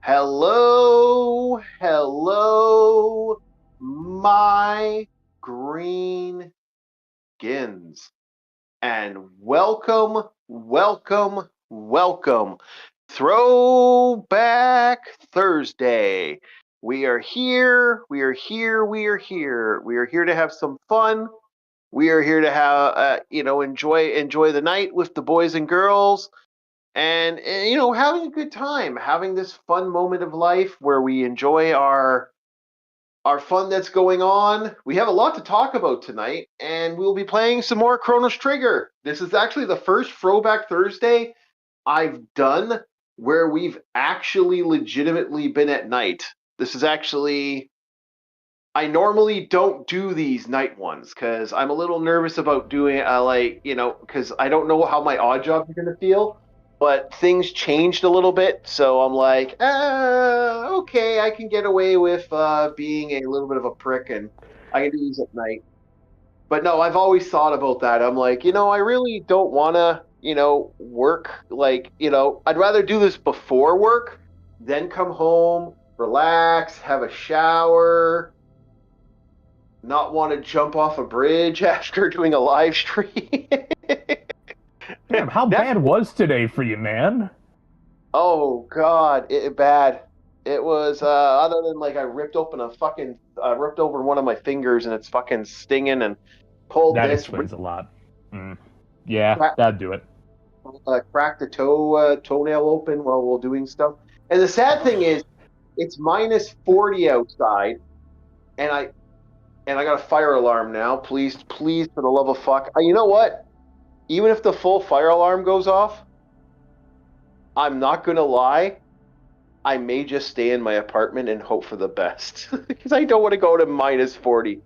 Hello, my green gins, and welcome. Throwback Thursday. We are here to have some fun. We are here to have, enjoy the night with the boys and girls and having a good time, having this fun moment of life where we enjoy our fun that's going on. We have a lot to talk about tonight, and we'll be playing some more Chronos Trigger. This is actually the first Throwback Thursday I've done where we've actually legitimately been at night. This is actually, I normally don't do these night ones because I'm a little nervous about doing because I don't know how my odd jobs are going to feel. But things changed a little bit, so I'm like, okay, I can get away with being a little bit of a prick, and I can do these at night. But no, I've always thought about that. I'm like, I really don't want to, work. I'd rather do this before work, then come home, relax, have a shower, not want to jump off a bridge after doing a live stream. Damn, how bad was today for you, man? Oh God, bad. It was other than like I ripped over one of my fingers and it's fucking stinging and pulled That this explains a lot. Yeah, crack, that'd do it. cracked the toenail open while doing stuff. And the sad thing is, it's minus 40 outside, and I got a fire alarm now. Please, please, for the love of fuck, you know what? Even if the full fire alarm goes off, I'm not gonna lie. I may just stay in my apartment and hope for the best because I don't want to go to minus 40.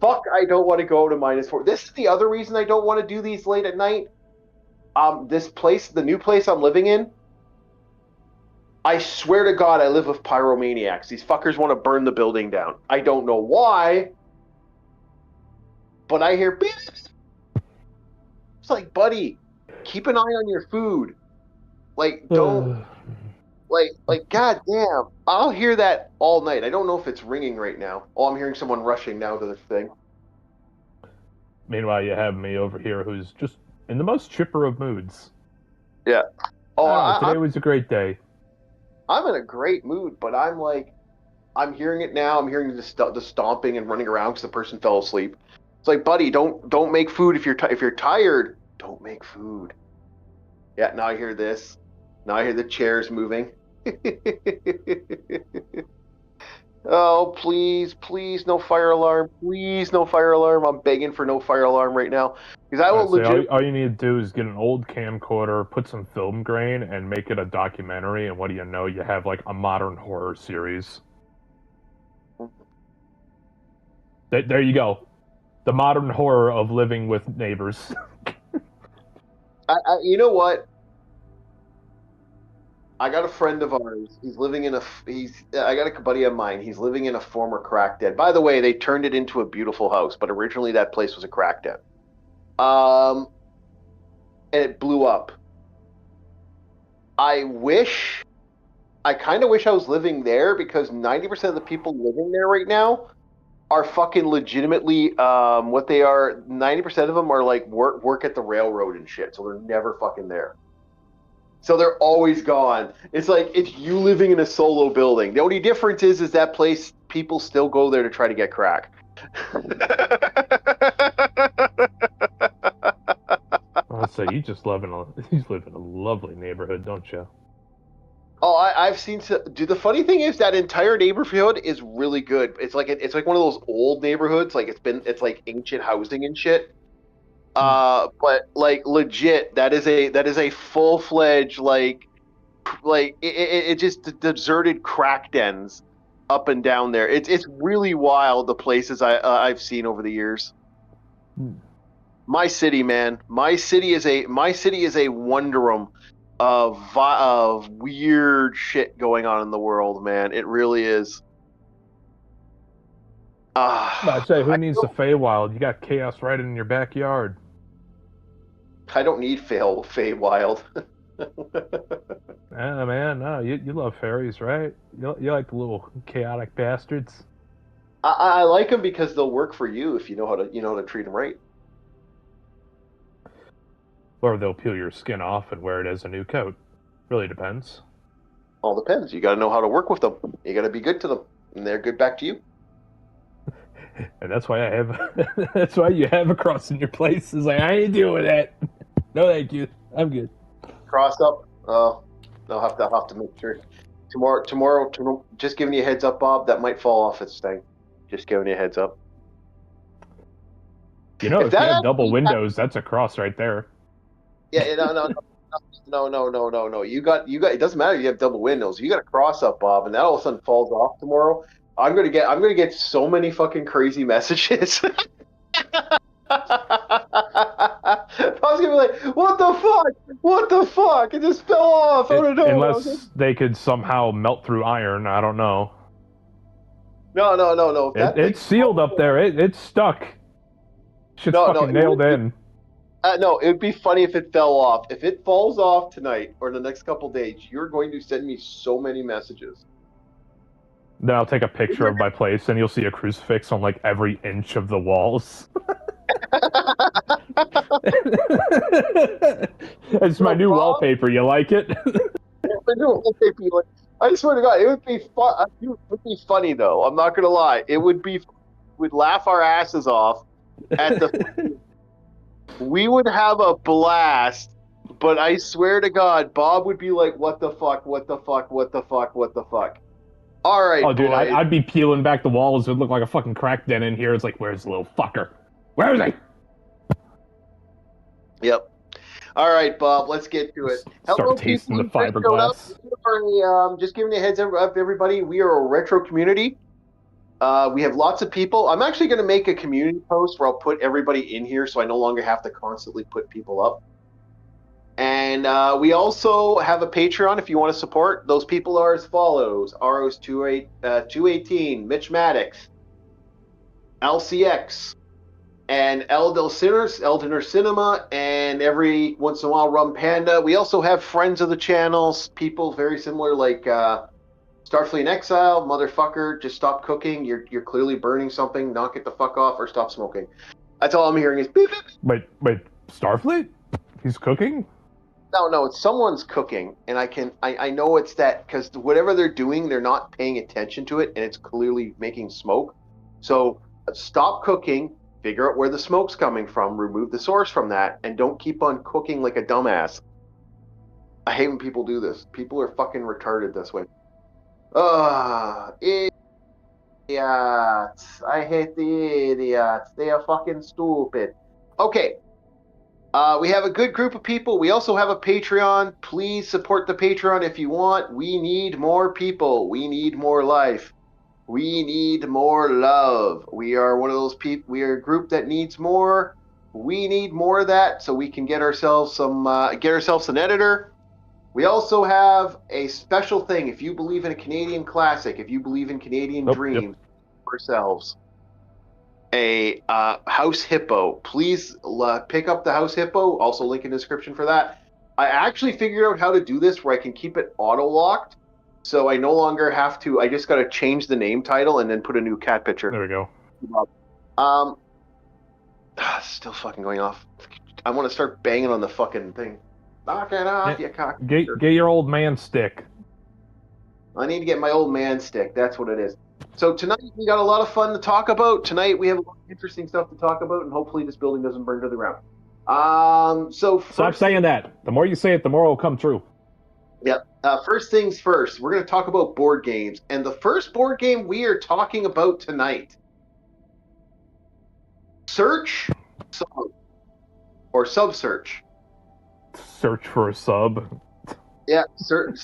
Fuck, I don't want to go to minus 40. This is the other reason I don't want to do these late at night. This place, the new place I'm living in, I swear to God, I live with pyromaniacs. These fuckers want to burn the building down. I don't know why, but I hear beep. It's like, buddy, keep an eye on your food. Like, don't. God damn, I'll hear that all night. I don't know if it's ringing right now. Oh, I'm hearing someone rushing now to the thing. Meanwhile, you have me over here who's just in the most chipper of moods. Yeah. Oh, Today was a great day. I'm in a great mood, but I'm hearing it now. I'm hearing the stomping and running around because the person fell asleep. It's like, buddy, don't make food if you're tired. Don't make food. Yeah. Now I hear this. Now I hear the chairs moving. Oh, please, please, no fire alarm. Please, no fire alarm. I'm begging for no fire alarm right now. Because I will legit. All you need to do is get an old camcorder, put some film grain, and make it a documentary, and what do you know? You have, like, a modern horror series. There you go. The modern horror of living with neighbors. You know what? I got a friend of ours. He's living in I got a buddy of mine. He's living in a former crack den. By the way, they turned it into a beautiful house, but originally that place was a crack den. And it blew up. I kind of wish I was living there because 90% of the people living there right now are fucking legitimately, what they are, 90% of them are like work at the railroad and shit, so they're never fucking there. So they're always gone. It's like it's you living in a solo building. The only difference is that place people still go there to try to get crack. I'll say you live in a lovely neighborhood, don't you? Oh, I've seen. Dude, the funny thing is that entire neighborhood is really good. It's like one of those old neighborhoods. Like it's like ancient housing and shit. But like legit, that is a full-fledged it just deserted crack dens up and down there. It's really wild the places I've seen over the years. My city, man, my city is a wonderum of weird shit going on in the world, man. It really is. I'd say who needs the Feywild? You got chaos right in your backyard. I don't need Feywild. Yeah, man. Yeah, no, you love fairies, right? You like the little chaotic bastards. I like them because they'll work for you if you know how to treat them right. Or they'll peel your skin off and wear it as a new coat. Really depends. All depends. You got to know how to work with them. You got to be good to them, and they're good back to you. And that's why I have. That's why you have a cross in your place. Is like I ain't doing that. No, thank you. I'm good. Cross up. I'll have to make sure. Tomorrow, just giving you a heads up, Bob. That might fall off its thing. Just giving you a heads up. You know, If if you that have double actually windows, that's a cross right there. Yeah, no. You got. It doesn't matter if you have double windows. You got a cross up, Bob, and that all of a sudden falls off tomorrow. I'm gonna get so many fucking crazy messages. I was gonna be like, what the fuck? What the fuck? It just fell off out of nowhere. Unless they could somehow melt through iron, I don't know. No. It's sealed up there. It's stuck. Shit's No, fucking nailed in. No, it would be funny if it fell off. If it falls off tonight or the next couple days, you're going to send me so many messages. Then I'll take a picture of my place, and you'll see a crucifix on like every inch of the walls. It's my new wallpaper. You like it? I swear to God, it would be fun. It would be funny though. I'm not gonna lie. We'd laugh our asses off at the. We would have a blast, but I swear to God, Bob would be like, "What the fuck? What the fuck? What the fuck? What the fuck?" All right, oh, dude, boys. I'd be peeling back the walls. It would look like a fucking crack den in here. It's like, where's the little fucker? Where is he? Yep. All right, Bob. Let's get to it. Start tasting the fiberglass. Just giving you a heads up, everybody. We are a retro community. We have lots of people. I'm actually going to make a community post where I'll put everybody in here so I no longer have to constantly put people up. And we also have a Patreon if you want to support. Those people are as follows. Aros 218, Mitch Maddox, LCX, and Eldener Cinema, and every once in a while Rum Panda. We also have friends of the channels, people very similar like Starfleet in Exile, motherfucker, just stop cooking. You're clearly burning something. Knock it the fuck off or stop smoking. That's all I'm hearing is beep, beep. Wait, Starfleet? He's cooking? No, it's someone's cooking, and I know it's that because whatever they're doing, they're not paying attention to it, and it's clearly making smoke. So stop cooking, figure out where the smoke's coming from, remove the source from that, and don't keep on cooking like a dumbass. I hate when people do this. People are fucking retarded this way. Idiots. I hate the idiots. They are fucking stupid. Okay. We have a good group of people. We also have a Patreon. Please support the Patreon if you want. We need more people. We need more life. We need more love. We are one of those people. We are a group that needs more. We need more of that so we can get ourselves an editor. We also have a special thing. If you believe in a Canadian classic, if you believe in Canadian dreams, ourselves a house hippo. Please pick up the house hippo. Also, link in the description for that. I actually figured out how to do this where I can keep it auto-locked, so I no longer have to. I just got to change the name title and then put a new cat picture. There we go. Still fucking going off. I want to start banging on the fucking thing. Knock it off, you cock. Get your old man stick. I need to get my old man stick. That's what it is. So tonight we got a lot of fun to talk about. Tonight we have a lot of interesting stuff to talk about, and hopefully this building doesn't burn to the ground. Stop saying that. The more you say it, the more it will come true. Yeah. First things first, we're going to talk about board games, and the first board game we are talking about tonight: Search, Sub, or Sub Search. Search for a sub. Yeah, sub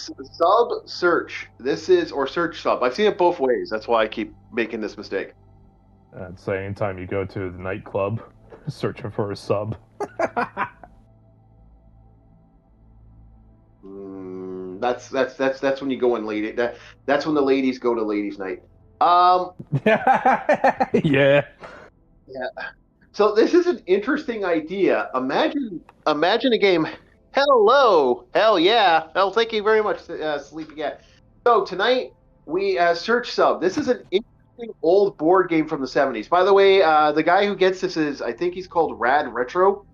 search. This is or search sub. I've seen it both ways. That's why I keep making this mistake. I'd say anytime you go to the nightclub, searching for a sub. That's when you go in late. That's when the ladies go to ladies' night. Yeah. So this is an interesting idea. Imagine a game. Hello. Hell yeah. Hell, thank you very much, Sleepy Cat. So tonight we search sub. This is an interesting old board game from the 70s. By the way, the guy who gets this is, I think he's called Rad Retro.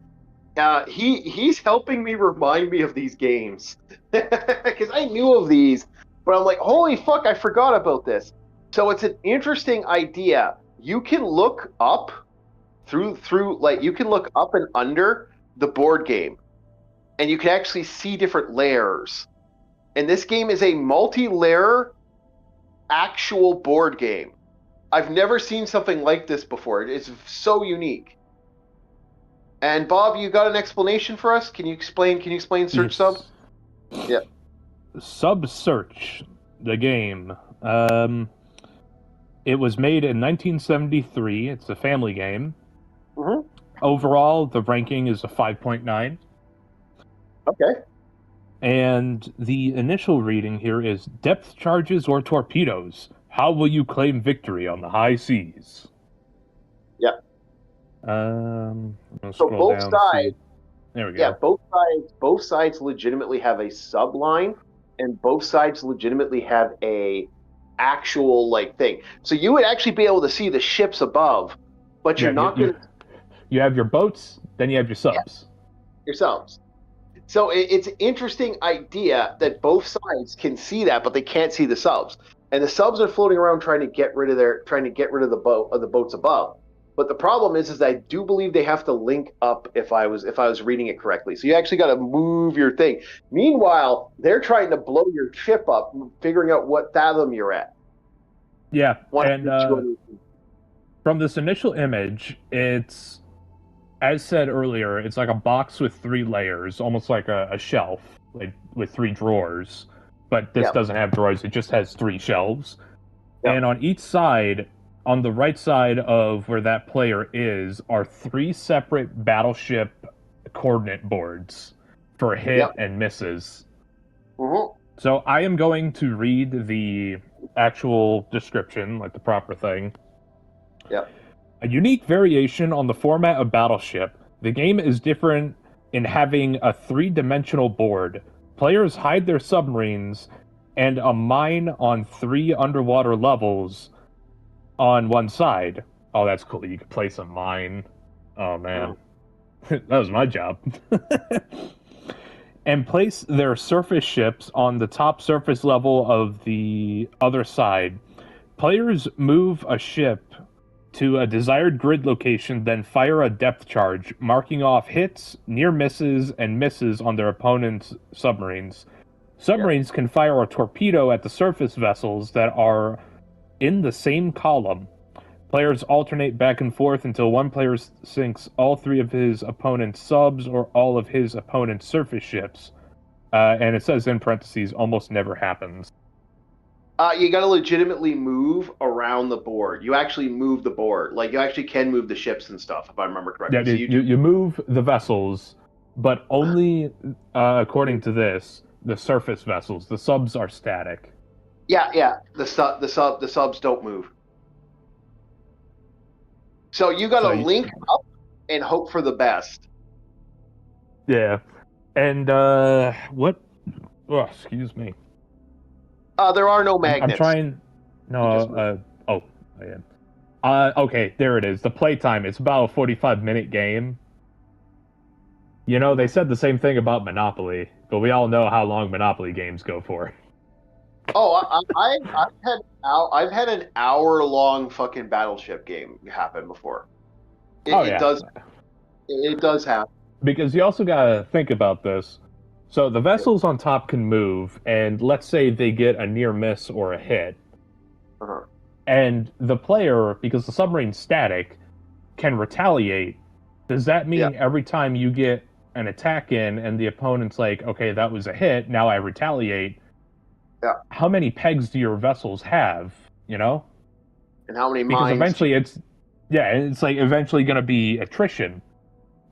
He's helping me remind me of these games because I knew of these, but I'm like, holy fuck, I forgot about this. So it's an interesting idea. You can look up through like you can look up and under the board game, and you can actually see different layers. And this game is a multi-layer actual board game. I've never seen something like this before. It's so unique. And Bob, you got an explanation for us? Can you explain Search Sub? Yeah. Sub Search, the game. It was made in 1973. It's a family game. Mm-hmm. Overall, the ranking is a 5.9. Okay. And the initial reading here is depth charges or torpedoes. How will you claim victory on the high seas? Yeah. So both sides. There we go. Yeah, both sides legitimately have a subline, and both sides legitimately have a actual like thing. So you would actually be able to see the ships above, but you're not going to. You have your boats, then you have your subs. Yeah, your subs. So it's an interesting idea that both sides can see that, but they can't see the subs. And the subs are floating around trying to get rid of the boats above. But the problem is I do believe they have to link up if I was reading it correctly. So you actually got to move your thing. Meanwhile, they're trying to blow your ship up, figuring out what fathom you're at. Yeah, and from this initial image, it's, as said earlier, it's like a box with 3 layers, almost like a shelf, like with 3 drawers. But this doesn't have drawers; it just has 3 shelves. Yep. And on each side, on the right side of where that player is, are 3 separate battleship coordinate boards for hit and misses. Mm-hmm. So I am going to read the actual description, like the proper thing. Yeah. A unique variation on the format of Battleship, the game is different in having a 3-dimensional board. Players hide their submarines and a mine on 3 underwater levels on one side. Oh, that's cool. You can place a mine. Oh, man. That was my job. And place their surface ships on the top surface level of the other side. Players move a ship to a desired grid location, then fire a depth charge, marking off hits, near misses, and misses on their opponent's submarines. Submarines can fire a torpedo at the surface vessels that are in the same column. Players alternate back and forth until one player sinks all 3 of his opponent's subs or all of his opponent's surface ships. And it says in parentheses, almost never happens. You got to legitimately move around the board. You actually move the board. Like, you actually can move the ships and stuff, if I remember correctly. Yeah, so you move the vessels, but only, according to this, the surface vessels. The subs are static. Yeah. The subs don't move. So you got to link up and hope for the best. Yeah. And, what? Oh, excuse me. There are no magnets. I'm trying. No. Okay, there it is. The playtime. It's about a 45-minute game. You know, they said the same thing about Monopoly, but we all know how long Monopoly games go for. Oh, I've had an hour-long fucking Battleship game happen before. It does happen. Because you also gotta think about this. So the vessels on top can move, and let's say they get a near miss or a hit. Uh-huh. And the player, because the submarine's static, can retaliate. Does that mean every time you get an attack in and the opponent's like, okay, that was a hit, now I retaliate, how many pegs do your vessels have, you know? And how many because mines? Eventually it's like eventually going to be attrition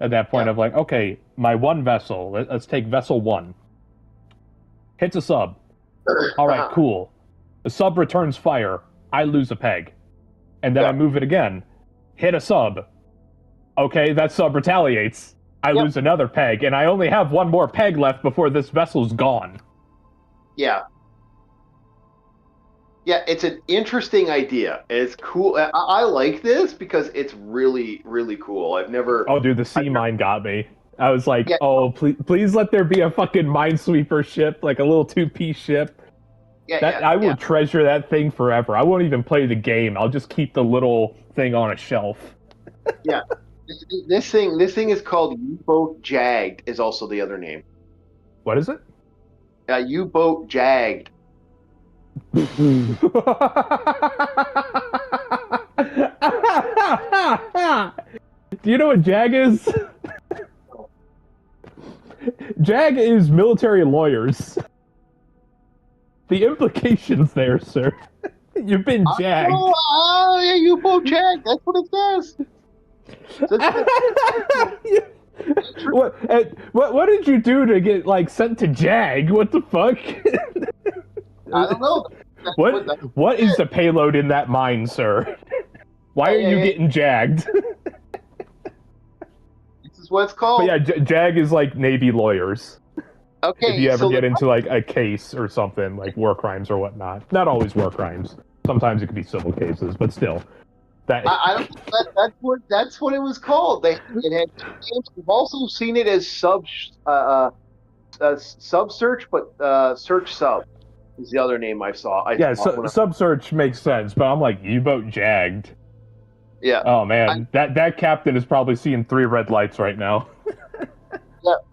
at that point of like, okay, my one vessel, let's take vessel 1. Hits a sub. All right, cool. The sub returns fire. I lose a peg. And then I move it again. Hit a sub. Okay, that sub retaliates. I Yep. lose another peg, and I only have one more peg left before this vessel's gone. Yeah. Yeah, it's an interesting idea. It's cool. I like this because it's really, really cool. Oh, dude, the sea I've never, mine got me. I was like, yeah, oh, please let there be a fucking minesweeper ship, like a little two-piece ship. That I will yeah. treasure that thing forever. I won't even play the game. I'll just keep the little thing on a shelf. Yeah. This thing is called U-boat Jagged. Is also the other name. What is it? U-boat Jagged. Do you know what JAG is? JAG is military lawyers. The implications there, sir. You've been jagged. Oh, yeah, U-boat Jagged. That's what it says. What did you do to get like sent to JAG? What the fuck? I don't know. What is the payload in that mine, sir? Why are you getting jagged? This is what it's called. But yeah, JAG is like Navy lawyers. Okay. If you ever get into like a case or something, like war crimes or whatnot. Not always war crimes. Sometimes it could be civil cases, but still. I don't. That's what it was called. It had 2 names. We've also seen it as sub search, but search sub is the other name I saw. Sub search makes sense, but I'm like U-boat jagged. Yeah. Oh man, that captain is probably seeing 3 red lights right now.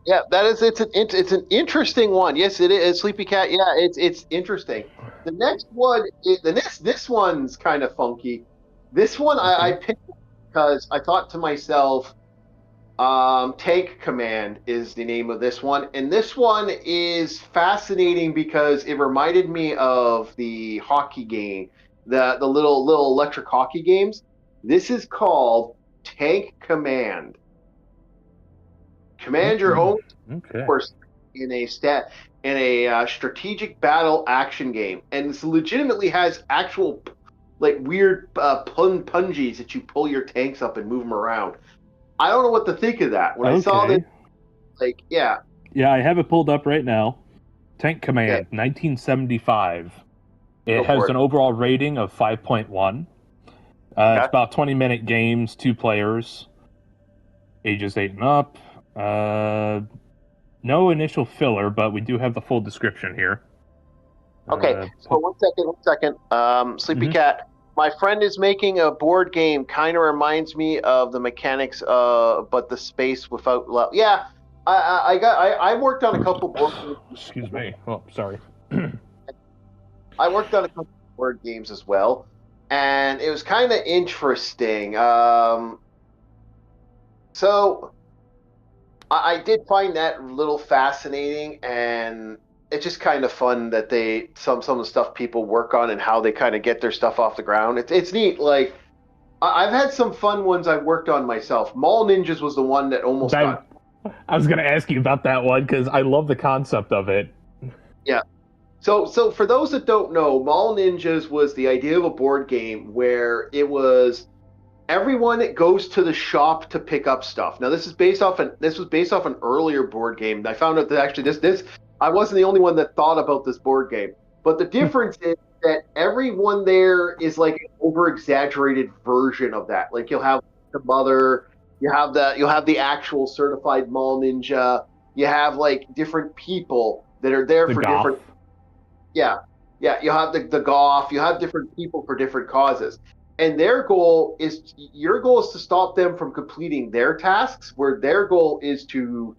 Yeah. That is. It's an interesting one. Yes, it is. Sleepy Cat. Yeah, it's interesting. The next one. This one's kind of funky. This one I picked because I thought to myself, Tank Command is the name of this one, and this one is fascinating because it reminded me of the hockey game, the little electric hockey games. This is called Tank Command. Command your own force in a strategic battle action game, and this legitimately has actual like weird punjies that you pull your tanks up and move them around. I don't know what to think of that. When I saw this, like, yeah. Yeah, I have it pulled up right now. Tank Command, 1975. It has an overall rating of 5.1. It's about 20-minute games, 2 players, ages 8 and up. No initial filler, but we do have the full description here. Okay, so one second. Sleepy Cat. My friend is making a board game. Kind of reminds me of the mechanics, but the space without love. Yeah, I worked on a couple board games. Excuse me. Oh, sorry. I worked on a couple board games as well, and it was kind of interesting. So I did find that a little fascinating, and it's just kind of fun that some of the stuff people work on and how they kind of get their stuff off the ground. It's neat. Like I've had some fun ones I've worked on myself. Mall Ninjas was the one that almost got. I was going to ask you about that one because I love the concept of it. Yeah. So for those that don't know, Mall Ninjas was the idea of a board game where it was everyone goes to the shop to pick up stuff. Now this was based off an earlier board game. I found out that actually this I wasn't the only one that thought about this board game. But the difference is that everyone there is like an over-exaggerated version of that. Like you'll have the mother, you'll have the actual certified mall ninja, you have like different people that are there for goth. different. Yeah. You'll have the golf, you have different people for different causes. And your goal is to stop them from completing their tasks, where their goal is to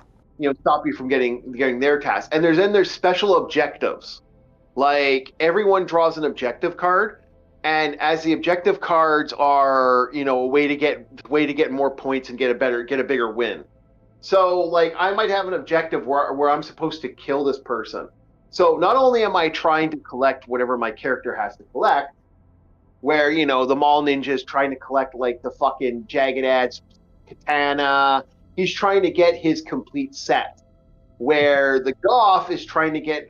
stop you from getting their tasks. And there's special objectives. Like everyone draws an objective card, and as the objective cards are, a way to get more points and get a bigger win. So like I might have an objective where I'm supposed to kill this person. So not only am I trying to collect whatever my character has to collect, where the mall ninja is trying to collect like the fucking Jagged Edge katana. He's trying to get his complete set. Where the goth is trying to get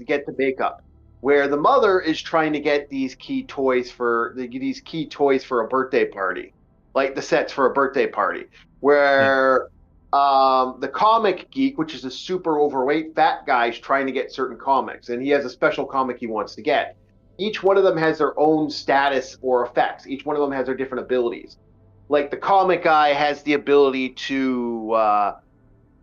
get the makeup. Where the mother is trying to get these key toys for a birthday party, like the sets for a birthday party. Where The comic geek, which is a super overweight fat guy, is trying to get certain comics, and he has a special comic he wants to get. Each one of them has their own status or effects. Each one of them has their different abilities. Like the comic guy has the ability to.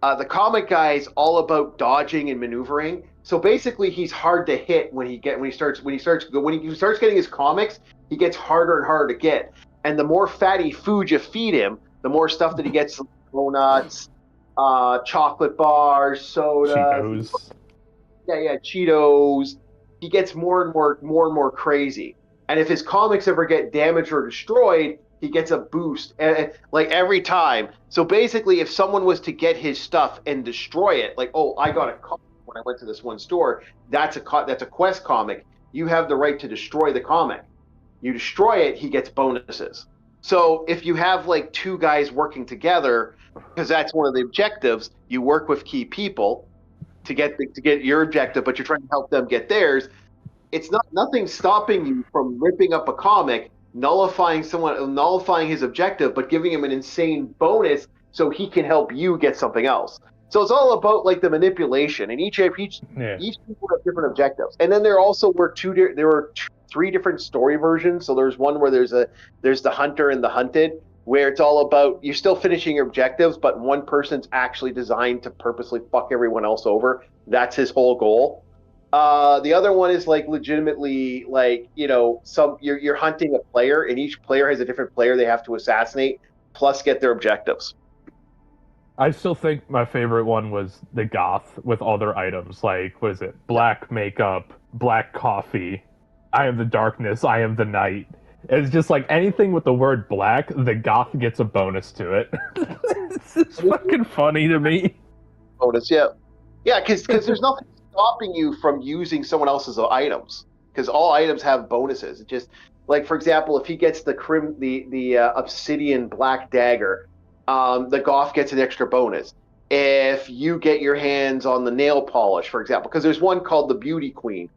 The comic guy is all about dodging and maneuvering. So basically, he's hard to hit when he starts getting his comics. He gets harder and harder to get, and the more fatty food you feed him, the more stuff that he gets: donuts, chocolate bars, soda, Cheetos. yeah, Cheetos. He gets more crazy. And if his comics ever get damaged or destroyed, he gets a boost, like every time. So basically, if someone was to get his stuff and destroy it, like, oh, I got a comic when I went to this one store. That's a Quest comic. You have the right to destroy the comic. You destroy it, he gets bonuses. So if you have like two guys working together, because that's one of the objectives, you work with key people to get your objective, but you're trying to help them get theirs. It's nothing stopping you from ripping up a comic, nullifying his objective, but giving him an insane bonus so he can help you get something else. So it's all about like the manipulation, and each people have different objectives. And then there were three different story versions. So there's one where there's the hunter and the hunted, where it's all about you're still finishing your objectives, but one person's actually designed to purposely fuck everyone else over. That's his whole goal. The other one is like legitimately like, you're hunting a player, and each player has a different player they have to assassinate, plus get their objectives. I still think my favorite one was the goth with all their items. Like, what is it? Black makeup, black coffee. I am the darkness. I am the night. It's just like anything with the word black, the goth gets a bonus to it. It's just fucking funny to me. Bonus, yeah. Yeah, because there's nothing stopping you from using someone else's items. Because all items have bonuses. It just, like, for example, if he gets the obsidian black dagger, the goth gets an extra bonus. If you get your hands on the nail polish, for example, because there's one called the Beauty Queen.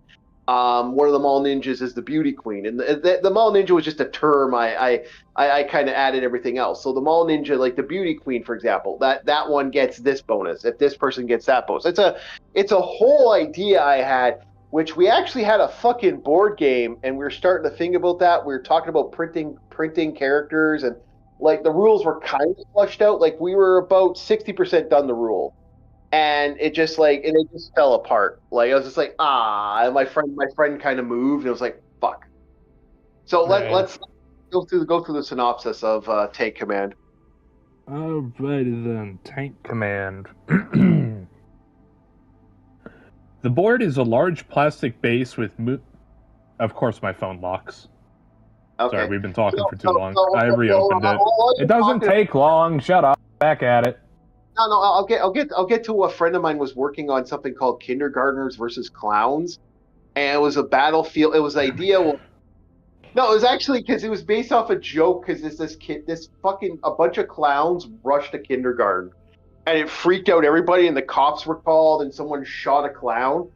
One of the mall ninjas is the Beauty Queen, and the mall ninja was just a term. I kind of added everything else. So the mall ninja, like the Beauty Queen, for example, that one gets this bonus. If this person gets that bonus, it's a whole idea I had, which we actually had a fucking board game, and we were starting to think about that. We were talking about printing characters, and like the rules were kind of flushed out. Like we were about 60% done the rule. And it just fell apart. Like I was just like, and my friend kind of moved, and I was like, fuck. So let's go through the synopsis of Tank Command. Alrighty then, Tank Command. The board is a large plastic base with of course my phone locks. Okay. Sorry, we've been talking for too long. I reopened it. It doesn't take long. Shut up. Back at it. No, I'll get to a friend of mine was working on something called Kindergartners versus Clowns, and it was a battlefield. It was the idea. No, it was actually because it was based off a joke. Because a bunch of clowns rushed a kindergarten, and it freaked out everybody, and the cops were called, and someone shot a clown.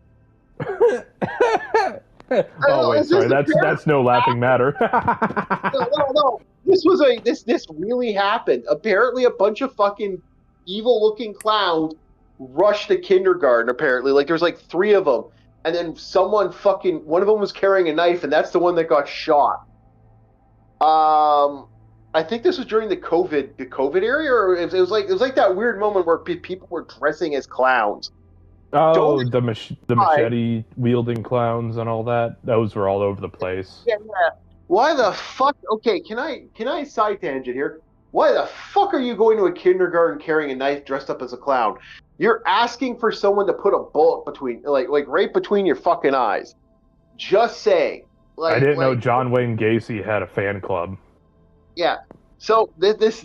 Oh wait, sorry. That's no laughing matter. No. This really happened. Apparently, a bunch of fucking evil-looking clowns rushed a kindergarten, apparently. Like, there's like three of them. And then one of them was carrying a knife, and that's the one that got shot. I think this was during the COVID area, or it was like that weird moment where people were dressing as clowns. Oh, the machete-wielding clowns and all that. Those were all over the place. Yeah. Why the fuck? Okay, can I side tangent here? Why the fuck are you going to a kindergarten carrying a knife dressed up as a clown? You're asking for someone to put a bullet between, like right between your fucking eyes. Just saying. I didn't know John Wayne Gacy had a fan club. Yeah. So this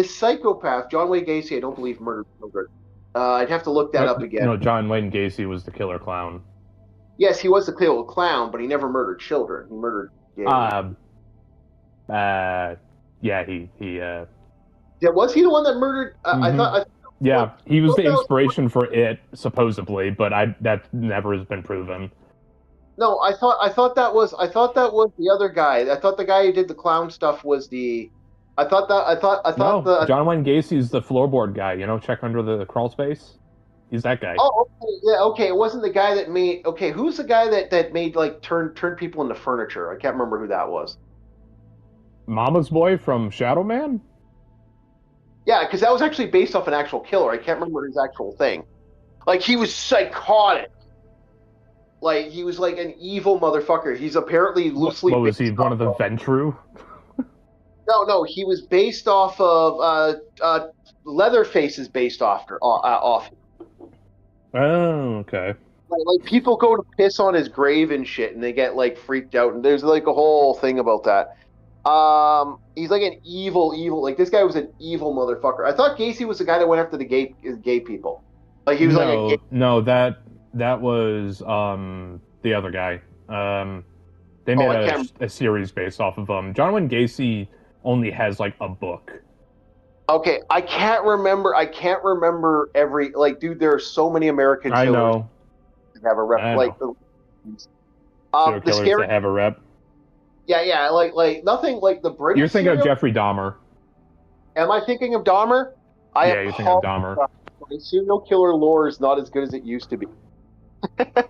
psychopath, John Wayne Gacy, I don't believe murdered children. I'd have to look that up again. No, John Wayne Gacy was the killer clown. Yes, he was the killer clown, but he never murdered children. He murdered. Yeah, he. Yeah, was he the one that murdered? Yeah, he was the inspiration for it, supposedly, but that never has been proven. No, I thought that was the other guy. I thought the guy who did the clown stuff was the I thought No, the. John Wayne Gacy's the floorboard guy. You know, check under the crawl space. He's that guy. Oh, okay, yeah, okay. It wasn't the guy that made. Okay, who's the guy that made like turn people into furniture? I can't remember who that was. Mama's boy from Shadow Man. Yeah, because that was actually based off an actual killer. I can't remember his actual thing. Like he was psychotic. Like he was like an evil motherfucker. He's apparently loosely What was he? based One off of the of. Ventru? No, he was based off of Leatherface is based off. Oh, okay. Like people go to piss on his grave and shit, and they get like freaked out. And there's like a whole thing about that. He's like an evil. Like this guy was an evil motherfucker. I thought Gacy was the guy that went after the gay people. Like he was like a gay. No, that was the other guy. They Oh, made I can't. a series based off of John Wayne Gacy only has like a book. Okay, I can't remember. I can't remember every like, dude. There are so many American I killers know. that have a rep. I Like know. Serial the killers scary. that have a rep. Yeah. Like nothing like the British. You're thinking of serial. Jeffrey Dahmer. Am I thinking of Dahmer? I Yeah, you're thinking of Dahmer. apologize. My serial killer lore is not as good as it used to be.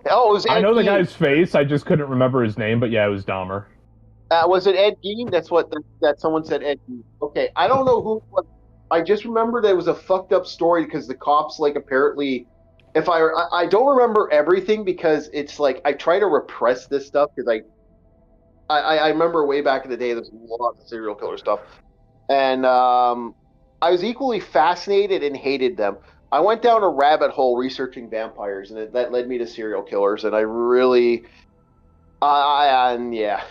Oh, it was Ed I know the Gein. guy's face. I just couldn't remember his name, but yeah, it was Dahmer. Was it Ed Gein? That's what that someone said. Ed Gein. Okay, I don't know who. I just remember that it was a fucked up story because the cops like apparently. If I don't remember everything because it's like I try to repress this stuff because I remember way back in the day there's a lot of serial killer stuff, and I was equally fascinated and hated them. I went down a rabbit hole researching vampires, and that led me to serial killers, and I really, and yeah.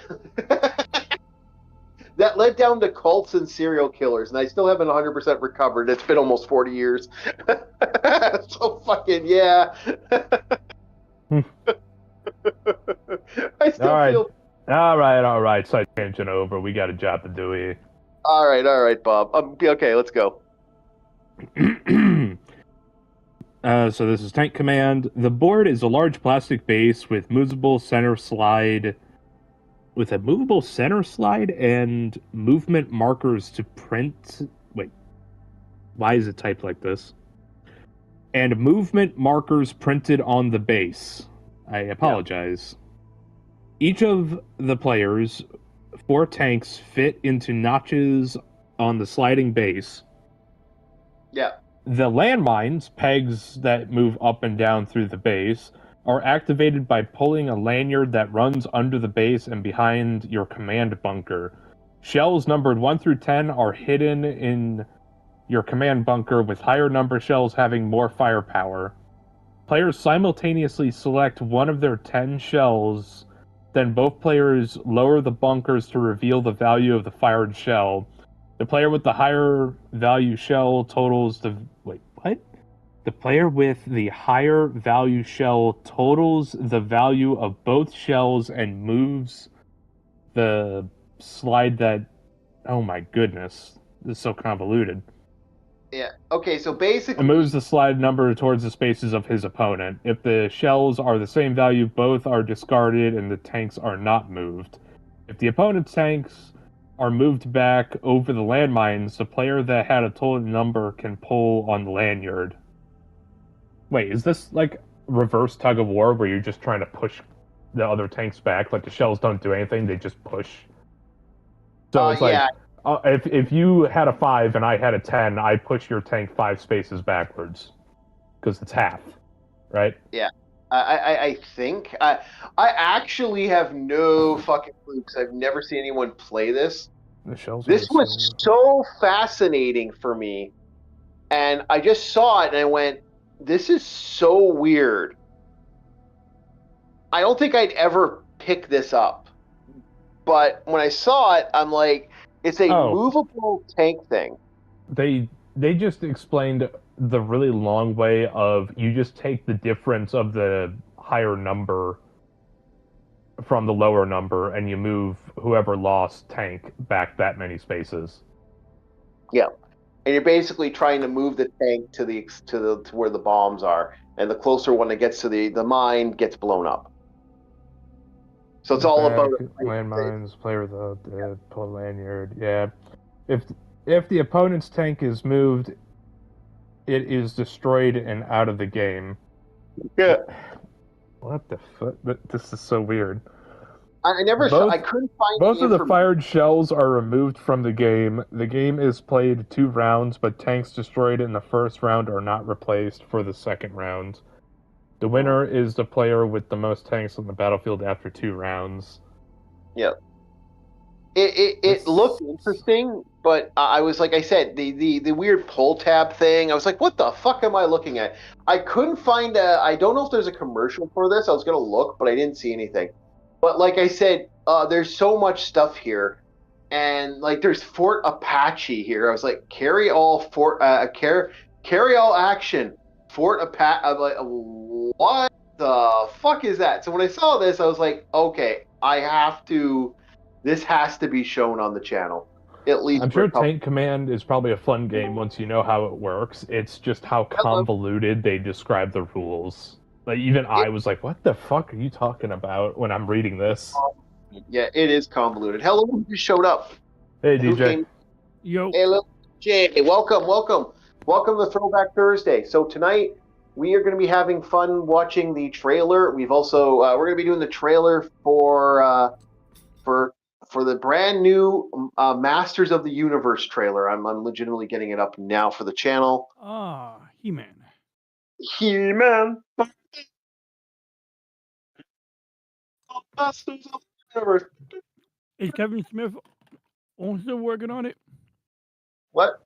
That led down to cults and serial killers, and I still haven't 100% recovered. It's been almost 40 years. So fucking yeah. I still feel. All right. Side tangent over. We got a job to do here. All right, Bob. Okay, let's go. So this is Tank Command. The board is a large plastic base with movable center slide. With a movable center slide and movement markers to print. Wait, why is it typed like this? And movement markers printed on the base. I apologize. Yeah. Each of the players, 4 tanks fit into notches on the sliding base. Yeah. The landmines, pegs that move up and down through the base, are activated by pulling a lanyard that runs under the base and behind your command bunker. Shells numbered 1 through 10 are hidden in your command bunker, with higher number shells having more firepower. Players simultaneously select one of their 10 shells, then both players lower the bunkers to reveal the value of the fired shell. The player with the higher value shell totals the... Wait, what? The player with the higher value shell totals the value of both shells and moves the slide that... Oh my goodness. This is so convoluted. Yeah. Okay, so basically... It moves the slide number towards the spaces of his opponent. If the shells are the same value, both are discarded and the tanks are not moved. If the opponent's tanks are moved back over the landmines, the player that had a total number can pull on the lanyard. Wait, is this like reverse tug of war where you're just trying to push the other tanks back? Like the shells don't do anything, they just push? So it's like, yeah. If you had a 5 and I had a 10, I push your tank 5 spaces backwards. Because it's half, right? Yeah. I think. I actually have no fucking clue because I've never seen anyone play this. The shells This was so fascinating for me. And I just saw it and I went, this is so weird. I don't think I'd ever pick this up. But when I saw it, I'm like, it's a movable tank thing. They just explained the really long way of you just take the difference of the higher number from the lower number and you move whoever lost tank back that many spaces. Yeah. And you're basically trying to move the tank to where the bombs are, and the closer one that gets to the mine gets blown up. So it's all about landmines, player with the pull lanyard. Yeah, if If the opponent's tank is moved, it is destroyed and out of the game. Yeah. What the fuck? This is so weird. I couldn't find Most the of the information. fired shells are removed from the game. The game is played 2 rounds, but tanks destroyed in the first round are not replaced for the second round. The winner is the player with the most tanks on the battlefield after 2 rounds. Yeah. It looked interesting, but I was like I said, the weird pull tab thing. I was like, what the fuck am I looking at? I couldn't find I don't know if there's a commercial for this. I was gonna look, but I didn't see anything. But like I said, there's so much stuff here, and like there's Fort Apache here. I was like, carry all action, Fort Apache. I'm like, what the fuck is that? So when I saw this, I was like, okay, this has to be shown on the channel. At least I'm sure Tank Command is probably a fun game once you know how it works. It's just how convoluted they describe the rules. Like, even I was like, what the fuck are you talking about when I'm reading this? Yeah, it is convoluted. Hello, who just showed up? Hey, DJ. Yo. Hey, little Jay. Welcome to Throwback Thursday. So tonight we are going to be having fun watching the trailer. We've also we're going to be doing the trailer for the brand new Masters of the Universe trailer. I'm legitimately getting it up now for the channel. He-Man. He-Man. Masters of the Universe. Is Kevin Smith also working on it? What?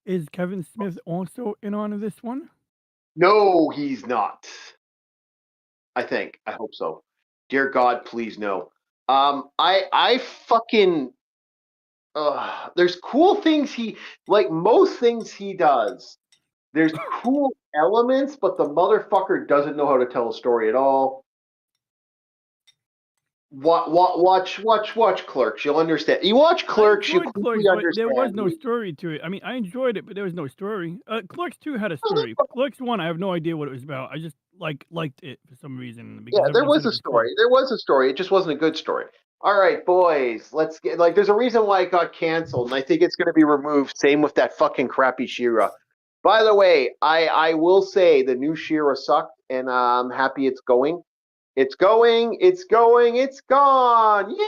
Is Kevin Smith also in on this one? No, he's not. I think. I hope so. Dear God, please no. I fucking there's cool things like most things he does. There's cool elements, but the motherfucker doesn't know how to tell a story at all. Watch Clerks. You'll understand. You watch Clerks, you quickly understand. There was no story to it. I mean, I enjoyed it, but there was no story. Clerks 2 had a story. Clerks 1, I have no idea what it was about. I just liked it for some reason. Yeah, there was a story. There was a story. It just wasn't a good story. All right, boys, let's get there's a reason why it got canceled, and I think it's going to be removed. Same with that fucking crappy She-Ra. By the way, I will say the new She-Ra sucked, and I'm happy it's going. It's going. It's gone. Yay!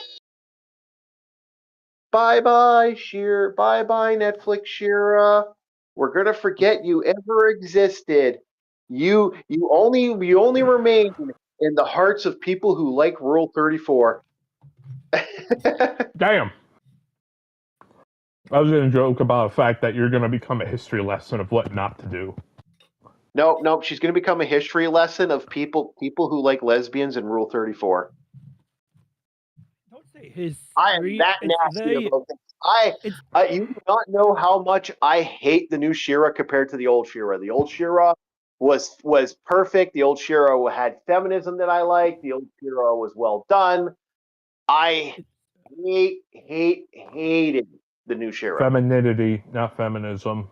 Bye-bye, Bye-bye, Netflix She-Ra. We're gonna forget you ever existed. You only remain in the hearts of people who like Rule 34. Damn. I was going to joke about the fact that you're going to become a history lesson of what not to do. No, she's going to become a history lesson of people who like lesbians and Rule 34. Don't say history. I am that nasty about this. You do not know how much I hate the new She-Ra compared to the old She-Ra. The old She-Ra was perfect. The old She-Ra had feminism that I liked. The old She-Ra was well done. I hated the new She-Ra. Femininity, not feminism.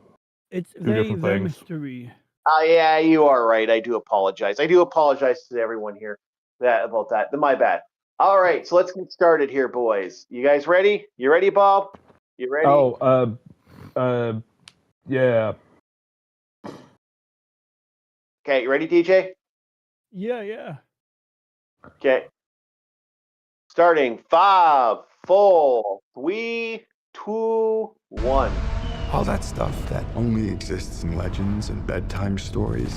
It's them history. Yeah, you are right. I do apologize. To everyone here about that. My bad. All right, so let's get started here, boys. You guys ready? You ready, Bob? You ready? Yeah. Okay, you ready, DJ? Yeah. Okay. Starting 5, 4, 3, 2, 1. All that stuff that only exists in legends and bedtime stories.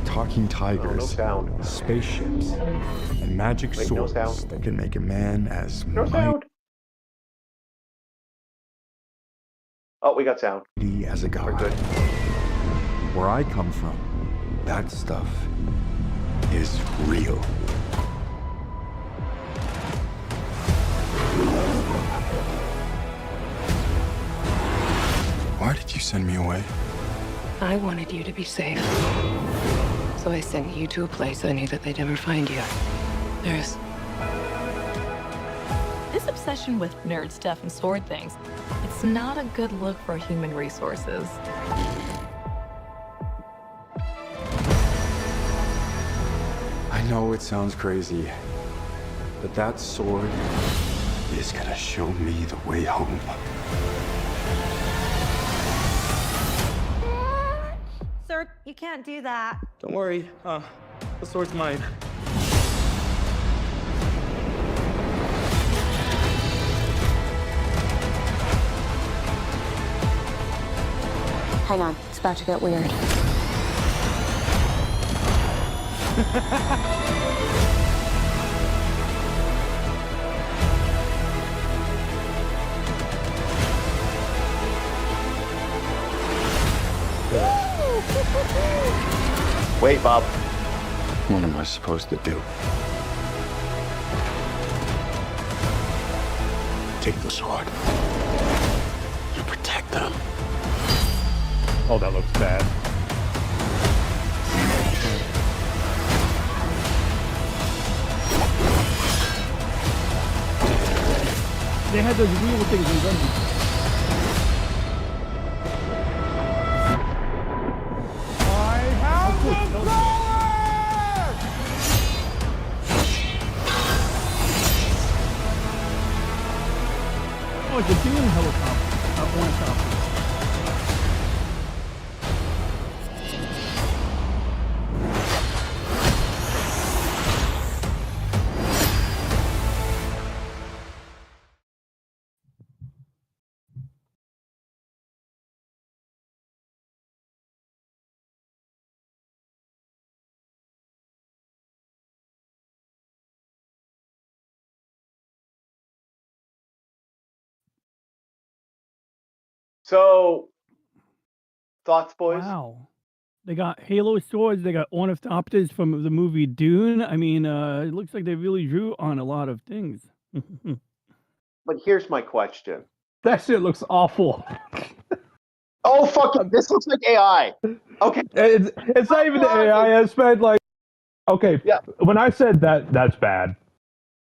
Talking tigers, no sound. Spaceships, and magic swords that can make a man as sound. Oh, we got sound. Mighty as a god. We're good. Where I come from, that stuff is real. Why did you send me away? I wanted you to be safe. So I sent you to a place I knew that they'd never find you. There's... This obsession with nerd stuff and sword things, it's not a good look for human resources. I know it sounds crazy, but that sword is gonna show me the way home. Sir, you can't do that. Don't worry, the sword's mine. Hang on, it's about to get weird. Wait, Bob. What am I supposed to do? Take the sword. You protect them. Oh, that looks bad. They had those real things in Gundam. Oh, it's a demon helicopter. One helicopter. So, thoughts, boys? Wow. They got Halo swords. They got ornithopters from the movie Dune. I mean, it looks like they really drew on a lot of things. But here's my question. That shit looks awful. Oh, fuck it. This looks like AI. Okay. It's not even the AI aspect. Like, okay, Yeah. when I said that's bad,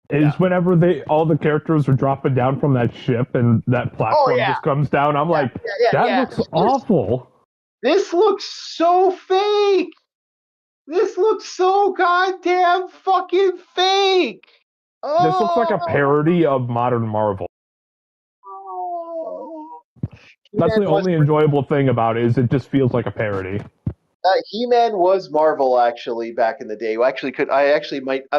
is whenever all the characters are dropping down from that ship and that platform just comes down. I'm like, that looks awful. This looks so fake. This looks so goddamn fucking fake. Oh. This looks like a parody of modern Marvel. That's the only enjoyable thing about it, is it just feels like a parody. He-Man was Marvel actually back in the day. I'm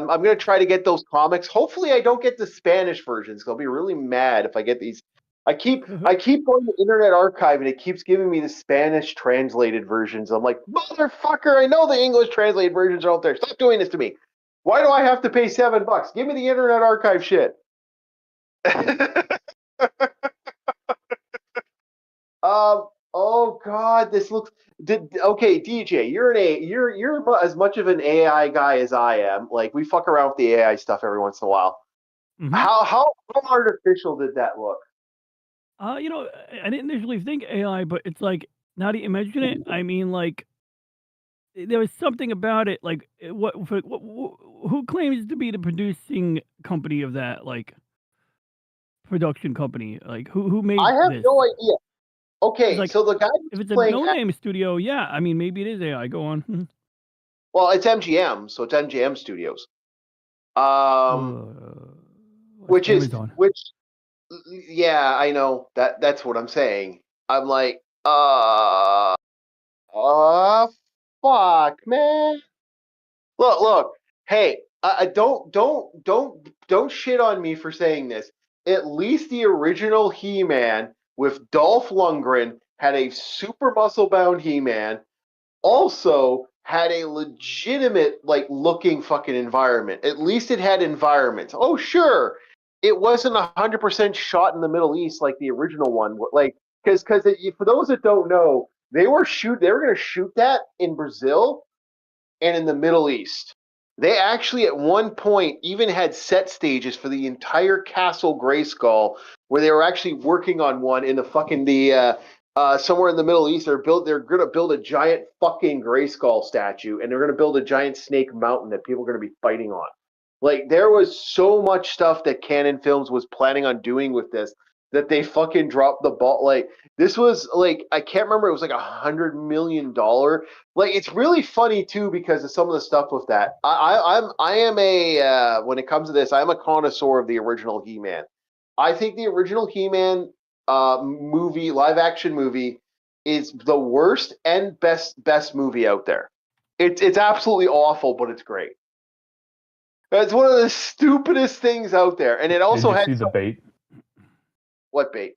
going to try to get those comics. Hopefully, I don't get the Spanish versions. I'll be really mad if I get these. I keep going to Internet Archive and it keeps giving me the Spanish translated versions. I'm like, motherfucker! I know the English translated versions are out there. Stop doing this to me. Why do I have to pay $7? Give me the Internet Archive shit. Oh God, this looks. Okay, DJ, you're as much of an AI guy as I am. Like, we fuck around with the AI stuff every once in a while. Mhm. How artificial did that look? I didn't initially think AI, but it's like, now that you mention it, I mean, like, there was something about it. Like, who claims to be the producing company of that, like, production company? Like, who made I have this? no idea. Okay, Like, so the guy if it's a playing, no-name studio, yeah, I mean, maybe it is AI. Go on. well, it's MGM, so it's MGM Studios. Which is Amazon. yeah, I know that's what I'm saying. I'm like, fuck, man. Look. Hey, don't shit on me for saying this. At least the original He-Man with Dolph Lundgren had a super muscle-bound He-Man. Also had a legitimate, like, looking fucking environment. At least it had environments. Oh, sure, it wasn't 100% shot in the Middle East like the original one. Like, because for those that don't know, they were going to shoot that in Brazil and in the Middle East. They actually at one point even had set stages for the entire Castle Grayskull, where they were actually working on one in somewhere in the Middle East. They're going to build a giant fucking Grayskull statue, and they're going to build a giant snake mountain that people are going to be fighting on. Like, there was so much stuff that Canon Films was planning on doing with this that they fucking dropped the ball. Like, this was like, I can't remember, it was like $100 million. Like, it's really funny too because of some of the stuff with that. I am a when it comes to this, I'm a connoisseur of the original He-Man. I think the original He-Man movie, live action movie, is the worst and best movie out there. It's absolutely awful, but it's great. It's one of the stupidest things out there, and it also Did you had see the bait? what bait?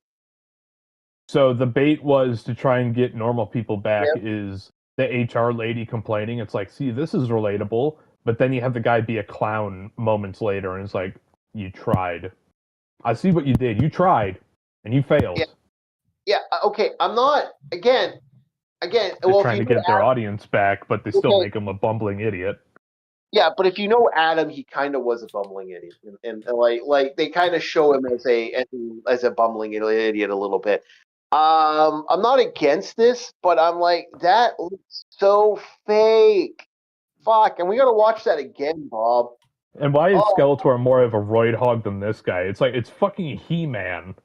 So the bait was to try and get normal people back. Yep. Is the HR lady complaining? It's like, see, this is relatable, but then you have the guy be a clown moments later, and it's like, you tried. I see what you did. You tried, and you failed. Yeah. Okay. I'm not again. They're Well, trying if to you get their audience back, but they still make him a bumbling idiot. Yeah, but if you know Adam, he kind of was a bumbling idiot, and like they kind of show him as a bumbling idiot a little bit. I'm not against this, but I'm like, that looks so fake. Fuck, and we gotta watch that again, Bob. And why is Skeletor more of a roid hog than this guy? It's like, it's fucking He-Man.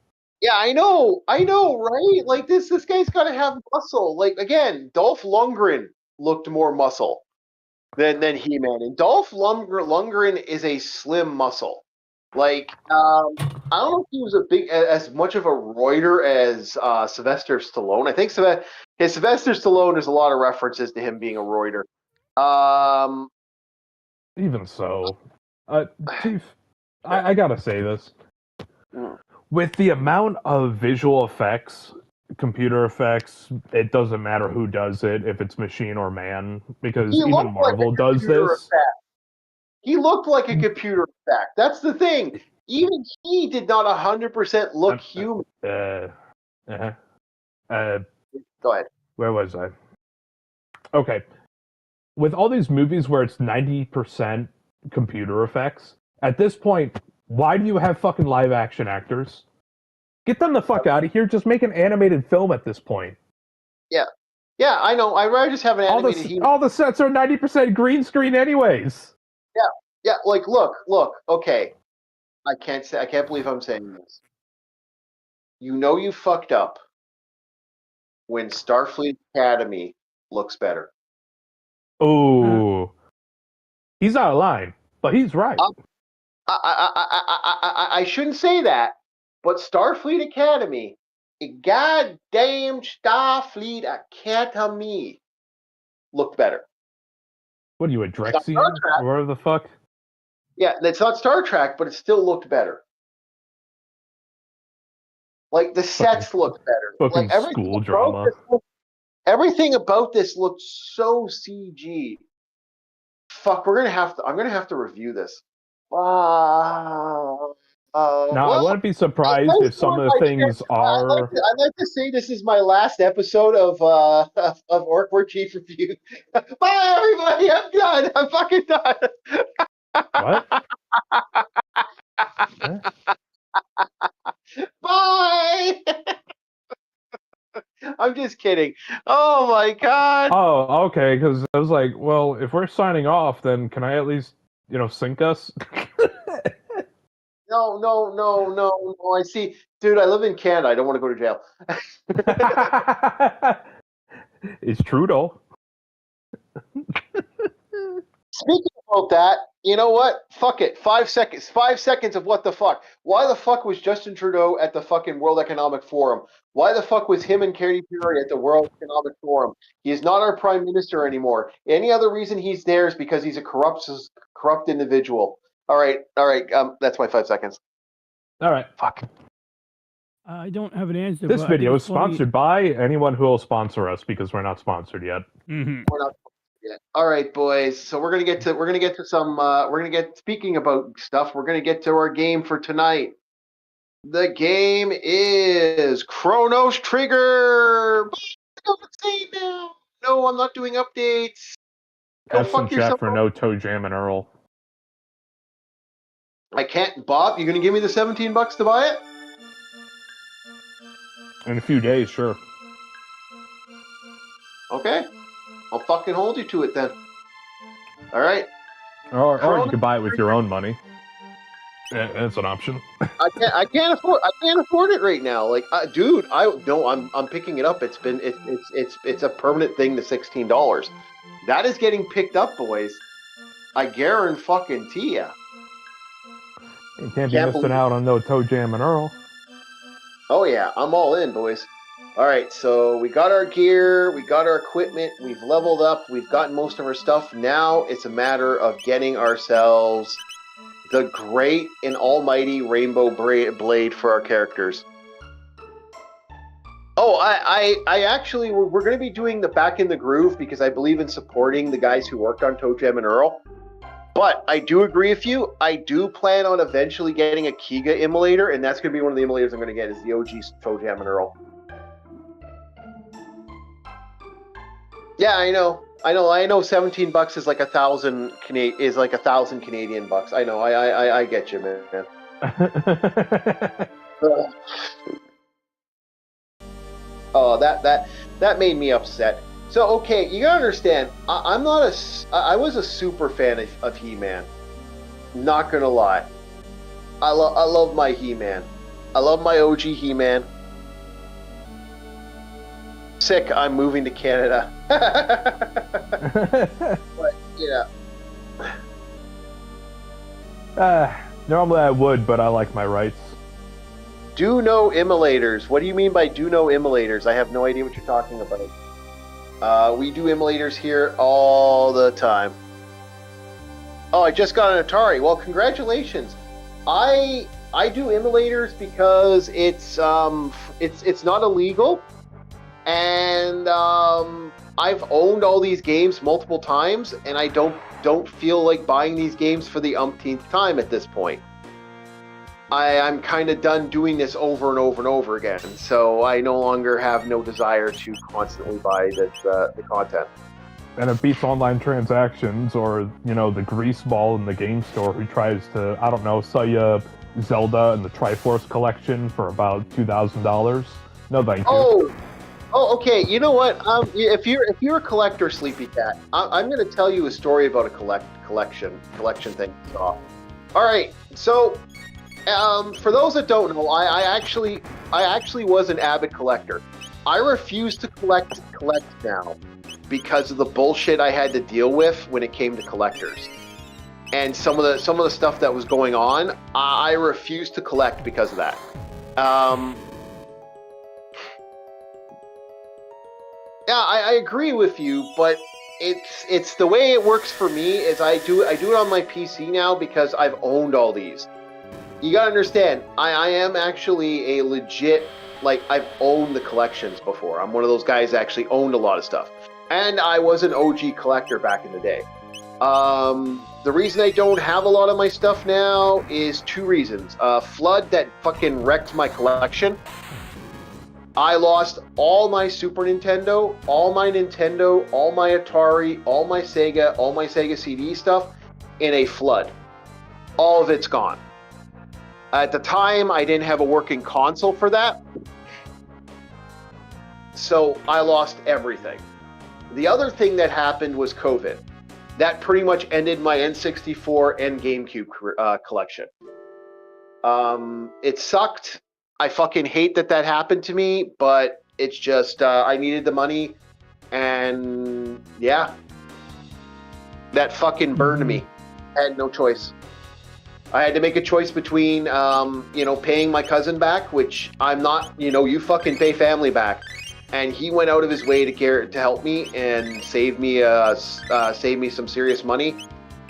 Yeah, I know, right? Like this guy's gotta have muscle. Like again, Dolph Lundgren looked more muscle than He-Man, and Dolph Lundgren is a slim muscle. Like, I don't know if he was as much of a roider as Sylvester Stallone. I think Sylvester Stallone, there's a lot of references to him being a roider. Even so, Chief, I gotta say this. With the amount of visual effects, computer effects, it doesn't matter who does it, if it's machine or man, because even Marvel does this. He looked like a computer effect. That's the thing. Even he did not 100% look human. Go ahead. Where was I? Okay. With all these movies where it's 90% computer effects, at this point, why do you have fucking live action actors? Get them the fuck out of here. Just make an animated film at this point. Yeah. Yeah, I know. I'd rather just have an animated... All the sets are 90% green screen anyways. Yeah. Yeah, like, look, okay. I can't believe I'm saying this. You know you fucked up when Starfleet Academy looks better. Oh. He's out of line, but he's right. I shouldn't say that, but Starfleet Academy, goddamn Starfleet Academy, looked better. What are you, a Drexian? Or whatever the fuck? Yeah, it's not Star Trek, but it still looked better. Like, the sets looked better. Fucking Like, school drama. Everything about this looked so CG. Fuck, I'm gonna have to review this. Now, I wouldn't be surprised if some of the things are... I'd like to say this is my last episode of Orc Chief Review. Bye, everybody! I'm done! I'm fucking done! What? Bye! I'm just kidding. Oh my god! Oh, okay, because I was like, well, if we're signing off, then can I at least, sync us? No. I see. Dude, I live in Canada. I don't want to go to jail. It's Trudeau. Speaking about that, you know what? Fuck it. 5 seconds. 5 seconds of what the fuck. Why the fuck was Justin Trudeau at the fucking World Economic Forum? Why the fuck was him and Katy Perry at the World Economic Forum? He is not our prime minister anymore. Any other reason he's there is because he's a corrupt individual. All right. That's my 5 seconds. All right. Fuck. I don't have an answer. This video is sponsored by anyone who will sponsor us, because we're not sponsored yet. Mm-hmm. We're not sponsored yet. All right, boys. So we're gonna get to speaking about stuff. We're gonna get to our game for tonight. The game is Chronos Trigger. Go insane now. No, I'm not doing updates. Go F fuck some chat yourself. for no Toe Jam and Earl. I can't, Bob. You gonna give me the $17 to buy it? In a few days, sure. Okay. I'll fucking hold you to it then. All right. Or you could buy it with your own money. Yeah, that's an option. I can't afford it right now. Like, dude, I'm picking it up. It's a permanent thing to $16. That is getting picked up, boys. I guarantee ya. You can't be Can't missing believe- out on no Toe Jam and Earl. Oh yeah, I'm all in, boys. All right, so we got our gear, we got our equipment, we've leveled up, we've gotten most of our stuff. Now it's a matter of getting ourselves the great and almighty rainbow blade for our characters. Oh, I actually, we're going to be doing the Back in the Groove because I believe in supporting the guys who worked on Toe Jam and Earl. But I do agree with you. I do plan on eventually getting a Kiga immolator, and that's going to be one of the immolators I'm going to get is the OG Toe Jam and Earl. Yeah, I know. $17 is like $1,000 Canadian bucks. I know. I get you, man. Oh, that made me upset. So okay, you gotta understand. I was a super fan of He-Man. Not gonna lie. I love my He-Man. I love my OG He-Man. Sick. I'm moving to Canada. But yeah. Normally I would, but I like my rights. Do no immolators. What do you mean by do no immolators? I have no idea what you're talking about. We do immolators here all the time. Oh, I just got an Atari. Well, congratulations. I do immolators because it's not illegal, and I've owned all these games multiple times, and I don't feel like buying these games for the umpteenth time at this point. I'm kind of done doing this over and over and over again, so I no longer have no desire to constantly buy the content. And it beats online transactions or, the greaseball in the game store who tries to, I don't know, sell you Zelda and the Triforce collection for about $2,000. No thank you. Oh, okay. You know what? If you're a collector, Sleepy Cat, I'm going to tell you a story about a collection thing. All right, so for those that don't know, I actually was an avid collector. I refuse to collect now because of the bullshit I had to deal with when it came to collectors, and some of the stuff that was going on. I refuse to collect because of that. Yeah, I agree with you, but it's the way it works for me is I do it on my PC now because I've owned all these. You gotta understand, I am actually a legit, I've owned the collections before. I'm one of those guys that actually owned a lot of stuff. And I was an OG collector back in the day. The reason I don't have a lot of my stuff now is two reasons. Flood that fucking wrecked my collection. I lost all my Super Nintendo, all my Nintendo, all my Atari, all my Sega CD stuff in a flood. All of it's gone. At the time, I didn't have a working console for that, so I lost everything. The other thing that happened was COVID. That pretty much ended my N64 and GameCube collection. It sucked. I fucking hate that happened to me, but it's just I needed the money, and yeah, that fucking burned me. I had no choice. I had to make a choice between, paying my cousin back, which I'm not, you fucking pay family back. And he went out of his way to help me and save me some serious money.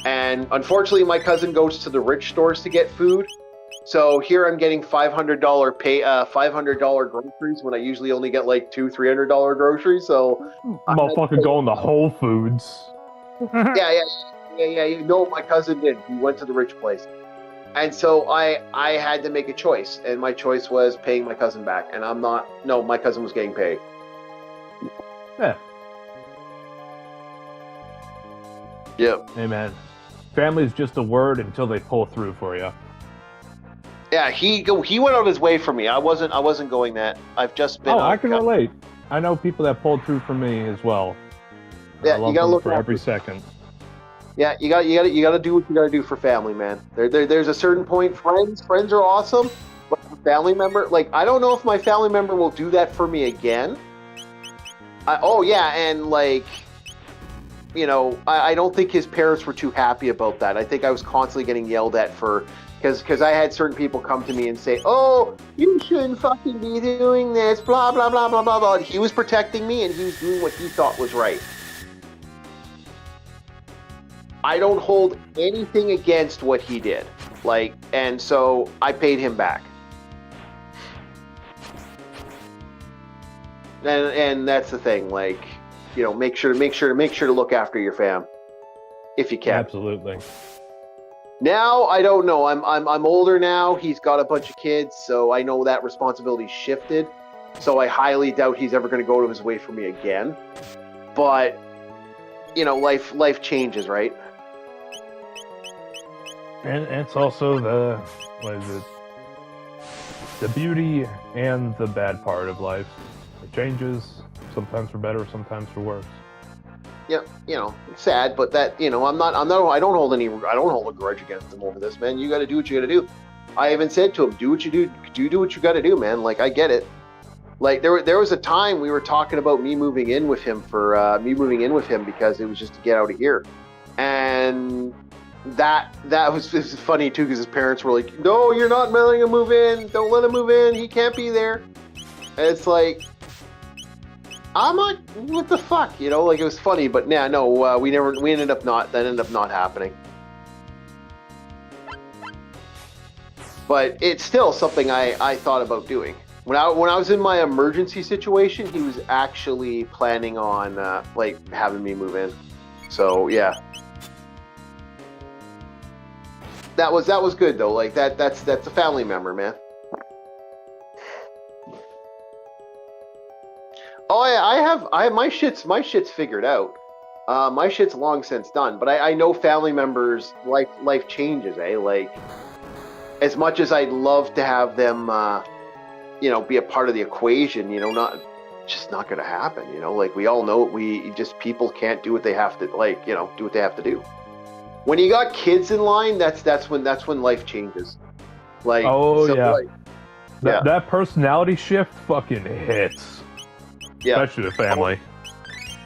And unfortunately, my cousin goes to the rich stores to get food. So here I'm getting $500 groceries when I usually only get like $200-300 groceries. So motherfucker going to Whole Foods. Yeah. My cousin did. He went to the rich place. And so I had to make a choice, and my choice was paying my cousin back, and my cousin was getting paid. Yeah. Yep. Hey man, family's just a word until they pull through for you. Yeah, he went out of his way for me. I wasn't going that. I've just been. Oh, I can relate. I know people that pulled through for me as well. Yeah, I love you gotta them look for every second. Yeah, you gotta do what you gotta do for family, man. There's a certain point. Friends are awesome, but a family member, I don't know if my family member will do that for me again. And I don't think his parents were too happy about that. I think I was constantly getting yelled at because I had certain people come to me and say, "Oh, you shouldn't fucking be doing this," blah blah blah blah blah blah. He was protecting me and he was doing what he thought was right. I don't hold anything against what he did, and so I paid him back. And that's the thing, make sure to look after your fam, if you can. Absolutely. Now I don't know. I'm older now. He's got a bunch of kids, so I know that responsibility shifted. So I highly doubt he's ever going to go to his way for me again. But life changes, right? And it's also the beauty and the bad part of life. It changes, sometimes for better, sometimes for worse. Yeah, it's sad, but that I don't hold a grudge against him over this, man. You got to do what you got to do. I even said to him, do what you do what you got to do, man. I get it. There was a time we were talking about me moving in with him because it was just to get out of here, and that was funny too, because his parents were like, "No, you're not letting him move in. Don't let him move in. He can't be there." And it's like, I'm like, what the fuck, it was funny, but that ended up not happening. But it's still something I thought about doing. When I was in my emergency situation, he was actually planning on having me move in. So yeah. That was good though. That's a family member, man. Oh yeah, I have my shit's figured out. My shit's long since done, but I know family members life changes, as much as I'd love to have them be a part of the equation, not gonna happen, we all know people can't do what they have to do what they have to do. When you got kids in line, that's when life changes. That personality shift fucking hits. Yeah. Especially the family.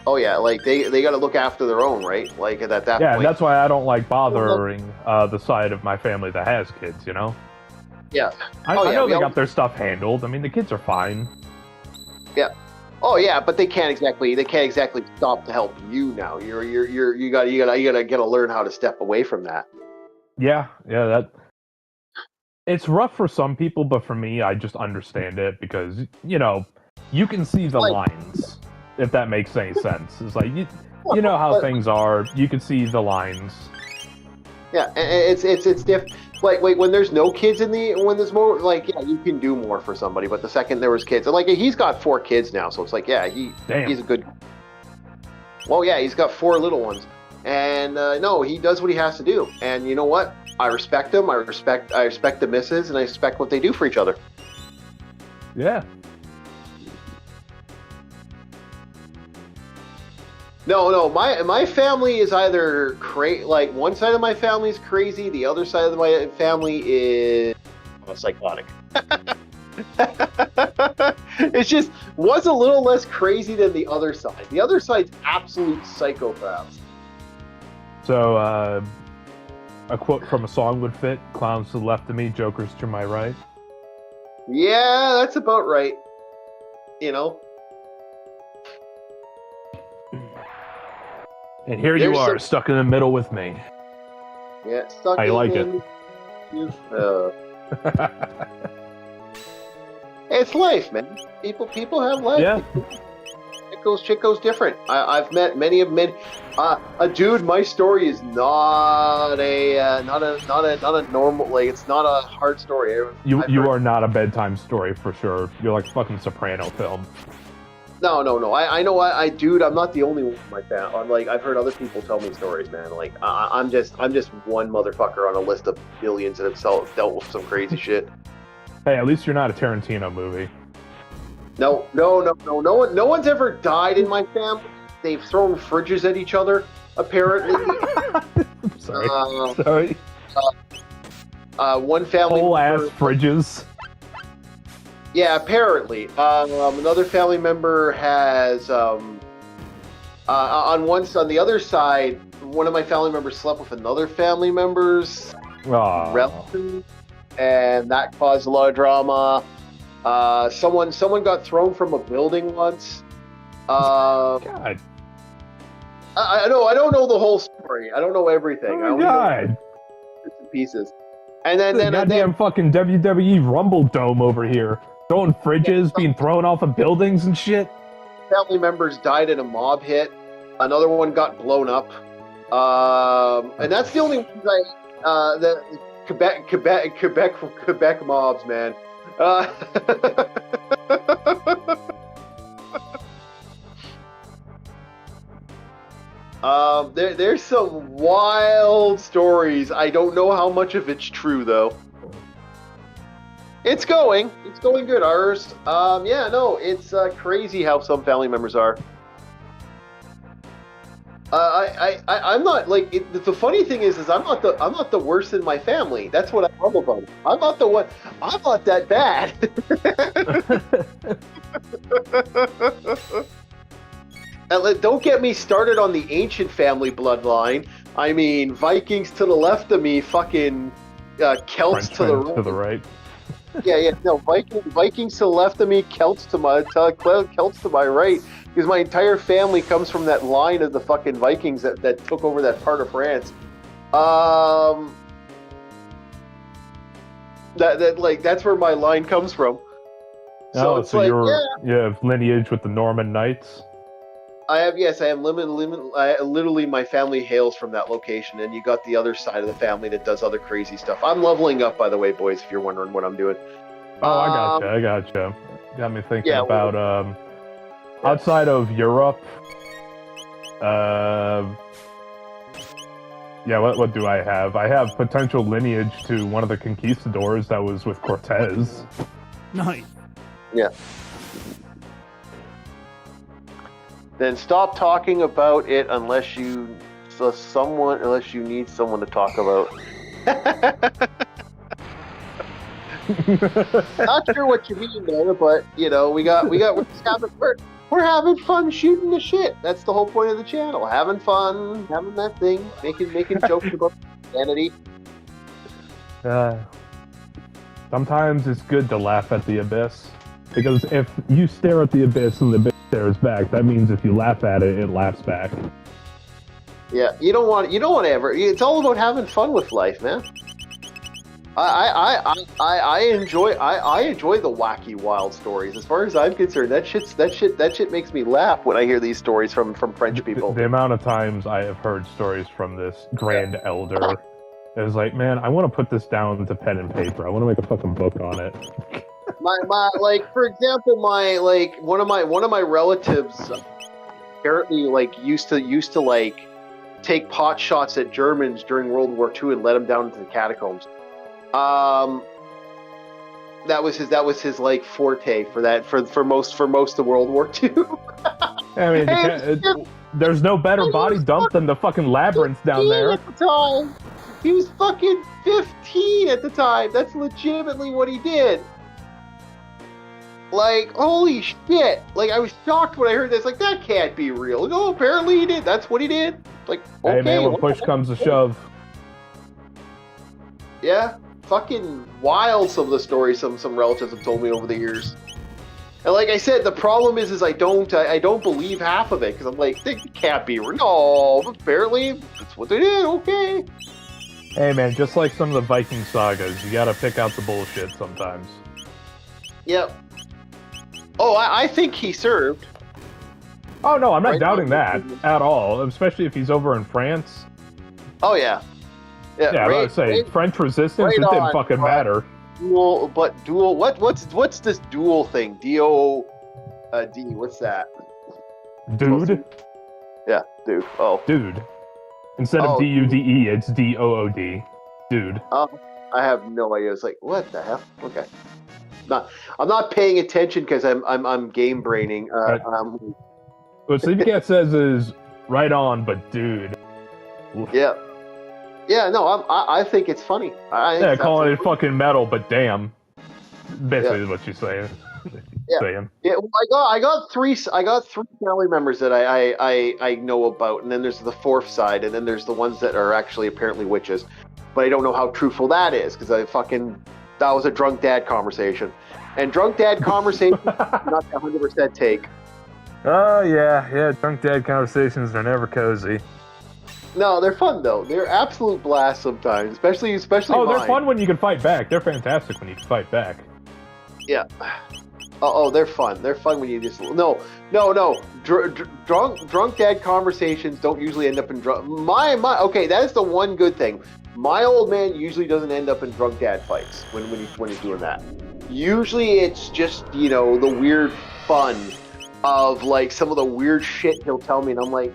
Oh yeah, they got to look after their own, right? At that point. Yeah, that's why I don't like bothering the side of my family that has kids. Yeah. I know they got their stuff handled. I mean, the kids are fine. Yeah. Oh yeah, but they can't exactly stop to help you now. You gotta learn how to step away from that. Yeah, that. It's rough for some people, but for me, I just understand it because you can see the lines, if that makes any sense. It's you know how things are. You can see the lines. Yeah, it's different. When there's no kids when there's more, you can do more for somebody. But the second there was kids, he's got 4 kids now, so it's he's a good. Well, yeah, he's got 4 little ones, and no, he does what he has to do. And you know what? I respect him. I respect the missus, and I respect what they do for each other. Yeah. No, my family is either one side of my family is crazy, the other side of my family is psychotic. It's just was a little less crazy than the other side. The other side's absolute psychopaths. So, a quote from a song would fit: "Clowns to the left of me, jokers to my right." Yeah, that's about right. And here you are, stuck in the middle with me. Yeah, stuck. I like it. It's life, man. People have life. Yeah. Shit goes different. I've met many. Dude, my story is not a normal. It's not a hard story. You are not a bedtime story for sure. You're like a fucking Soprano film. No. I know. Dude, I'm not the only one in my family. I've heard other people tell me stories, man. I'm just one motherfucker on a list of billions that have dealt with some crazy shit. Hey, at least you're not a Tarantino movie. No. No one's ever died in my family. They've thrown fridges at each other, apparently. Sorry. One family. Whole ass fridges. Yeah, apparently. Another family member has On the other side, one of my family members slept with another family member's relative, and that caused a lot of drama. Someone got thrown from a building once. God. I don't know the whole story. I don't know everything. Oh I only know bits and pieces. And then goddamn fucking WWE Rumble Dome over here. Throwing fridges, being thrown off of buildings and shit. Family members died in a mob hit. Another one got blown up. And that's the only ones the Quebec mobs, man. There's some wild stories. I don't know how much of it's true though. It's going good. Ours, it's crazy how some family members are. I'm not like the funny thing is I'm not the worst in my family. That's what I love about it. I'm not the one. I'm not that bad. And don't get me started on the ancient family bloodline. I mean, Vikings to the left of me, fucking Celts to the right. No, Vikings to the left of me, Celts to my right. Because my entire family comes from that line of the fucking Vikings that took over that part of France. That's where my line comes from. So you have lineage with the Norman Knights. I have literally my family hails from that location, and you got the other side of the family that does other crazy stuff. I'm leveling up, by the way, boys. If you're wondering what I'm doing. Oh, I gotcha. Got me thinking about outside of Europe. What do I have? I have potential lineage to one of the conquistadors that was with Cortez. Nice. Yeah. Then stop talking about it unless you need someone to talk about. Not sure what you mean there, but we're having fun shooting the shit. That's the whole point of the channel. Having fun, having that thing, making jokes about humanity. Sometimes it's good to laugh at the abyss. Because if you stare at the abyss and the abyss stares back, that means if you laugh at it, it laughs back. Yeah, you don't want to ever. It's all about having fun with life, man. I enjoy the wacky, wild stories. As far as I'm concerned, that shit makes me laugh when I hear these stories from French people. The amount of times I have heard stories from this grand elder is like, man, I want to put this down to pen and paper. I want to make a fucking book on it. For example, one of my relatives apparently used to take pot shots at Germans during World War II and let them down into the catacombs. That was his forte for most of World War II. I mean, there's no better body dump than the fucking labyrinth down there. At the time, he was fucking 15 at the time. That's legitimately what he did. Holy shit! I was shocked when I heard this. That can't be real. No, apparently he did. That's what he did. Okay. Hey man, when push comes to shove. Yeah, fucking wild. Some of the stories some relatives have told me over the years. And like I said, the problem is I don't believe half of it because I'm like, it can't be real. No, apparently that's what they did. Okay. Hey man, just like some of the Viking sagas, you gotta pick out the bullshit sometimes. Yep. Oh, I think he served. Oh no, I'm not doubting that at all. Especially if he's over in France. Oh yeah. Yeah, I would say French resistance. It didn't fucking matter. Duel. What's this duel thing? D-O-D. What's that? Dude. Yeah, dude. Oh, dude. Instead of D-U-D-E, it's D-O-O-D. Dude. I have no idea. It's what the hell? Okay. I'm not paying attention because I'm game braining. What Sleepycat says is right on, but dude. Yeah. Yeah, no, I think it's funny. Calling it fucking metal, but damn. Basically is what she's saying. saying. Yeah, well, I got three family members that I know about, and then there's the fourth side, and then there's the ones that are actually apparently witches, but I don't know how truthful that is because that was a drunk dad conversation, and drunk dad conversation not 100% take. Oh yeah, drunk dad conversations are never cozy. No, they're fun though. They're absolute blast sometimes, especially. Oh, they're fun when you can fight back. They're fantastic when you can fight back. Yeah. Oh, they're fun. They're fun when you just no. Drunk dad conversations don't usually end up in drunk. Okay, that is the one good thing. My old man usually doesn't end up in drunk dad fights when he's doing that. Usually it's just the weird fun of like some of the weird shit he'll tell me, and I'm like,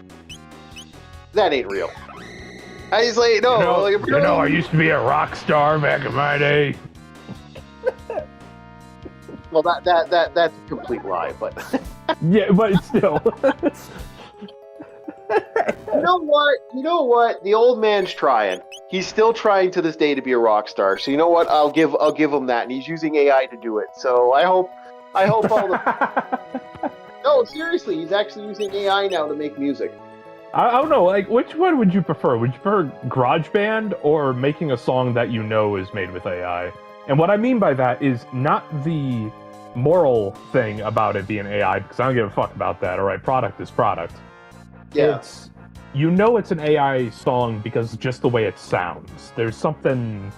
that ain't real. And he's like, no, I used to be a rock star back in my day. Well, that's a complete lie, but yeah, but still. You know what? The old man's trying. He's still trying to this day to be a rock star. So you know what? I'll give him that, and he's using AI to do it. So I hope all the. No, seriously, he's actually using AI now to make music. I don't know, like, which one would you prefer? Would you prefer GarageBand or making a song that you know is made with AI? And what I mean by that is not the moral thing about it being AI, because I don't give a fuck about that, alright? Product is product. Yeah. It's an AI song because just the way it sounds. There's something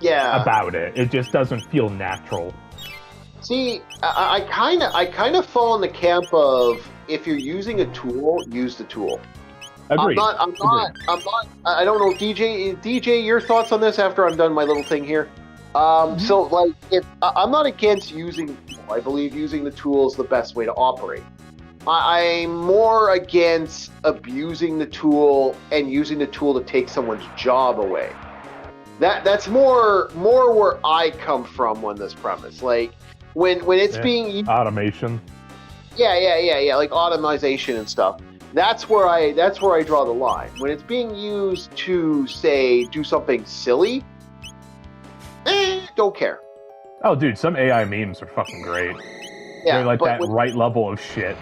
about it. It just doesn't feel natural. See, I kind of fall in the camp of if you're using a tool, use the tool. Agreed. I'm not. I don't know, DJ, your thoughts on this after I'm done my little thing here. So like, if I'm not against using the tool, I believe using the tool is the best way to operate. I'm more against abusing the tool and using the tool to take someone's job away. That's more where I come from on this premise. Like when it's being used, automation. Yeah, like automation and stuff. That's where I draw the line. When it's being used to say do something silly, don't care. Oh, dude, some AI memes are fucking great. Yeah, they're like that right level of shit.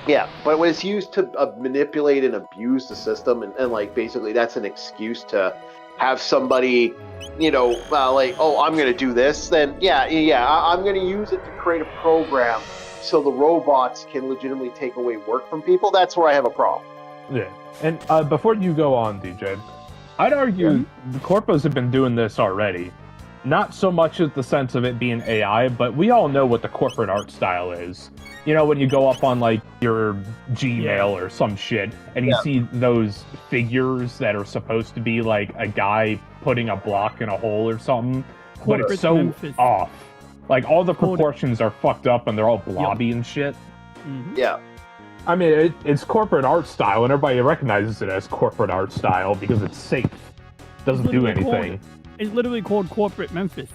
Yeah, but when it's used to manipulate and abuse the system, and like basically that's an excuse to have somebody, like, oh, I'm going to do this, then I'm going to use it to create a program so the robots can legitimately take away work from people. That's where I have a problem. Yeah, and before you go on, DJ, I'd argue the corpos have been doing this already. Not so much as the sense of it being AI, but we all know what the corporate art style is. When you go up on, like, your Gmail or some shit, and you see those figures that are supposed to be, like, a guy putting a block in a hole or something, but it's so Memphis. off. Like, all the proportions are fucked up, and they're all blobby and shit. Mm-hmm. Yeah. I mean, it's corporate art style, and everybody recognizes it as corporate art style because it's safe. Doesn't do anything. It's literally called Corporate Memphis.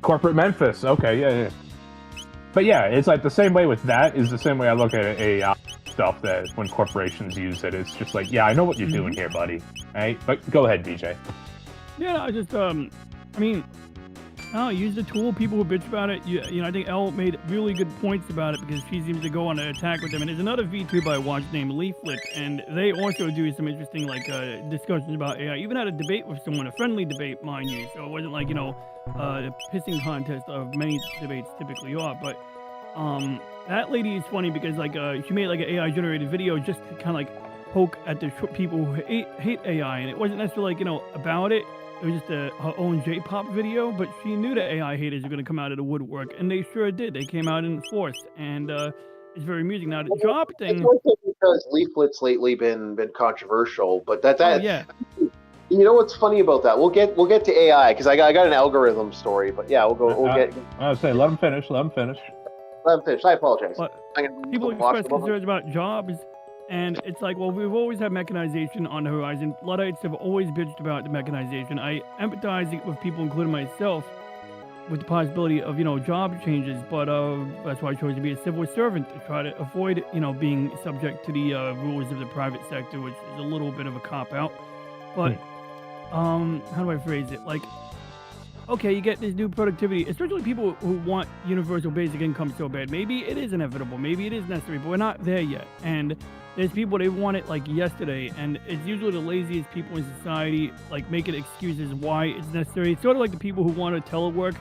Corporate Memphis, okay, yeah. But yeah, it's like the same way with that is the same way I look at AI stuff, that when corporations use it, it's just like, yeah, I know what you're doing here, buddy. Right? But go ahead, DJ. Yeah, I just, use the tool. People who bitch about it. I think Elle made really good points about it because she seems to go on an attack with them. And there's another VTuber I watched named Leaflet, and they also do some interesting discussions about AI. Even had a debate with someone, a friendly debate, mind you. So it wasn't like a pissing contest of many debates typically are. But that lady is funny because she made like an AI generated video just to kind of like poke at the people who hate AI, and it wasn't necessarily about it. It was just her own J-pop video, but she knew that AI haters were going to come out of the woodwork, and they sure did. They came out in force, and it's very amusing. Now, the job thing... It's also because Leaflet's lately been controversial, but that yeah. You know what's funny about that? We'll get to AI, because I got an algorithm story, but yeah, we'll get... I was saying, let him finish. Let him finish. I apologize. People express concerns about jobs. And it's like, well, we've always had mechanization on the horizon. Luddites have always bitched about the mechanization. I empathize with people, including myself, with the possibility of, job changes. But that's why I chose to be a civil servant, to try to avoid, being subject to the rules of the private sector, which is a little bit of a cop-out. But how do I phrase it? Like, okay, you get this new productivity, especially people who want universal basic income so bad. Maybe it is inevitable, maybe it is necessary, but we're not there yet. And there's people, they want it like yesterday, and it's usually the laziest people in society, like making excuses why it's necessary. It's sort of like the people who want to telework,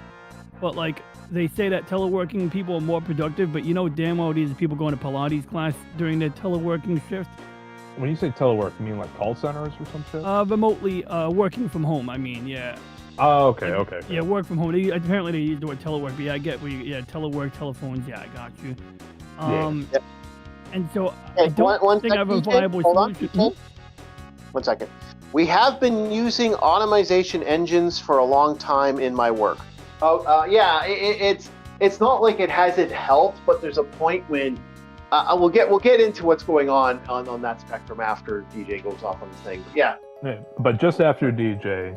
but like they say that teleworking people are more productive, but you know damn well these people going to Pilates class during their teleworking shift. When you say telework, you mean like call centers or some shit? Remotely working from home, I mean, yeah. Oh, okay. Yeah, work from home. Apparently they use the word telework, but yeah, I get where telework, telephones, yeah, I got you. Yeah. And so Hey, I don't think I have a viable solution. DJ. 1 second. We have been using automation engines for a long time in my work. Yeah, it's not like it hasn't helped, but there's a point when we'll get into what's going on that spectrum after DJ goes off on the thing. Yeah. But just after DJ,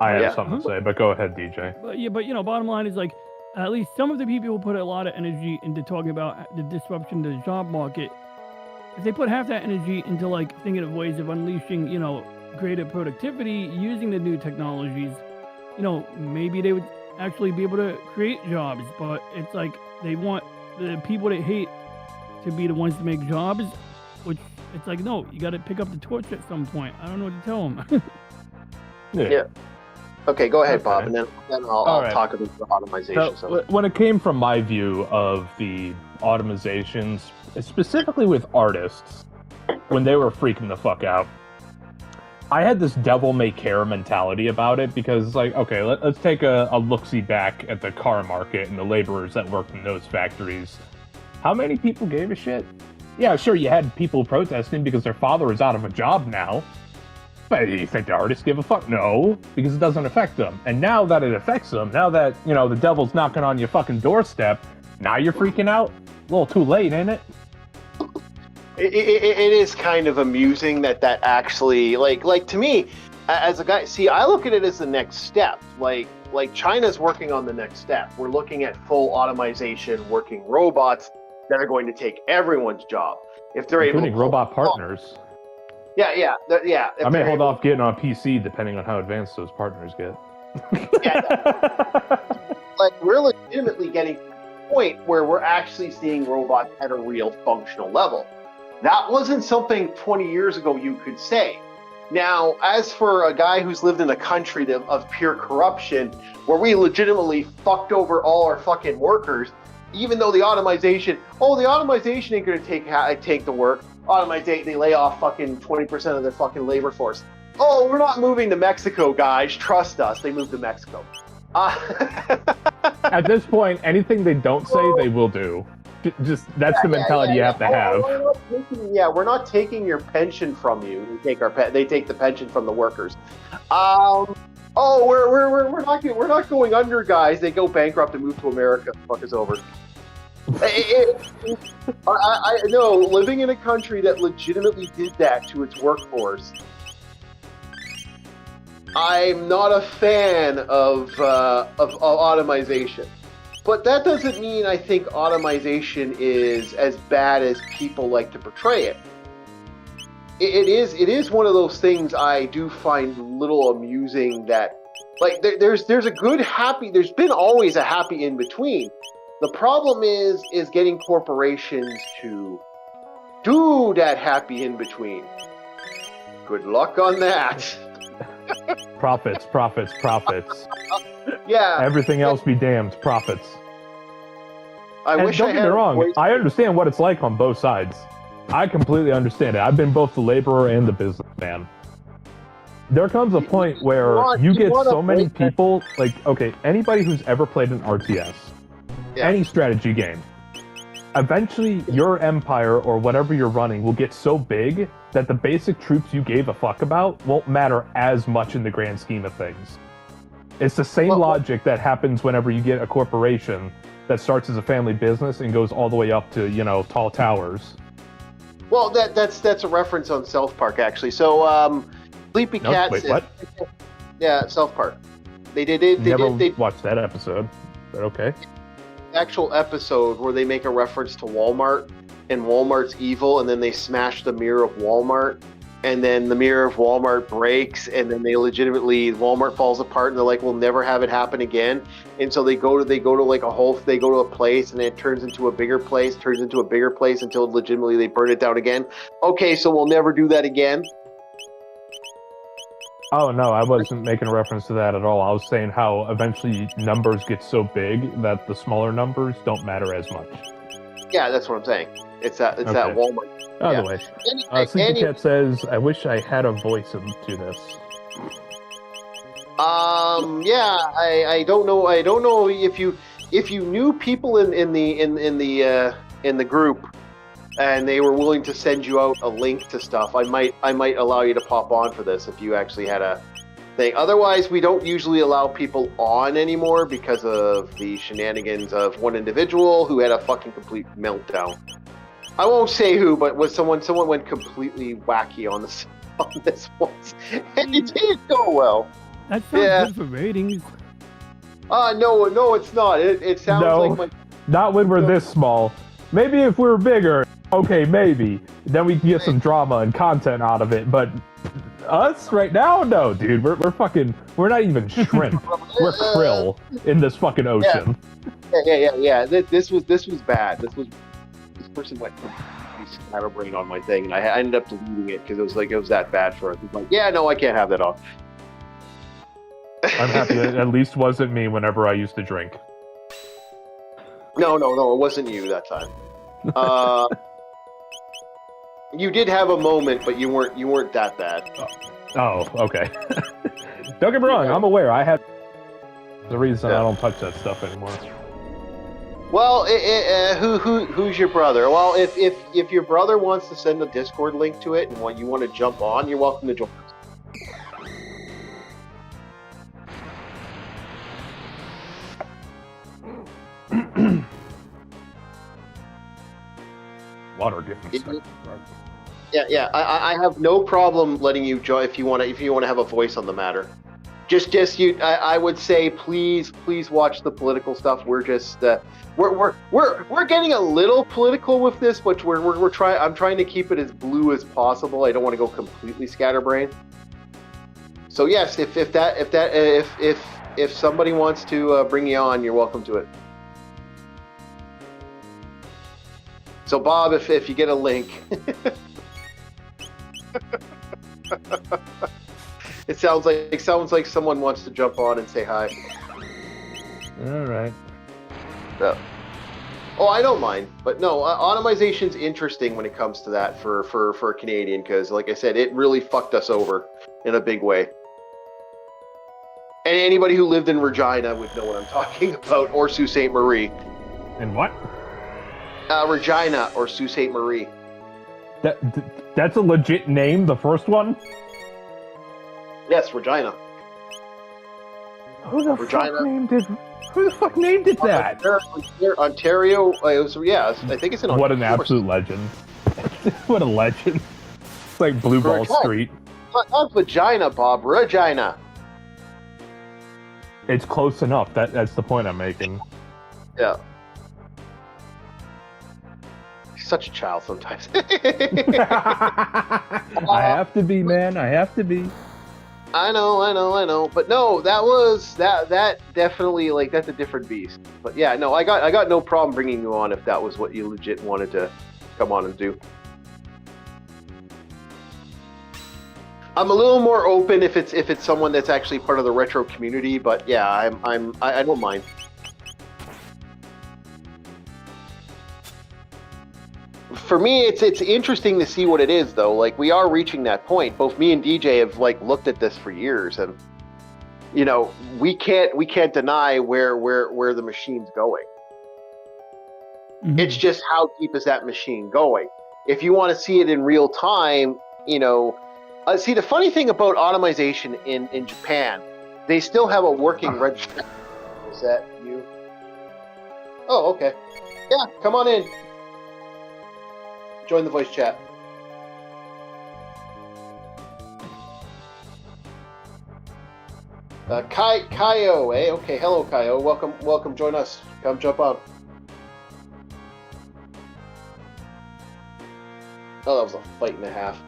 I have something to say. But go ahead, DJ. But you know, bottom line is like, at least some of the people who put a lot of energy into talking about the disruption to the job market, if they put half that energy into like thinking of ways of unleashing, you know, greater productivity using the new technologies, you know, maybe they would actually be able to create jobs. But it's like they want the people they hate to be the ones to make jobs, which it's like, no, you got to pick up the torch at some point. I don't know what to tell them. Yeah. Okay, go ahead, Bob, and then I'll talk about the automation. So, when it came from my view of the automations, specifically with artists, when they were freaking the fuck out, I had this devil may care mentality about it because it's like, okay, let's take a look-see back at the car market and the laborers that worked in those factories. How many people gave a shit? Yeah, sure, you had people protesting because their father is out of a job now. But do you think the artists give a fuck? No, because it doesn't affect them. And now that it affects them, now that, you know, the devil's knocking on your fucking doorstep, now you're freaking out? A little too late, ain't it? It is kind of amusing that actually, like to me, as a guy, see, I look at it as the next step. Like China's working on the next step. We're looking at full automation, working robots that are going to take everyone's job. If they're including able to robot partners. Yeah. I may hold off getting on PC depending on how advanced those partners get. Like, we're legitimately getting to the point where we're actually seeing robots at a real functional level. That wasn't something 20 years ago you could say. Now, as for a guy who's lived in a country of pure corruption, where we legitimately fucked over all our fucking workers, even though the automation ain't going to take the work. They lay off fucking 20% of their fucking labor force. Oh, we're not moving to Mexico, guys. Trust us. They moved to Mexico. At this point, anything they don't say, they will do. Just that's the mentality you have to have. We're not taking your pension from you. They take the pension from the workers. We're not going under, guys. They go bankrupt and move to America. Fuck is over. I know, living in a country that legitimately did that to its workforce, I'm not a fan of automation. But that doesn't mean I think automation is as bad as people like to portray it. It is one of those things I do find a little amusing that, like, there's been always a happy in between. The problem is getting corporations to do that happy in between. Good luck on that. Profits. Yeah. Everything else be damned. Profits. Don't get me wrong. I understand what it's like on both sides. I completely understand it. I've been both the laborer and the businessman. There comes a point where you get so many people, like, okay, anybody who's ever played an RTS, any strategy game, eventually your empire or whatever you're running will get so big that the basic troops you gave a fuck about won't matter as much in the grand scheme of things. It's the same logic that happens whenever you get a corporation that starts as a family business and goes all the way up to, you know, tall towers. Well, that's a reference on South Park, actually. So, Sleepy Cat. Wait, what? Yeah, South Park. They never watched that episode, but okay. Actual episode where they make a reference to Walmart and Walmart's evil, and then they smash the mirror of Walmart, and then the mirror of Walmart breaks, and then Walmart falls apart, and they're like, we'll never have it happen again. And so they go to a place, and it turns into a bigger place, until legitimately they burn it down again. Okay, so we'll never do that again. Oh no, I wasn't making a reference to that at all. I was saying how eventually numbers get so big that the smaller numbers don't matter as much. Yeah, that's what I'm saying. It's that Walmart. Either way, Sleepy Cat says, "I wish I had a voice to this." Yeah, I don't know. I don't know if you knew people in the group, and they were willing to send you out a link to stuff. I might allow you to pop on for this if you actually had a thing. Otherwise, we don't usually allow people on anymore because of the shenanigans of one individual who had a fucking complete meltdown. I won't say who, but was someone went completely wacky on this once, and it didn't go well. That sounds good for ratings. No, it's not. It sounds like not when we're this small. Maybe if we were bigger, okay, maybe. Then we can get some drama and content out of it. But us right now, no, dude. We're not even shrimp. We're krill in this fucking ocean. Yeah. This was bad. This person went scatterbrain on my thing, and I ended up deleting it because it was that bad for us. It's like, yeah, no, I can't have that on. I'm happy it at least wasn't me whenever I used to drink. No, it wasn't you that time. You did have a moment, but you weren't that bad. Oh, okay. Don't get me wrong, I'm aware. I had the reason I don't touch that stuff anymore. Well, who's your brother? Well, if your brother wants to send a Discord link to it and you want to jump on, you're welcome to join us. Water different. Yeah. I have no problem letting you join if you want to have a voice on the matter. I would say please watch the political stuff. We're just we're getting a little political with this, but I'm trying to keep it as blue as possible. I don't want to go completely scatterbrained. So yes, if somebody wants to bring you on, you're welcome to it. So Bob, if you get a link. It sounds like someone wants to jump on and say hi. All right. Oh, I don't mind, but no, automization's interesting when it comes to that for a Canadian, because like I said, it really fucked us over in a big way. And anybody who lived in Regina would know what I'm talking about, or Sault Ste. Marie. And what? Regina or Sault Ste. Marie. That's a legit name, the first one? Yes, Regina. Who the fuck named it that? Ontario. I think it's in Ontario. What an absolute legend. What a legend. It's like Blue Ball Street. Not vagina, Bob. Regina. It's close enough. That's the point I'm making. Yeah. Such a child sometimes. I have to be, man. I have to be. I know. But no, that definitely, like, that's a different beast. But yeah, no, I got no problem bringing you on if that was what you legit wanted to come on and do. I'm a little more open if it's someone that's actually part of the retro community, but yeah, I don't mind. For me, it's interesting to see what it is, though. Like, we are reaching that point. Both me and DJ have looked at this for years, and we can't deny where the machine's going. Mm-hmm. It's just how deep is that machine going? If you want to see it in real time, see, the funny thing about automation in Japan, they still have a working register. Is that you? Oh, okay. Yeah, come on in. Join the voice chat. Kaio, eh? Okay, hello, Kaio. Welcome. Join us. Come jump on. Oh, that was a fight and a half.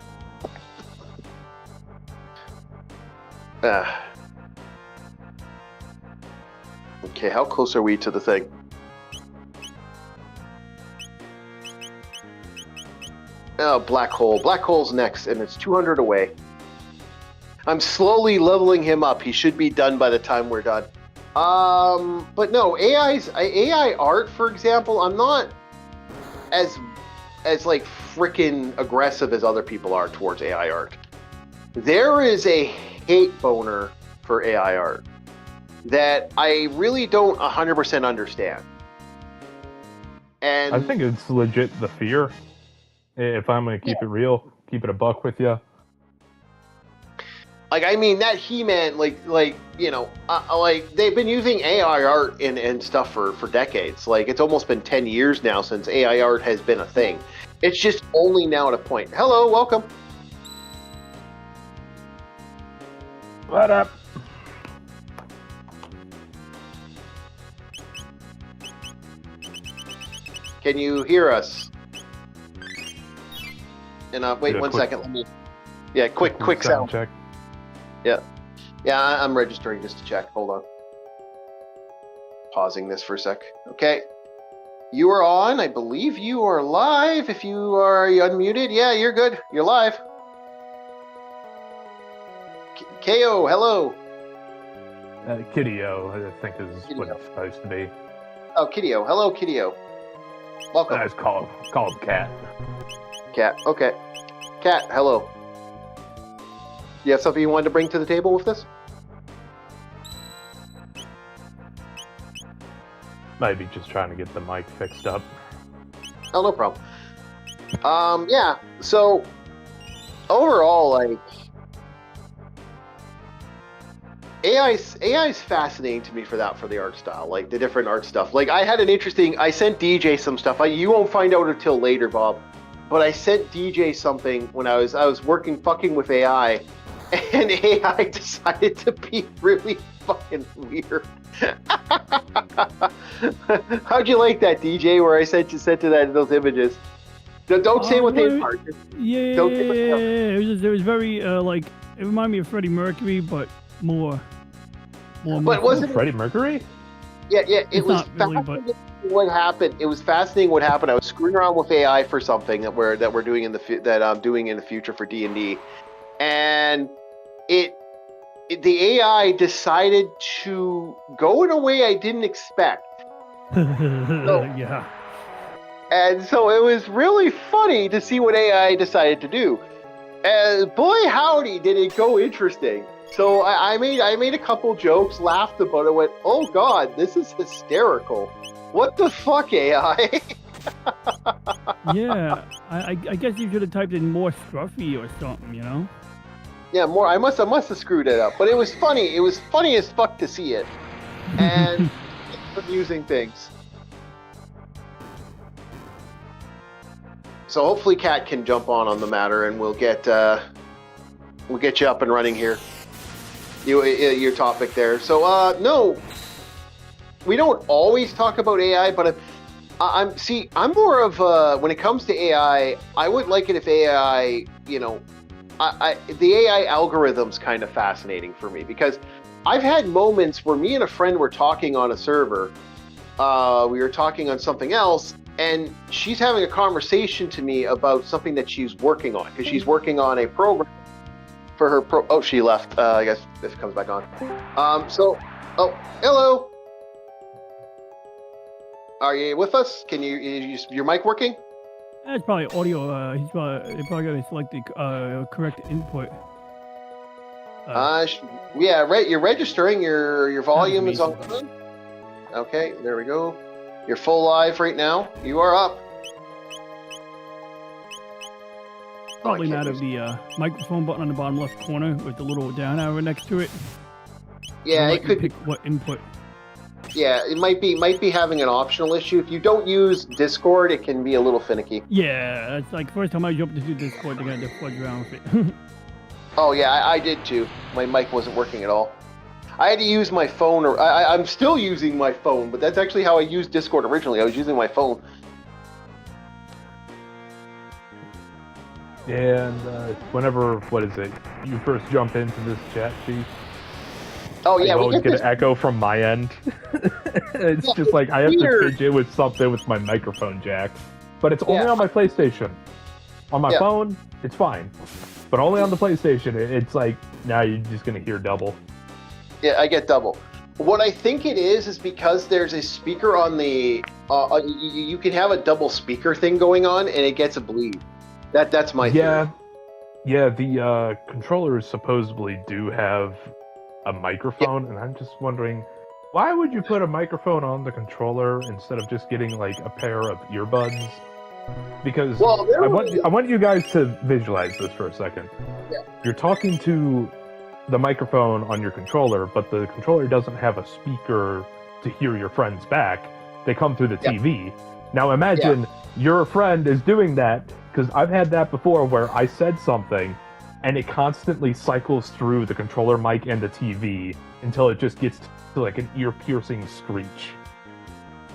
Okay, how close are we to the thing? Oh, black hole. Black hole's next, and it's 200 away. I'm slowly leveling him up. He should be done by the time we're done. But no, AI art, for example, I'm not as like freaking aggressive as other people are towards AI art. There is a hate boner for AI art that I really don't 100% understand. And I think it's legit the fear. If I'm going to keep it real, keep it a buck with you. Like, I mean, that He-Man, like you know, like they've been using AI art and stuff for decades. Like, it's almost been 10 years now since AI art has been a thing. It's just only now at a point. Hello, welcome. What up? Can you hear us? And wait Yeah, one quick- second. Let me. Yeah, quick sound. check. Yeah, I'm registering just to check. Hold on. Pausing this for a sec. Okay. You are on. I believe you are live. If you are unmuted, yeah, you're good. You're live. KO, hello. Kitty-O, I think is what Kitty-O. it's supposed to be. Oh, Kitty-O. Hello, Kitty-O. Welcome. I just call him Cat. Cat. Okay. Cat, hello. You have something you wanted to bring to the table with this? Maybe just trying to get the mic fixed up. Oh, no problem. Yeah. So overall, like, AI's fascinating to me for the art style, like the different art stuff. Like, I sent DJ some stuff. You won't find out until later, Bob. But I sent DJ something when I was fucking with AI, and AI decided to be really fucking weird. How'd you like that, DJ? Where I sent to those images? Don't say what they are. Yeah, Don't say what they are. it was very like it reminded me of Freddie Mercury, but more. But wasn't Freddie Mercury? Yeah, it It's was not really, but- fascinating what happened. It was fascinating what happened. I was screwing around with AI for something that we're doing that I'm doing in the future for D&D, and the AI decided to go in a way I didn't expect. Yeah. And so it was really funny to see what AI decided to do. And boy, howdy, did it go interesting. So I made a couple jokes, laughed about it, went, oh God, this is hysterical. What the fuck, AI? Yeah, I guess you should have typed in more scruffy or something, you know? Yeah, more. I must have screwed it up, but it was funny. It was funny as fuck to see it, and amusing things. So hopefully, Kat can jump on the matter, and we'll get you up and running here. Your topic there. So no, we don't always talk about AI, but I'm more of when it comes to AI, I would like it if AI, you know. The AI algorithm's kind of fascinating for me because I've had moments where me and a friend were talking on a server. We were talking on something else, and she's having a conversation to me about something that she's working on because she's working on a program for her Oh, she left. I guess if it comes back on. Oh, hello. Are you with us? Can is your mic working? That's probably audio. They probably got to select the correct input. Yeah, you're registering. Your volume is amazing. on. Okay, there we go. You're full live right now. You are up. Probably I not can't of the microphone button on the bottom left corner with the little down arrow next to it. Yeah, It'll it let you could. pick what input. Yeah, it might be having an optional issue. If you don't use Discord, it can be a little finicky. Yeah, it's like first time I jumped into Discord, they got to fudge around with it. Oh yeah, I did too. My mic wasn't working at all. I had to use my phone, or I'm still using my phone, but that's actually how I used Discord originally. I was using my phone. And whenever, you first jump into this chat feed, Oh I yeah, we don't get get this an echo from my end. It's just like I have to weird. fidget with something with my microphone jack. But it's only Yeah. on my PlayStation. On my Yeah. phone, it's fine. But only on the PlayStation, it's like, now you're just going to hear double. Yeah, I get double. What I think it is because there's a speaker on the. You can have a double speaker thing going on, and it gets a bleed. That's my theory. Yeah, the controllers supposedly do have a microphone, and I'm just wondering, why would you put a microphone on the controller instead of just getting like a pair of earbuds? Because Well, I want you guys to visualize this for a second. Yeah. You're talking to the microphone on your controller, but the controller doesn't have a speaker to hear your friends back. They come through the TV. Now imagine your friend is doing that, because I've had that before where I said something and it constantly cycles through the controller mic and the TV until it just gets to like an ear-piercing screech.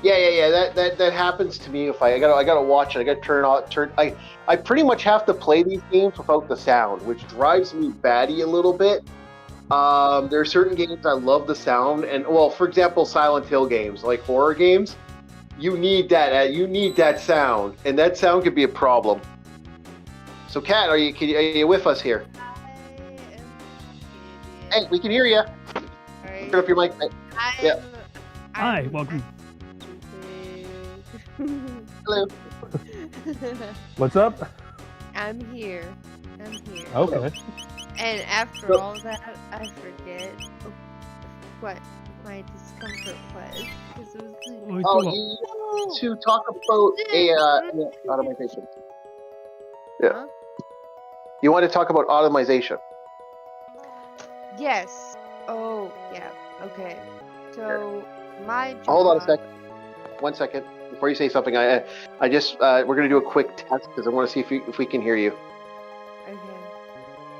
Yeah. That happens to me. If I gotta watch it, I gotta turn. I pretty much have to play these games without the sound, which drives me batty a little bit. There are certain games I love the sound, and well, for example, Silent Hill games, like horror games, you need that. You need that sound, and that sound could be a problem. So, Kat, are you with us here? Hey, we can hear you. Turn up your mic. Yeah. Hi, welcome. Hello. What's up? I'm here. Okay. And after all that, I forget what my discomfort was. 'Cause it was Oh, you need to talk about automation. Yeah. Huh? You want to talk about automation? Yes. Oh, yeah. Okay. So my job. Hold on a second. 1 second before you say something. I just we're gonna do a quick test because I want to see if we can hear you.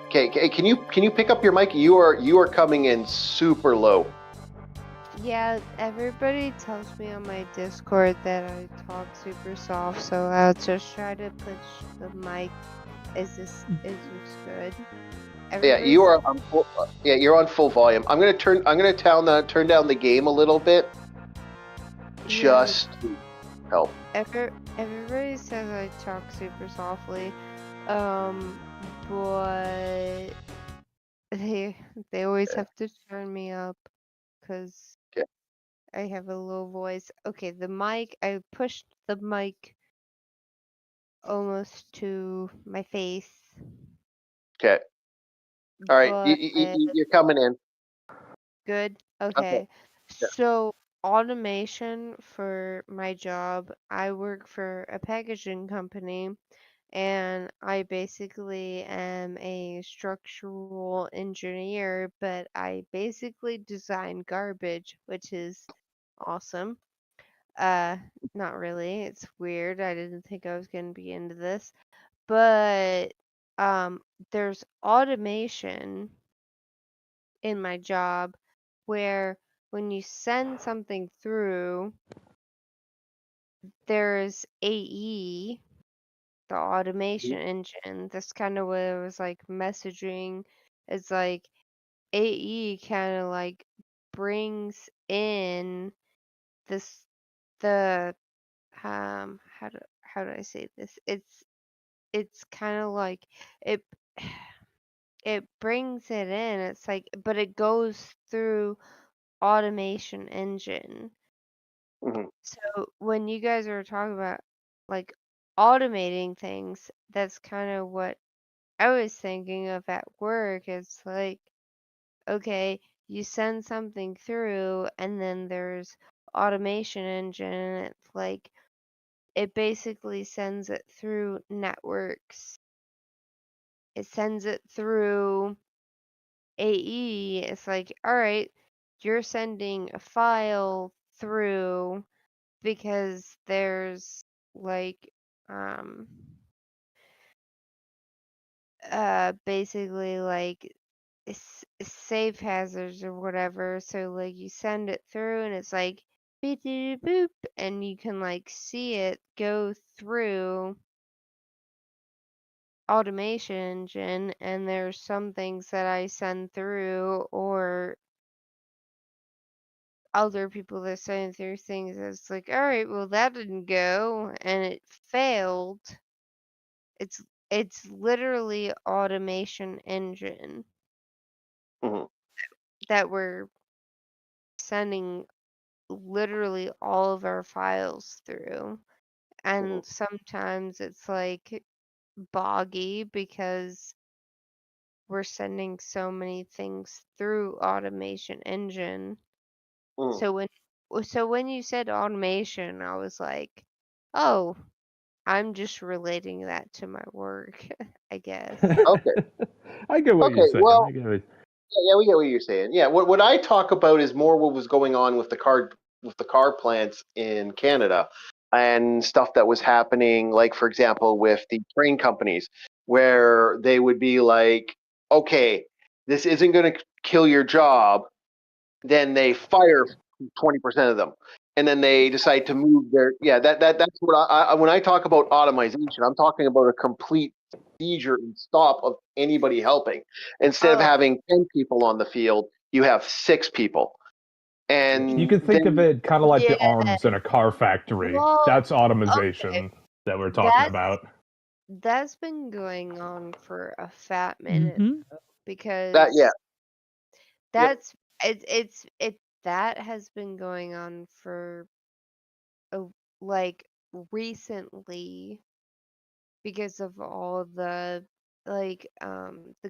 Okay. Can you pick up your mic? You are coming in super low. Yeah, everybody tells me on my Discord that I talk super soft, so I'll just try to push the mic. Is this good? Yeah, you are on full. Yeah, you're on full volume. I'm gonna turn down the game a little bit, just to help. Everybody says I talk super softly, but they always have to turn me up because I have a low voice. Okay, the mic. I pushed the mic almost to my face. Okay. All right, you're coming in. Good. Okay. Yeah. So automation for my job, I work for a packaging company and I basically am a structural engineer, but I basically design garbage, which is awesome. Not really. It's weird. I didn't think I was going to be into this. But there's automation in my job where when you send something through, there's AE, the automation engine. That's kind of what it was like messaging. It's like AE kind of like brings in this the how do I say this? It's kind of like it it brings it in. It's like but it goes through automation engine. So when you guys are talking about like automating things, that's kind of what I was thinking of at work. It's like, okay, you send something through and then there's automation engine and it's like it basically sends it through networks. It sends it through AE. It's like, all right, you're sending a file through because there's like basically like safe hazards or whatever, so like you send it through and it's like beep beep boop and you can like see it go through automation engine, and there's some things that I send through or other people that send through things. It's like, all right, well that didn't go and it failed. It's it's literally automation engine Mhm. that we're sending literally all of our files through. And sometimes it's like boggy because we're sending so many things through automation engine. Mhm. So when you said automation, I was like, oh, I'm just relating that to my work, I guess. Okay. I get what you're Okay. saying. Well, I get it. yeah, we get what you're saying. Yeah, what I talk about is more what was going on with the car plants in Canada and stuff that was happening, like for example, with the train companies, where they would be like, okay, this isn't going to kill your job, then they fire 20% of them, and then they decide to move their that's what when I talk about automation, I'm talking about a complete seizure and stop of anybody helping. Instead of Oh, having 10 people on the field, you have 6 people, You and can think of then it kind of like yeah. the arms in a car factory. Well, That's okay. automation that we're talking That's about. that's been going on for a fat minute Mm-hmm. that yeah because yep that's it that has been going on for a, like recently because of all the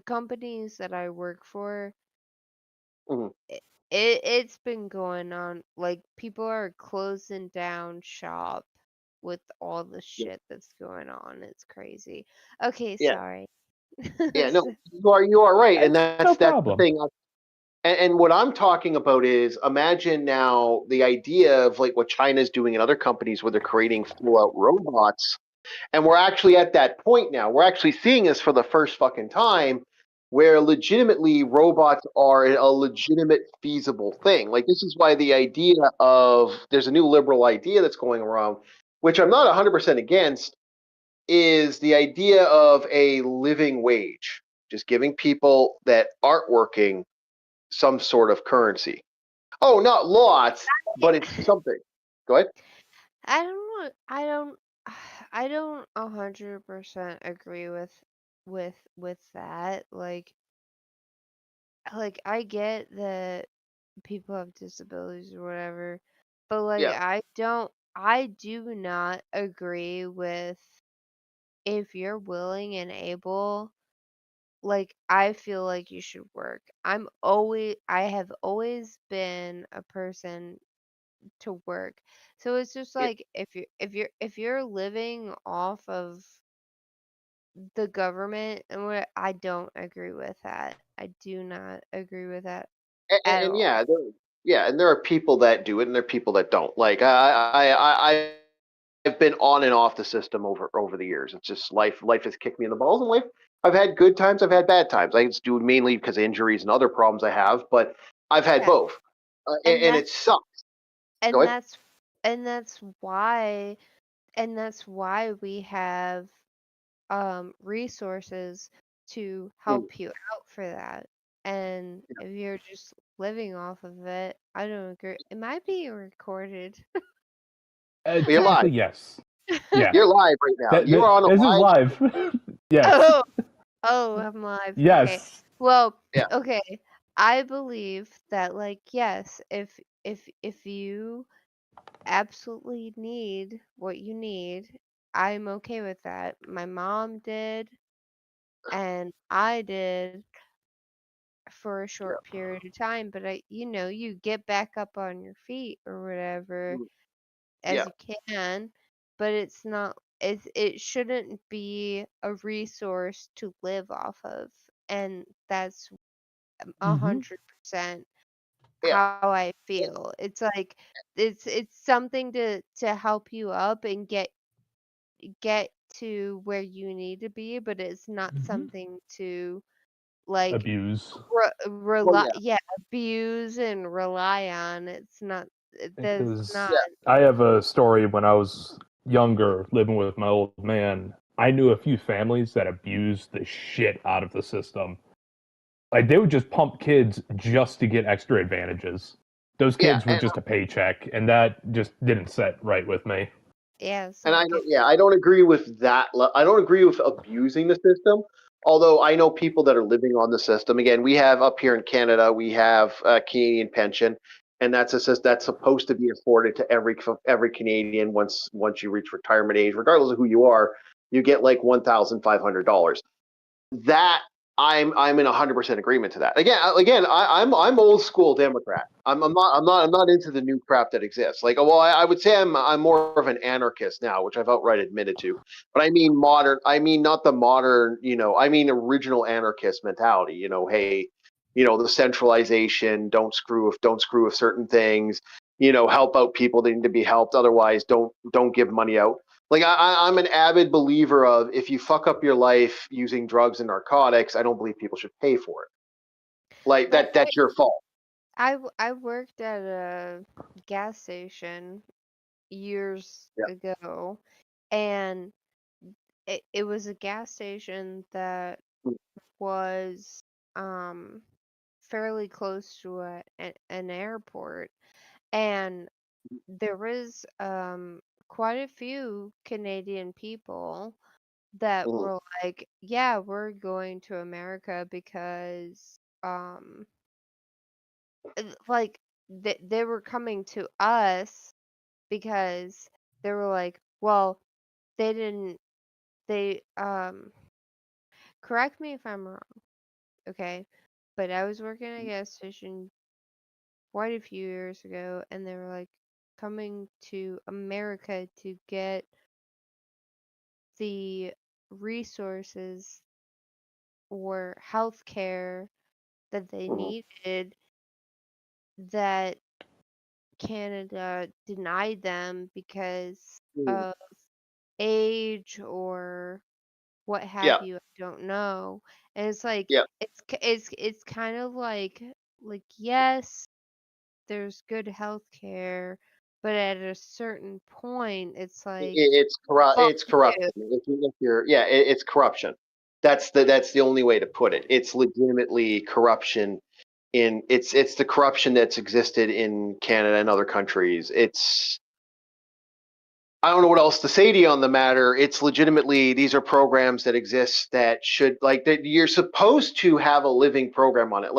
companies that I work for. mhm, It's been going on, like people are closing down shop with all the yeah shit that's going on. It's crazy. Okay, yeah sorry. yeah no, you are right, and It's no that's the problem. thing. And what I'm talking about is, imagine now the idea of like what China's doing and other companies where they're creating full out robots. And we're actually at that point now. We're actually seeing this for the first fucking time where legitimately robots are a legitimate feasible thing. Like this is why the idea of there's a new liberal idea that's going around, which I'm not 100% against, is the idea of a living wage, just giving people that aren't working some sort of currency. Oh, not lots, but it's something. Go ahead. I don't know. I don't 100% agree with that. Like I get that people have disabilities or whatever, but like Yeah, I do not agree with if you're willing and able. Like I feel like you should work. I have always been a person to work. So it's just yeah. like if you're living off of the government and what, I don't agree with that. I do not agree with that at And all. yeah, and there are people that do it, and there are people that don't. Like I've been on and off the system over the years. It's just life has kicked me in the balls, and life. I've had good times, I've had bad times. I just do it mainly because of injuries and other problems I have, but I've had Yeah. both, And and it sucks. Go and ahead. that's and that's why we have resources to Mm, help you out for that. And yeah. if you're just living off of it, I don't agree. It might be recorded. You're live. Technically, yes. Yeah. You're live right now. You are on a This is live live. show. Yes. Oh, oh, I'm live. Okay. Yes. Well, Yeah. okay. I believe that like yes, if you absolutely need what you need, I'm okay with that. My mom did and I did for a Yeah. short period of time, but you get back up on your feet or whatever Mm, as yeah. you can, but it shouldn't be a resource to live off of. And that's a Mm-hmm. 100% Yeah. how I feel. It's like it's something to help you up and get to where you need to be, but it's not Mm-hmm. something to like Abuse. Well, rely yeah. yeah, abuse and rely on. It's not that's Because not Yeah. I have a story when I was younger, living with my old man. I knew a few families that abused the shit out of the system. Like, they would just pump kids just to get extra advantages. Those Yeah, kids were just a paycheck, and that just didn't set right with me. Yeah, it's and not I good. don't. Yeah, I don't agree with that. I don't agree with abusing the system. Although I know people that are living on the system. Again, we have up here in Canada, we have a Canadian pension, and that's a system that's supposed to be afforded to every Canadian once you reach retirement age, regardless of who you are. You get like $1,500. That I'm in 100% agreement to that. I'm old school Democrat. I'm not into the new crap that exists. Like, well, I would say I'm more of an anarchist now, which I've outright admitted to. But I mean modern. I mean not the modern. I mean original anarchist mentality. Hey, the centralization. Don't screw with certain things. Help out people that need to be helped. Otherwise, don't give money out. Like I'm an avid believer of if you fuck up your life using drugs and narcotics, I don't believe people should pay for it. Like Like that's your fault. I worked at a gas station years Yeah. ago, and it was a gas station that was um fairly close to an airport, and there was quite a few Canadian people that Mhm. were like, yeah, we're going to America because like they were coming to us because they were like, well, they didn't they correct me if I'm wrong, okay? But I was working at a gas station quite a few years ago, and they were like coming to America to get the resources or health care that they Mhm. needed that Canada denied them because Mhm. of age or what Yeah, have you. I don't know. And it's like yeah. it's kind of like yes, there's good health care, but at a certain point, it's like It's corrupt. fuck It's you. corruption. It's corruption. That's the only way to put it. It's legitimately corruption. It's the corruption that's existed in Canada and other countries. I don't know what else to say to you on the matter. It's legitimately these are programs that exist that should like that you're supposed to have a living program on it.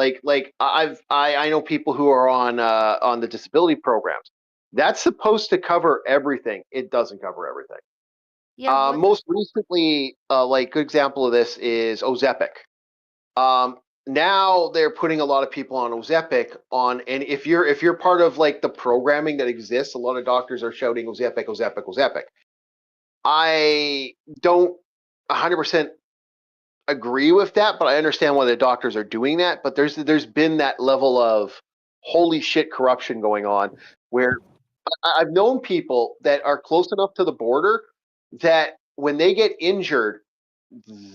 I know people who are on the disability programs. That's supposed to cover everything. It doesn't cover everything. Yeah, what Most recently, like good example of this is Ozepic. Um, Now they're putting a lot of people on Ozepic on, and if you're part of like the programming that exists, a lot of doctors are shouting Ozepic, Ozepic, Ozepic. I don't 100% agree with that, but I understand why the doctors are doing that. But there's been that level of holy shit corruption going on where I've known people that are close enough to the border that when they get injured,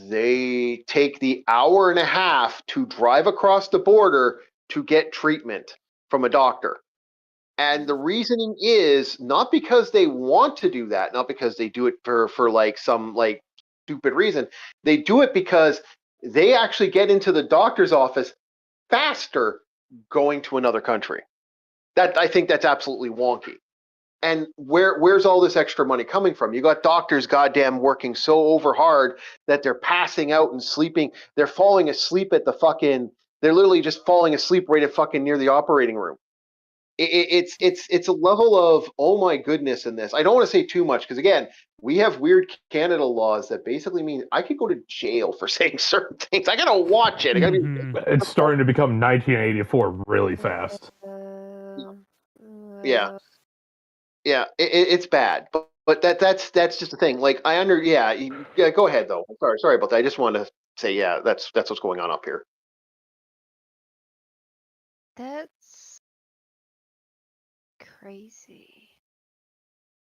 they take the hour and a half to drive across the border to get treatment from a doctor. And the reasoning is not because they want to do that, not because they do it for like some like stupid reason. They do it because they actually get into the doctor's office faster going to another country. That I think that's absolutely wonky. And where's all this extra money coming from? You got doctors goddamn working so over hard that they're passing out and sleeping. They're falling asleep at the fucking. They're literally just falling asleep right at fucking near the operating room. It's a level of oh my goodness in this. I don't want to say too much because again, we have weird Canada laws that basically mean I could go to jail for saying certain things. I gotta watch it. I gotta be. Mhm. It's starting to become 1984 really fast. uh, Yeah, uh, yeah. It's bad, but that's just the thing. Like I under yeah. Yeah. Go ahead though. Sorry about that. I just wanted to say yeah. That's what's going on up here. that's crazy.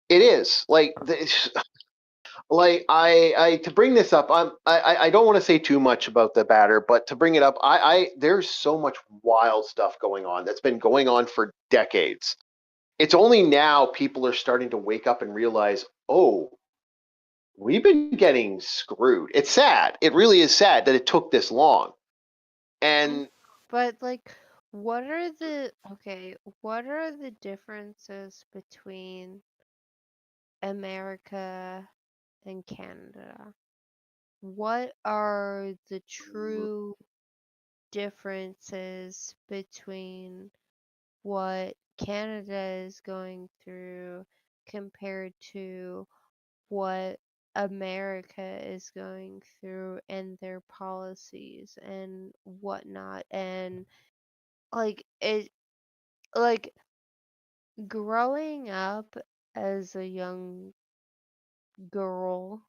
It is like I to bring this up. I don't want to say too much about the batter, but to bring it up, I there's so much wild stuff going on that's been going on for decades. It's only now people are starting to wake up and realize, oh, we've been getting screwed. It's sad. It really is sad that it took this long. I know, And but like what are the differences between America and Canada? What are the true differences between what Canada is going through compared to what America is going through and their policies and whatnot? And it like growing up as a young girl,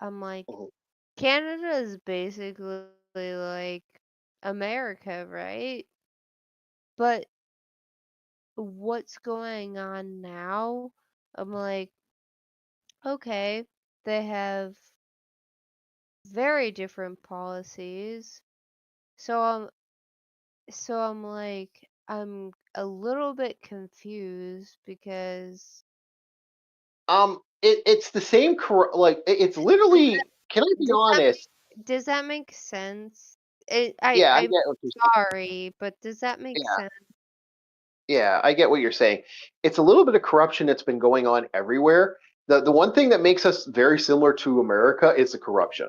I'm like, Mhm. Canada is basically like America, right? But what's going on now? I'm like, okay, they have very different policies. So I'm like, I'm a little bit confused because It's the same. It's does literally. Can I be does that honest? does that make sense? Yeah, I I'm get what you're saying. sorry, but does that make Yeah, sense? yeah, I get what you're saying. It's a little bit of corruption that's been going on everywhere. The one thing that makes us very similar to America is the corruption.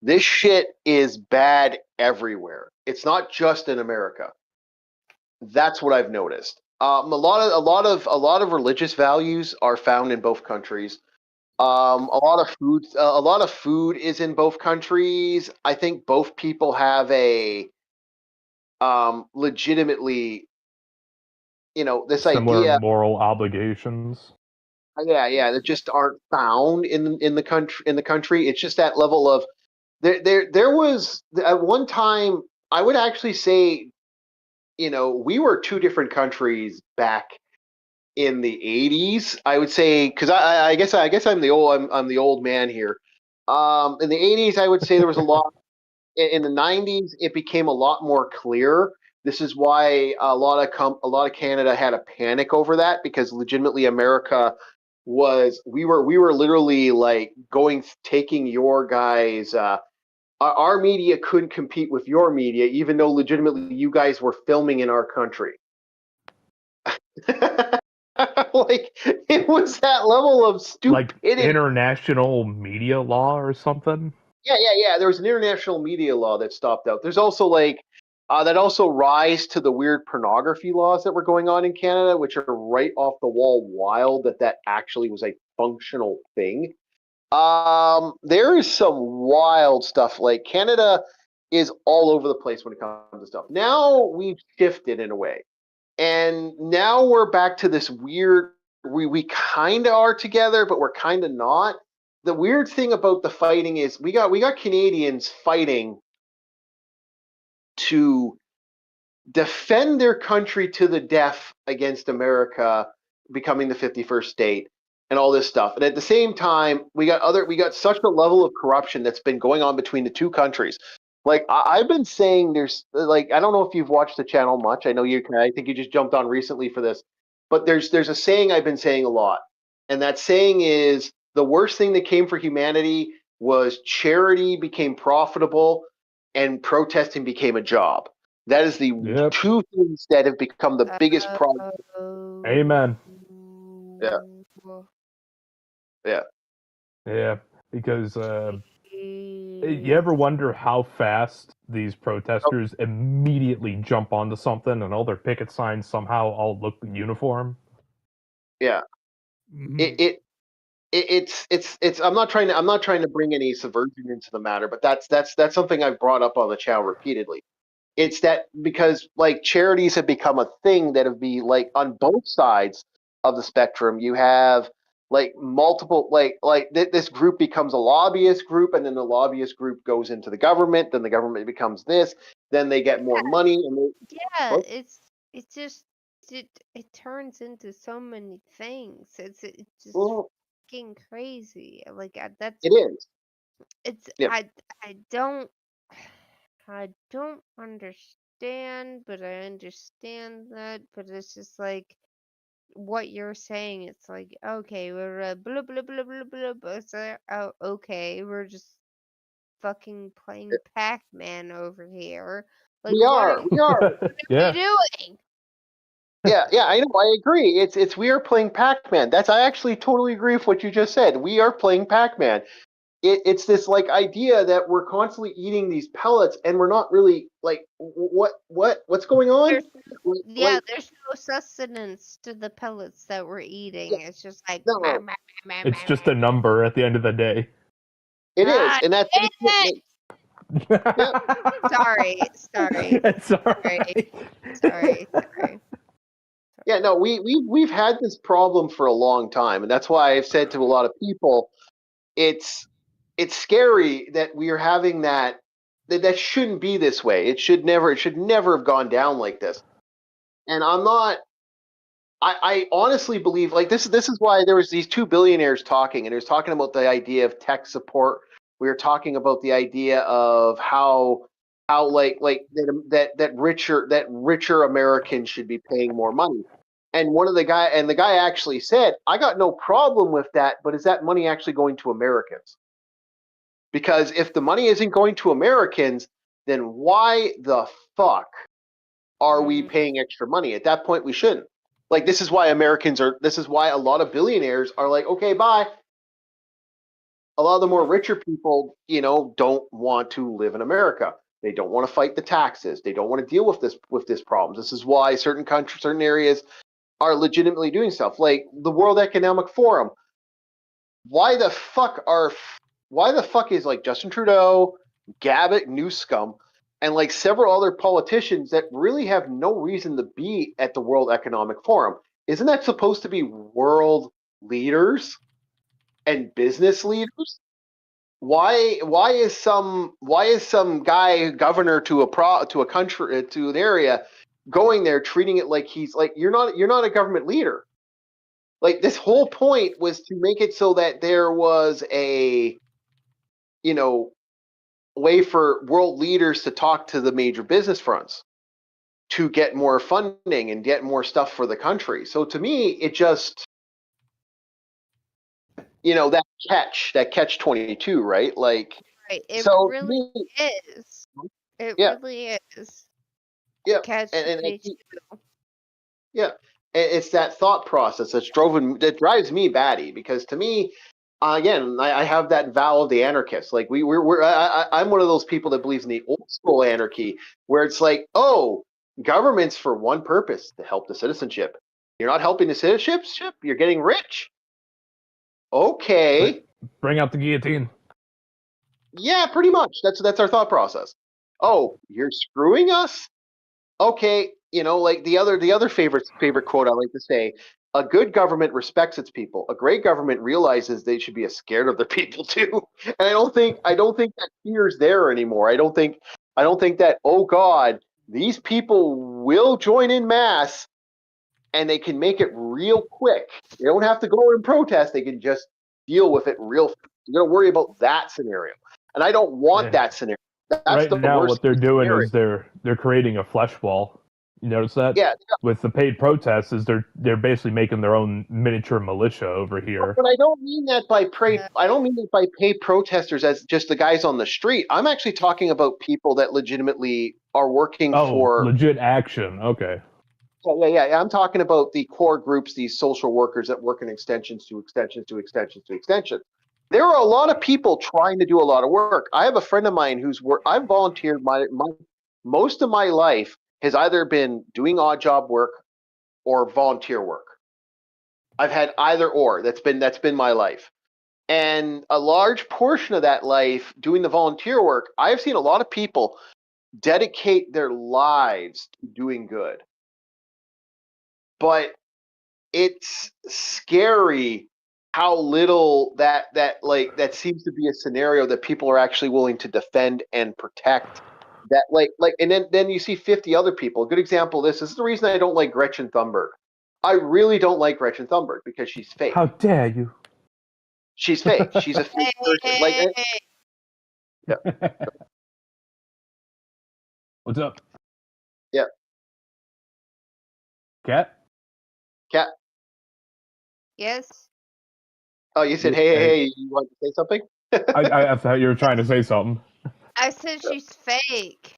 This shit is bad everywhere. It's not just in America. That's what I've noticed. A lot of religious values are found in both countries. A lot of food is in both countries. I think both people have a legitimately, this Similar idea. moral obligations. Yeah, that just aren't found in the country. It's just that level of there was at one time. I would actually say, we were two different countries back in the 80s. I would say, because I guess I'm the old man here. In the 80s, I would say there was a lot. In the 90s, it became a lot more clear. This is why a lot of Canada had a panic over that, because legitimately America we were literally like taking your guys. Our media couldn't compete with your media, even though legitimately you guys were filming in our country. Like, it was that level of Like stupidity. international media law or something. Yeah. There was an international media law that stopped out. There's also that also rise to the weird pornography laws that were going on in Canada, which are right off the wall wild that actually was a functional thing. There is some wild stuff. Like, Canada is all over the place when it comes to stuff. Now we've shifted in a way, and now we're back to this weird. We kind of are together, but we're kind of not. The weird thing about the fighting is we got Canadians fighting to defend their country to the death against America becoming the 51st state and all this stuff. And at the same time, we got such a level of corruption that's been going on between the two countries. Like, I've been saying, there's like, I don't know if you've watched the channel much. I know you can. I think you just jumped on recently for this. But there's a saying I've been saying a lot. And that saying is, the worst thing that came for humanity was charity became profitable and protesting became a job. That is the Yep. two things that have become the biggest problem. Amen. Yeah, Oh, yeah. Yeah, because you ever wonder how fast these Oh, protesters immediately jump onto something and all their picket signs somehow all look uniform? yeah. It, Mhm. it it's I'm not trying to bring any subversion into the matter, but that's something I've brought up on the channel repeatedly. It's that because, like, charities have become a thing that have be like on both sides of the spectrum. You have like multiple this group becomes a lobbyist group, and then the lobbyist group goes into the government, then the government becomes this, then they get more money, and yeah, what? it just it turns into so many things. It's just Well, fucking crazy. Like, it is. it's Yeah. I don't understand, but I understand that. But it's just like what you're saying. It's like, okay, we're blah blah blah blah blah blah. It's like, oh, okay, we're just fucking playing Pac-Man over here. Like, We what are. We are. are Yeah. we doing? Yeah, I know. I agree. It's we are playing Pac-Man. I actually totally agree with what you just said. We are playing Pac-Man. It's this like idea that we're constantly eating these pellets and we're not really like what's going on? There's, yeah, Like there's no sustenance to the pellets that we're eating. It's just like, no, It's just a number at the end of the day. it is, and that's damn what it! yeah. Sorry. It's alright. Sorry. Yeah, no, we've had this problem for a long time, and that's why I've said to a lot of people, it's scary that we are having that shouldn't be this way. It should never have gone down like this. And I honestly believe like this is why there was these two billionaires talking, and it was talking about the idea of tech support. We were talking about the idea of how like that richer Americans should be paying more money. And the guy actually said, I got no problem with that, but is that money actually going to Americans? Because if the money isn't going to Americans, then why the fuck are we paying extra money? At that point, we shouldn't. Like, this is why a lot of billionaires are like, okay, bye. A lot of the more richer people, don't want to live in America. They don't want to fight the taxes. They don't want to deal with this problem. This is why certain countries, certain areas are legitimately doing stuff. Like the World Economic Forum. Why the fuck is like Justin Trudeau, Gavin Newsom, and like several other politicians that really have no reason to be at the World Economic Forum? Isn't that supposed to be world leaders and business leaders? Why is some guy governor to a country to an area going there treating it like he's like you're not a government leader? Like this whole point was to make it so that there was a way for world leaders to talk to the major business fronts to get more funding and get more stuff for the country. So to me, it just that catch 22, right? Like Right. It so to really me, is. It yeah, really is. yeah, Catch and 22. yeah, it's that thought process that drives me batty because to me, again, I have that vow of the anarchist. Like I'm one of those people that believes in the old school anarchy, where it's like, oh, government's for one purpose, to help the citizenship. You're not helping the citizenship. You're getting rich. Okay, Bring out the guillotine. yeah, pretty much. That's our thought process. Oh, you're screwing us. Okay, like the other favorite quote I like to say, a good government respects its people. A great government realizes they should be scared of their people too. And I don't think that fear is there anymore. I don't think that, oh God, these people will join in mass and they can make it real quick. They don't have to go and protest. They can just deal with it real. You're going to worry about that scenario. And I don't want that scenario. That's Right the now, worst what they're doing scenario. is they're creating a flesh wall. You notice that? Yeah, With the paid protests, is they're basically making their own miniature militia over here. but I don't mean that I don't mean that by paid protesters as just the guys on the street. I'm actually talking about people that legitimately are working Oh, for. legit action. Okay. Yeah. I'm talking about the core groups, these social workers that work in extensions to extensions to extensions to extensions. There are a lot of people trying to do a lot of work. I have a friend of mine I've volunteered my most of my life has either been doing odd job work or volunteer work. I've had either or. That's been my life. And a large portion of that life doing the volunteer work, I've seen a lot of people dedicate their lives to doing good. But it's scary how little that seems to be a scenario that people are actually willing to defend and protect. That and then you see 50 other people. A good example of this is the reason I don't like Gretchen Thunberg. I really don't like Gretchen Thunberg because she's fake. How dare you? She's fake. She's a fake person. Yeah. What's up? Yeah. Cat? Cat. Yes. Oh, you said, hey, you want to say something? I thought you were trying to say something. I said she's fake.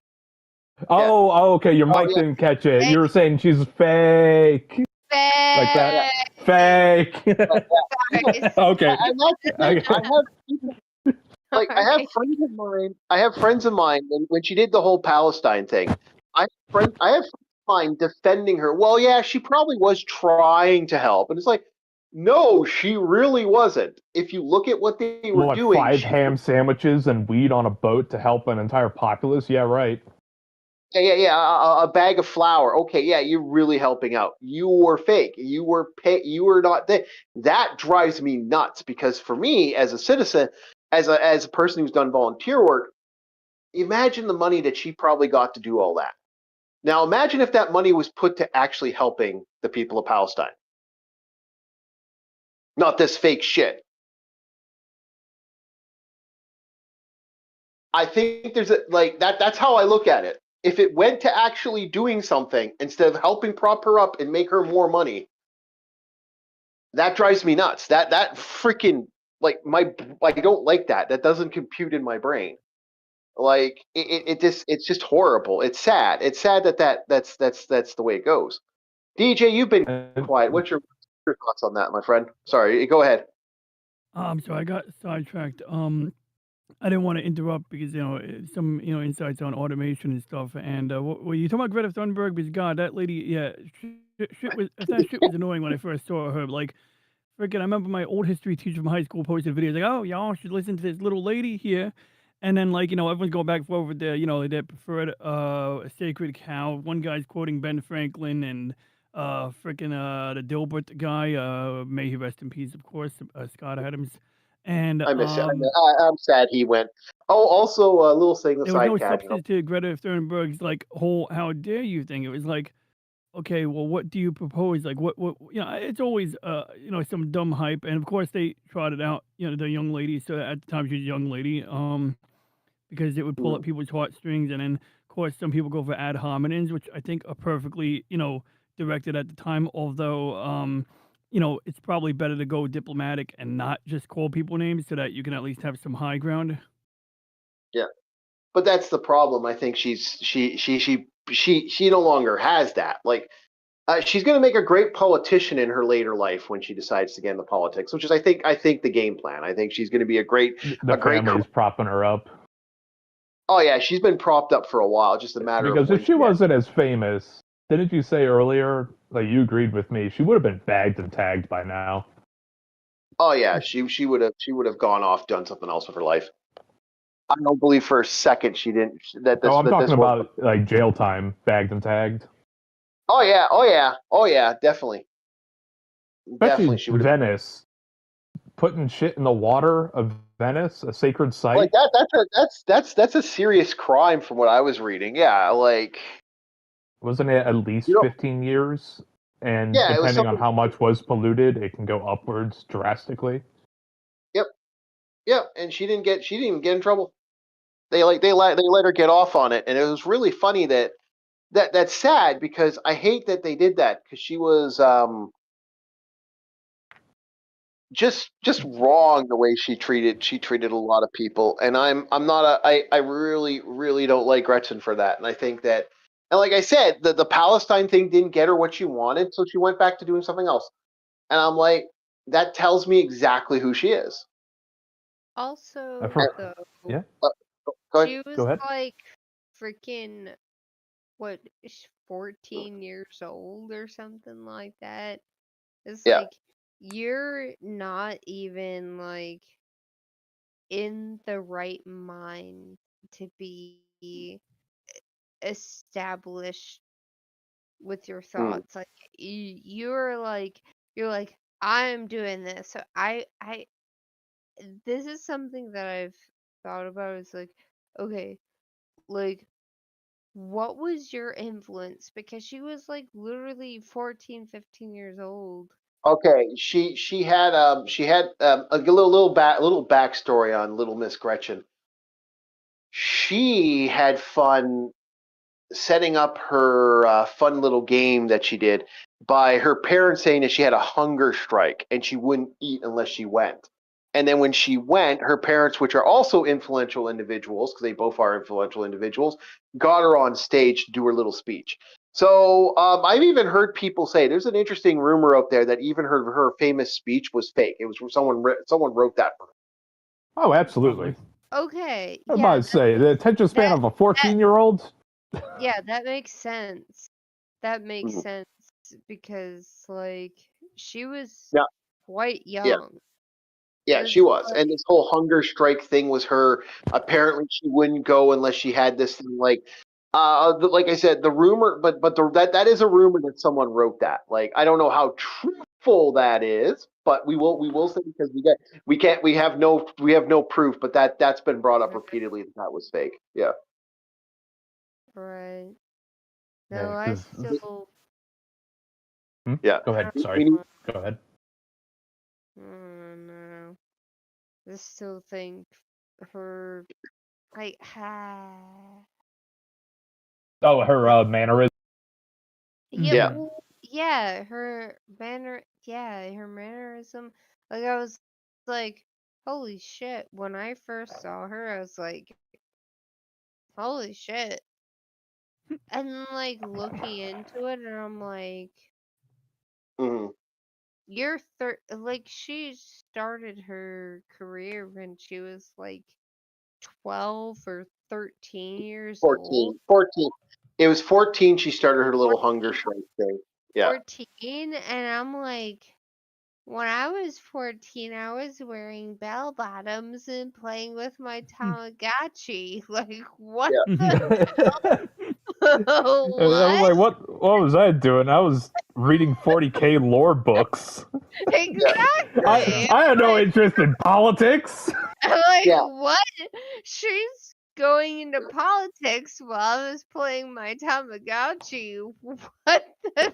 Oh, okay. Your mic yeah. didn't catch it. Fake. You were saying she's fake, like that. Fake. Sorry. Okay. And that's the thing. I have people, like I have Sorry. friends of mine. I have friends of mine when she did the whole Palestine thing. I have friends of mine defending her. Well, yeah, she probably was trying to help, and it's like, no, she really wasn't. If you look at what they were What, doing, 5 ham sandwiches and weed on a boat to help an entire populace? Yeah, right. yeah, a bag of flour. Okay, yeah, you're really helping out. You were fake. You were not there. That drives me nuts because for me, as a citizen, as a person who's done volunteer work, imagine the money that she probably got to do all that. Now, imagine if that money was put to actually helping the people of Palestine, not this fake shit. I think there's a like that. That's how I look at it. If it went to actually doing something instead of helping prop her up and make her more money, that drives me nuts. That freaking like I don't like that. That doesn't compute in my brain. Like it's just horrible. It's sad. It's sad that's the way it goes. DJ, you've been And quiet. What's your thoughts on that, my friend? Sorry, go ahead. So I got sidetracked. I didn't want to interrupt because some insights on automation and stuff. And were you talking about Greta Thunberg? Because God, that lady, yeah, shit was if that shit was annoying when I first saw her. Like, freaking, I remember my old history teacher from high school posted videos like, "Oh, y'all should listen to this little lady here," and then like everyone's going back and forth with their preferred sacred cow. One guy's quoting Ben Franklin and freaking the Dilbert guy. May he rest in peace, of course, Scott Adams. And I miss it. I'm sad he went. Oh, also a little thing there was no aside, Cat. substance to Greta Thunberg's like whole "how dare you" thing. It was like, okay, well, what do you propose? Like, what, it's always, some dumb hype. And of course, they trotted out, the young lady. So at the time, she was a young lady, because it would pull Mm, at people's heartstrings. And then, of course, some people go for ad hominems, which I think are perfectly, directed at the time. Although, it's probably better to go diplomatic and not just call people names so that you can at least have some high ground. yeah, but that's the problem. I think she no longer has that. Like, she's going to make a great politician in her later life when she decides to get into politics, which is I think the game plan. I think she's going to be a great the a great. family's propping her up. Oh yeah, she's been propped up for a while. Just a matter of Because if when she she. wasn't as famous, didn't you say earlier, like you agreed with me, she would have been bagged and tagged by now? Oh yeah, she would have gone off, done something else with her life. I don't believe for a second she didn't. Oh, I'm That talking this was. about like jail time, bagged and tagged. Oh yeah, definitely, definitely Especially she would have. Venice, putting shit in the water of Venice, a sacred Like site. that's a serious crime from what I was reading. Yeah, like Wasn't it at you least know, 15 years? And yeah, it was depending on something. how much was polluted, it can go upwards drastically. Yep, yep, and she didn't even get in trouble. They let her get off on it, and it was really funny that's sad because I hate that they did that because she was just wrong the way she treated a lot of people, and I'm not I really don't like Gretchen for that, and I think that, and like I said, the Palestine thing didn't get her what she wanted, so she went back to doing something else, and I'm like, that tells me exactly who she is. Also, I've heard, And, yeah, uh, go ahead. she go was ahead. like freaking what, 14 years old or something like that. It's Yeah. like you're not even like in the right mind to be established with your Mm. thoughts. Like you're like I'm doing this. So I this is something that I've thought about. Is like, okay, like what was your influence? Because she was like literally 14, 15 years old. Okay, she had a little backstory on Little Miss Gretchen. She had fun setting up her fun little game that she did by her parents saying that she had a hunger strike and she wouldn't eat unless she went. And then when she went, her parents, which are also influential individuals, because they both are influential individuals, got her on stage to do her little speech. So I've even heard people say there's an interesting rumor out there that even her famous speech was fake. It was from someone wrote that for her. Oh, absolutely. Okay, I yeah, might say the attention span of a 14-year-old. yeah, that makes sense. That makes Mhm. sense because like she was Yeah, quite yeah, young. yeah. She It's was, and this whole hunger strike thing was her. Apparently, she wouldn't go unless she had this thing. Like I said, the rumor, that is a rumor that someone wrote that. Like, I don't know how truthful that is, but we will say because we have no proof, but that's been brought up repeatedly that was fake. Yeah. right. Yeah, No, I 'cause still. Yeah. Go ahead. Sorry. We need- Go ahead. No. I still think her like Oh, her mannerism. yeah, Yeah. well, yeah, her mannerism. Like I was like, holy shit. When I first saw her, I was like, holy shit. And then like looking into it and I'm like, Mhm. like she started her career when she was like 12 or 13 years old. 14. It was 14 she started her little hunger 14, strike thing. Yeah. 14, and I'm like, when I was 14, I was wearing bell bottoms and playing with my Tamagotchi. Like, what I was what? like, what was I doing? I was reading 40K lore books. Yeah. Exactly. I had no interest in politics. I'm like, Yeah. what? She's going into politics while I was playing my Tamagotchi. What the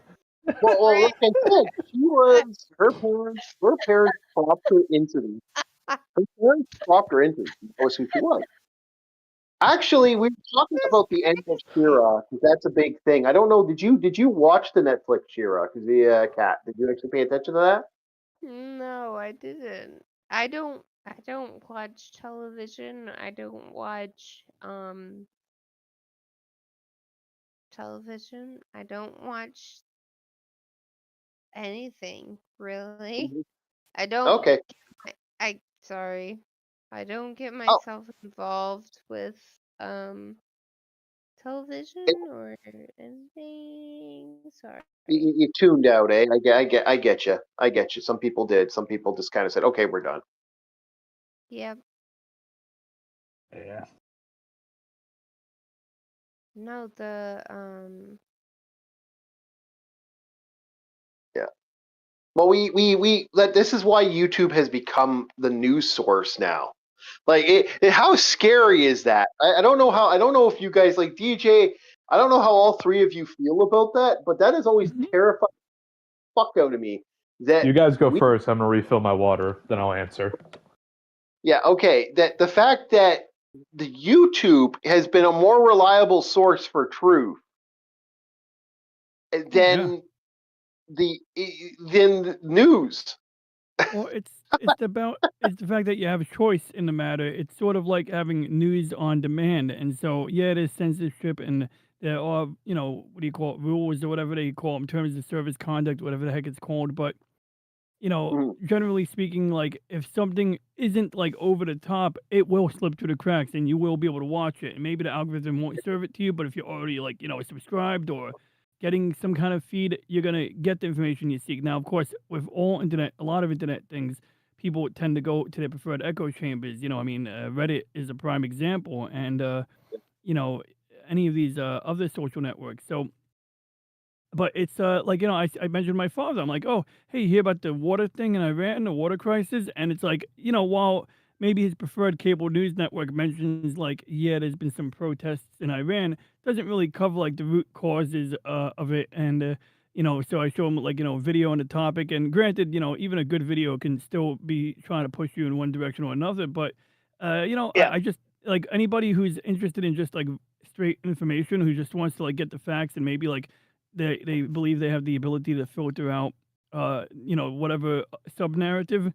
Well, frick? like I said, her parents propped her into these. Her parents propped her into these. That was who she was. Actually, we were talking That's about the end of crazy. Shira because that's a big thing. I don't know. Did you watch the Netflix Shira? Because the cat. Did you actually pay attention to that? No, I didn't. I don't watch television. I don't watch television. I don't watch anything, really. Mhm. I don't Okay. I sorry. I don't get Oh, myself involved with um television it, or anything. Sorry. you tuned out, eh? I get you. I get you. Some people did. Some people just kind of said, "Okay, we're done." Yep. Yeah. No, Yeah. Well, this is why YouTube has become the news source now. Like, how scary is that? I don't know if you guys like DJ. I don't know how all three of you feel about that, but that has always Mhm. terrified the fuck out of me. That You guys go we, first. I'm gonna refill my water, then I'll answer. yeah, okay. That the fact that the YouTube has been a more reliable source for truth Oh yeah. than the news. Well, it's the fact that you have a choice in the matter. It's sort of like having news on demand, and so yeah, there's censorship and there are what do you call it, rules or whatever they call them, terms of service conduct, whatever the heck it's called. But Mhm. generally speaking, like if something isn't like over the top, it will slip through the cracks, and you will be able to watch it. And maybe the algorithm won't serve it to you, but if you're already like subscribed or getting some kind of feed, you're gonna get the information you seek. Now, of course, with all internet, a lot of internet things, people tend to go to their preferred echo chambers. I mean, Reddit is a prime example, and you know, any of these other social networks. So but it's, like, I mentioned my father. I'm like, "Oh, hey, you hear about the water thing in Iran, the water crisis?" And it's like, while maybe his preferred cable news network mentions, like, yeah, there's been some protests in Iran, doesn't really cover, like, the root causes, of it. And, so I show him, like, video on the topic. And granted, even a good video can still be trying to push you in one direction or another. But, Yeah. I just like, anybody who's interested in just, like, straight information, who just wants to, like, get the facts and maybe, like, they believe they have the ability to filter out, whatever sub narrative.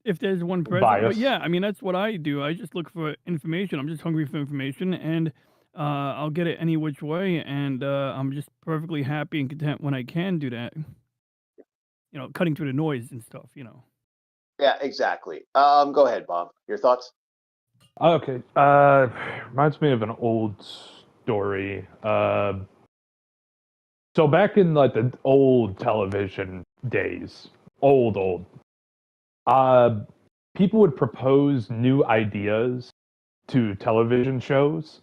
if there's one present. But Bias. yeah, I mean that's what I do. I just look for information. I'm just hungry for information, and I'll get it any which way, and I'm just perfectly happy and content when I can do that. You know, cutting through the noise and stuff. You know. Yeah, exactly. Go ahead, Bob. Your thoughts? Okay. Reminds me of an old story. So back in like the old television days, old, uh, people would propose new ideas to television shows.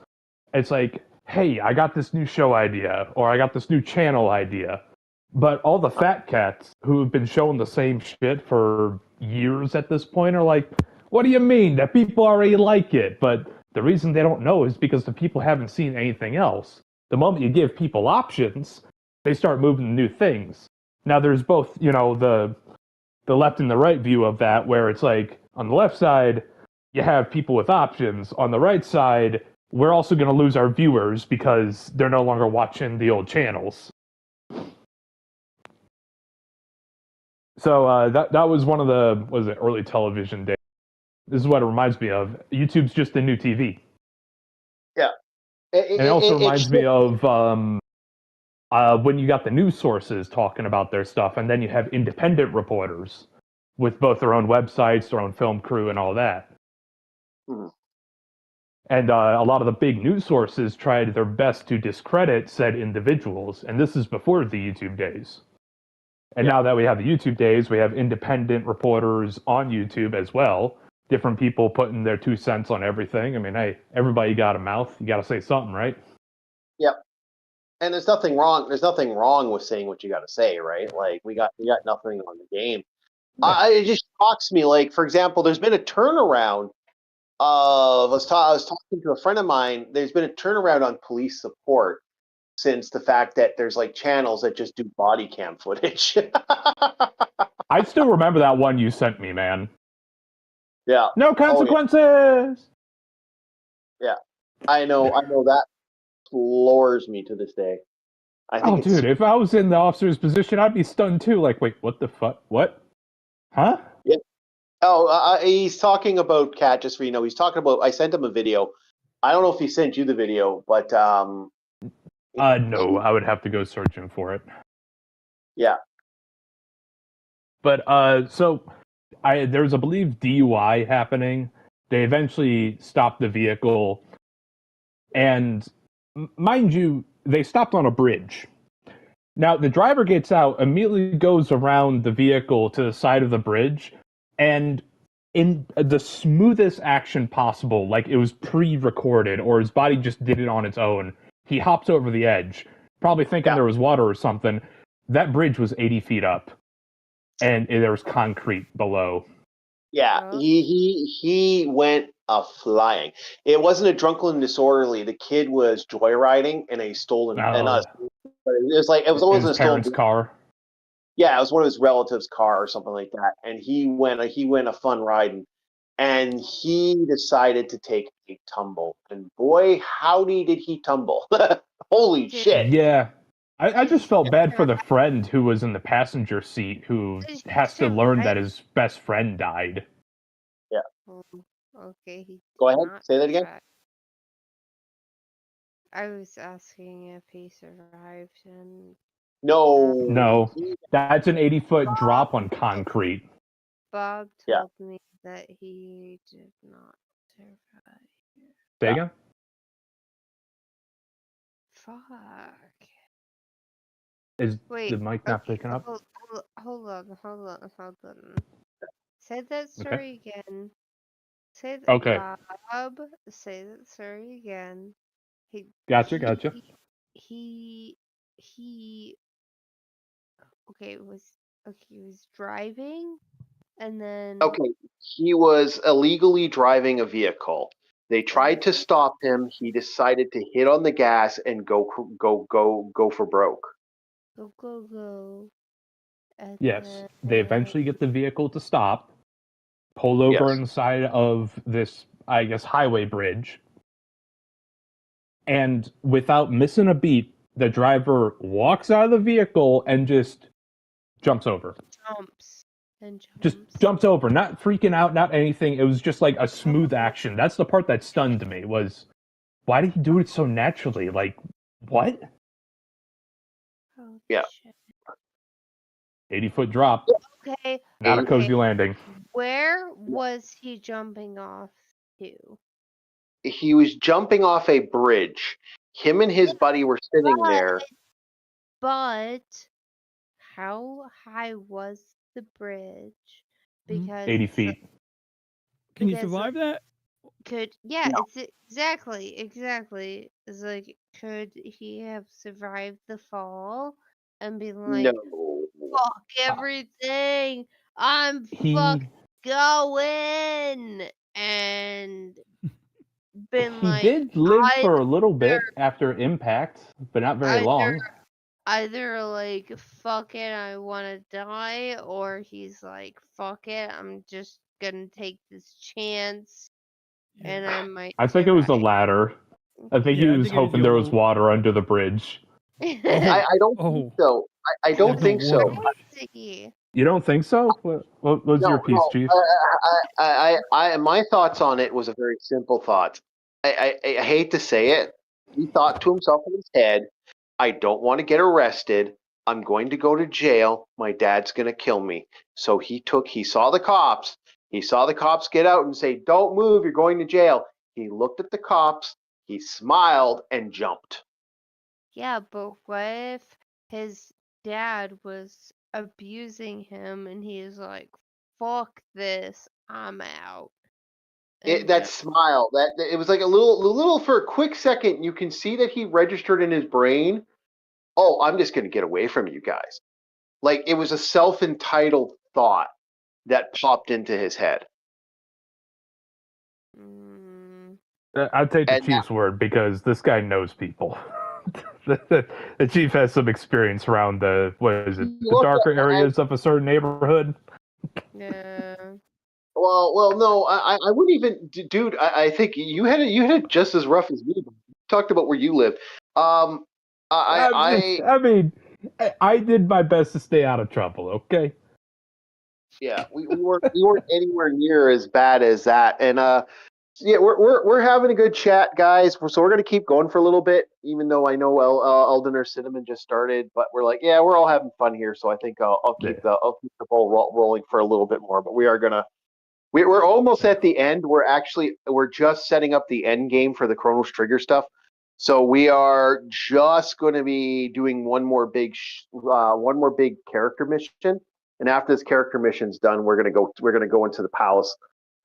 It's like, hey, I got this new show idea, or I got this new channel idea. But all the fat cats who have been showing the same shit for years at this point are like, what do you mean? That people already like it. But the reason they don't know is because the people haven't seen anything else. The moment you give people options, they start moving to new things. Now there's both, the left and the right view of that, where it's like on the left side, you have people with options. On the right side, we're also going to lose our viewers because they're no longer watching the old channels. So that was one of the early television days. This is what it reminds me of. YouTube's just the new TV. Yeah. And it also reminds me of when you got the news sources talking about their stuff, and then you have independent reporters with both their own websites, their own film crew, and all that. Hmm. And a lot of the big news sources tried their best to discredit said individuals, and this is before the YouTube days. And now that we have the YouTube days, we have independent reporters on YouTube as well. Different people putting their 2 cents on everything. I mean, hey, everybody got a mouth. You got to say something, right? Yep. And there's nothing wrong. There's nothing wrong with saying what you got to say, right? Like we got nothing on the game. Yeah. It just shocks me. Like for example, there's been a turnaround of I was talking to a friend of mine. There's been a turnaround on police support since the fact that there's like channels that just do body cam footage. I still remember that one you sent me, man. Yeah. No consequences. Yeah. I know that floors me to this day. I think dude, if I was in the officer's position, I'd be stunned too. Like, wait, what the fuck? What? Huh? Yeah. Oh, he's talking about Cat. Just so you know, he's talking about. I sent him a video. I don't know if he sent you the video, but no, I would have to go searching for it. Yeah. But so there's a believed DUI happening. They eventually stopped the vehicle, and mind you, they stopped on a bridge. Now the driver gets out, immediately goes around the vehicle to the side of the bridge, and in the smoothest action possible, like it was pre-recorded or his body just did it on its own, he hops over the edge, probably thinking there was water or something. That bridge was 80 feet up, and there was concrete below. Yeah, he went flying. It wasn't a drunken disorderly. The kid was joyriding in a stolen, and it was his parents' car. Yeah, it was one of his relatives' car or something like that. And he went a fun riding, and he decided to take a tumble. And boy, howdy did he tumble! Holy shit! Yeah. I just felt bad for the friend who was in the passenger seat who has to learn that his best friend died. Yeah. Okay. Go ahead. Say that again. I was asking if he survived and. No. That's an 80-foot drop on concrete. Bob told me that he did not survive. Say again? Fuck. Is the mic not picking up? Hold on. Say that story again. Say that, okay. Bob, say that story again. Gotcha. He was driving, and then he was illegally driving a vehicle. They tried to stop him. He decided to hit on the gas and go for broke. Go. And yes, they eventually get the vehicle to stop, pull over on the side of this, I guess, highway bridge, and without missing a beat, the driver walks out of the vehicle and just jumps over. And Just jumps. jumps over, not freaking out, not anything. It was just like a smooth action. That's the part that stunned me. Was why did he do it so naturally? Like what? Holy Yeah. shit. 80-foot drop, Okay. not a Eight- cozy landing. Where was he jumping off to? He was jumping off a bridge. Him and his buddy were sitting there. But how high was the bridge? Because 80 it's like- feet. Can you because, survive that? yeah, No. it's exactly. It's like, could he have survived the fall and been like, No. fuck everything, I'm fuck going, and been He like, did live for a little either bit after impact, but not very either long. either like, fuck it, I want to die, or he's like, fuck it, I'm just gonna take this chance and I might I think it was the survive. latter. I think he Yeah, I was think it was hoping there was YOLO. water under the bridge. I don't think Oh. so. I don't Oh, think so. whoa. See. You don't think so? What was your piece, Chief? My thoughts on it was a very simple thought. I hate to say it. He thought to himself in his head, I don't want to get arrested. I'm going to go to jail. My dad's going to kill me. So he saw the cops. He saw the cops get out and say, don't move. You're going to jail. He looked at the cops. He smiled and jumped. Yeah, but what if his dad was abusing him and he's like, fuck this, I'm out. And That just, smile, that it was like a little for a quick second. You can see that he registered in his brain, oh, I'm just going to get away from you guys. Like it was a self-entitled thought that popped into his head. I'd take the And Chief's word because this guy knows people. The Chief has some experience around the the Look, darker areas of a certain neighborhood. yeah. well, no, I wouldn't even, dude. I think you had it just as rough as me. You talked about where you live. I mean, I did my best to stay out of trouble. Okay. Yeah, we weren't anywhere near as bad as that, and yeah, we're having a good chat, guys. So we're gonna keep going for a little bit, even though I know Eldon or Cinnamon just started, but we're like, yeah, we're all having fun here. So I think I'll keep the ball rolling for a little bit more. But we're almost at the end. We're just setting up the end game for the Chronos Trigger stuff. So we are just going to be doing one more big character mission, and after this character mission's done, we're gonna go into the palace.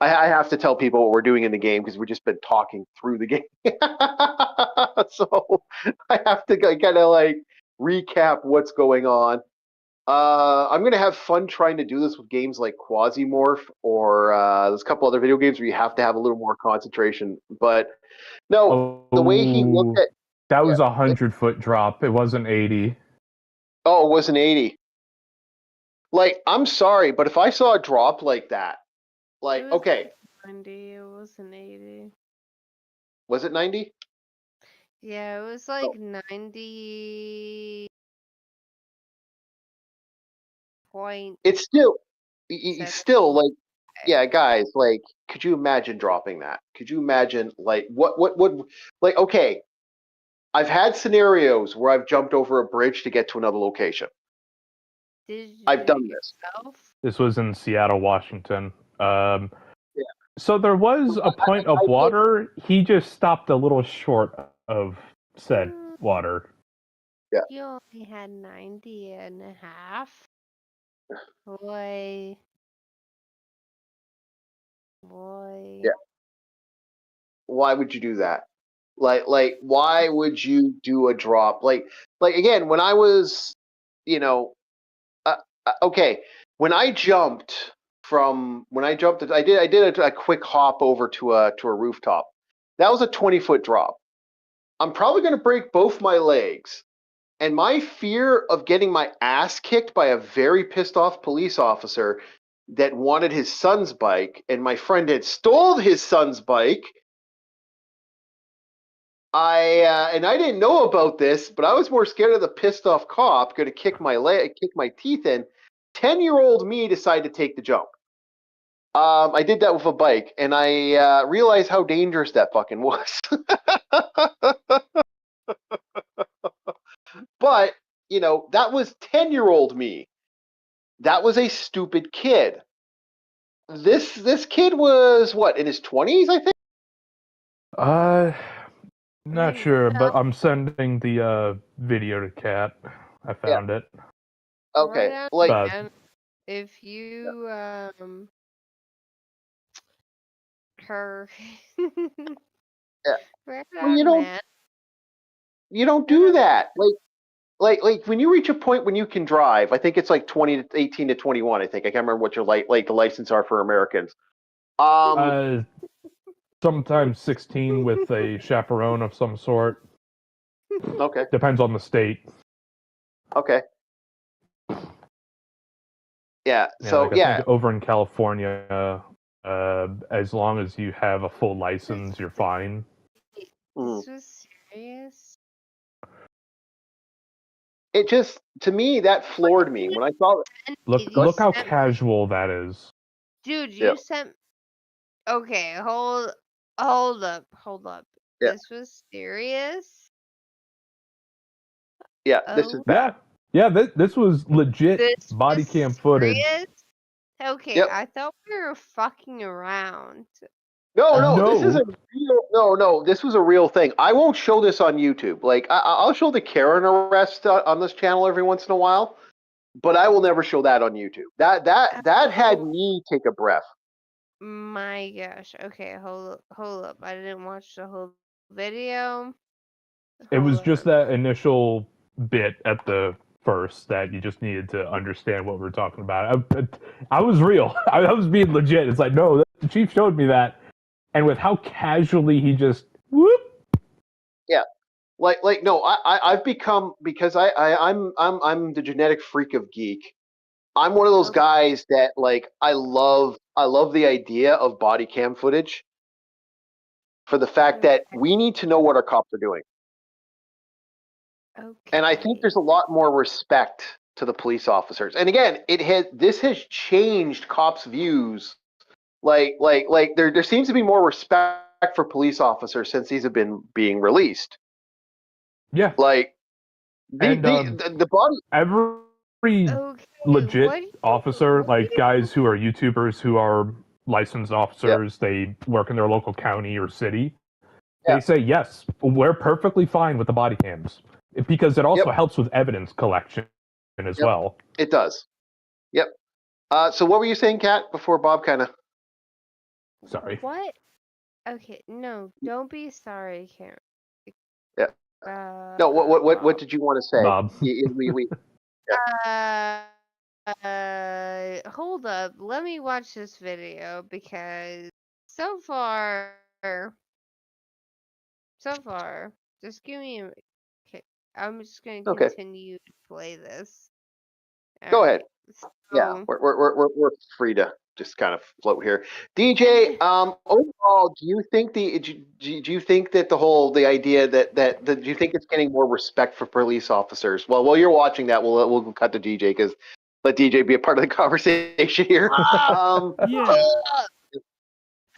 I have to tell people what we're doing in the game because we've just been talking through the game, so I have to kind of like recap what's going on. I'm gonna have fun trying to do this with games like Quasimorph or there's a couple other video games where you have to have a little more concentration. But no, the way he looked at that was 100-foot drop. It wasn't 80. Oh, it was an 80. Like, I'm sorry, but if I saw a drop like that, like, It was okay, like 90, it wasn't 80. was it 90? Yeah, it was like 90 point. It's still like, yeah, guys, like, could you imagine dropping that? Could you imagine, like, what like, okay, I've had scenarios where I've jumped over a bridge to get to another location. Did you I've do done it this. yourself? This was in Seattle, Washington. Yeah. So there was a point of water. He just stopped a little short of said water. Yeah. You only had 90 and a half. Boy. Yeah. Why would you do that? Like, why would you do a drop? Like again, when I was, you know, okay, when I jumped, I did a quick hop over to a rooftop. That was a 20-foot drop. I'm probably going to break both my legs. And my fear of getting my ass kicked by a very pissed off police officer that wanted his son's bike, and my friend had stole his son's bike. And I didn't know about this, but I was more scared of the pissed off cop going to kick my teeth in. 10-year-old me decided to take the jump. I did that with a bike, and I realized how dangerous that fucking was. But, that was 10-year-old me. That was a stupid kid. This kid was, what, in his 20s, I think? Not sure, but I'm sending the video to Kat. I found it. Okay, Right on, like, man. If you her yeah. right Well, you on, don't man. do that. Like when you reach a point when you can drive, I think it's like 18 to 21. I think I can't remember what your the license are for Americans. Sometimes 16 with a chaperone of some sort. Okay. Depends on the state. Okay. Yeah. Yeah, So like I think over in California, as long as you have a full license, you're fine. This was serious. It just, to me, that floored me when I saw it. Look how casual that is. Dude, you sent. Okay, hold up. Yeah. This was serious. Yeah, this is bad. Yeah, this was legit This body was cam footage. serious? Okay, Yep. I thought we were fucking around. No, No. this is a real. No, this was a real thing. I won't show this on YouTube. Like, I'll show the Karen arrest on this channel every once in a while, but I will never show that on YouTube. That had me take a breath. My gosh. Okay, hold up. I didn't watch the whole video. It was just that initial bit at the first that you just needed to understand what we were talking about. I was real. I was being legit. It's like, no, the chief showed me that, and with how casually he just whoop. Yeah, like no, I've become, because I'm the genetic freak of geek. I'm one of those guys that, like, I love the idea of body cam footage for the fact that we need to know what our cops are doing. Okay. And I think there's a lot more respect to the police officers. And again, this has changed cops' views. Like there seems to be more respect for police officers since these have been being released. Yeah. Like the body. Every legit officer, like guys who are YouTubers who are licensed officers, they work in their local county or city. They say, yes, we're perfectly fine with the body cams because it also helps with evidence collection as well. It does. Yep. So what were you saying, Kat, before Bob kind of... Sorry. What? Okay, no, don't be sorry, Karen. Yeah. No, what did you want to say? Bob. Hold up. Let me watch this video because so far, just give me a... Okay, I'm just going to continue to play this. Go ahead. So, yeah, we're free to just kind of float here. DJ, overall, do you think do you think that the idea that do you think it's getting more respect for police officers? Well, while you're watching that, we'll cut to DJ because let DJ be a part of the conversation here. Yeah.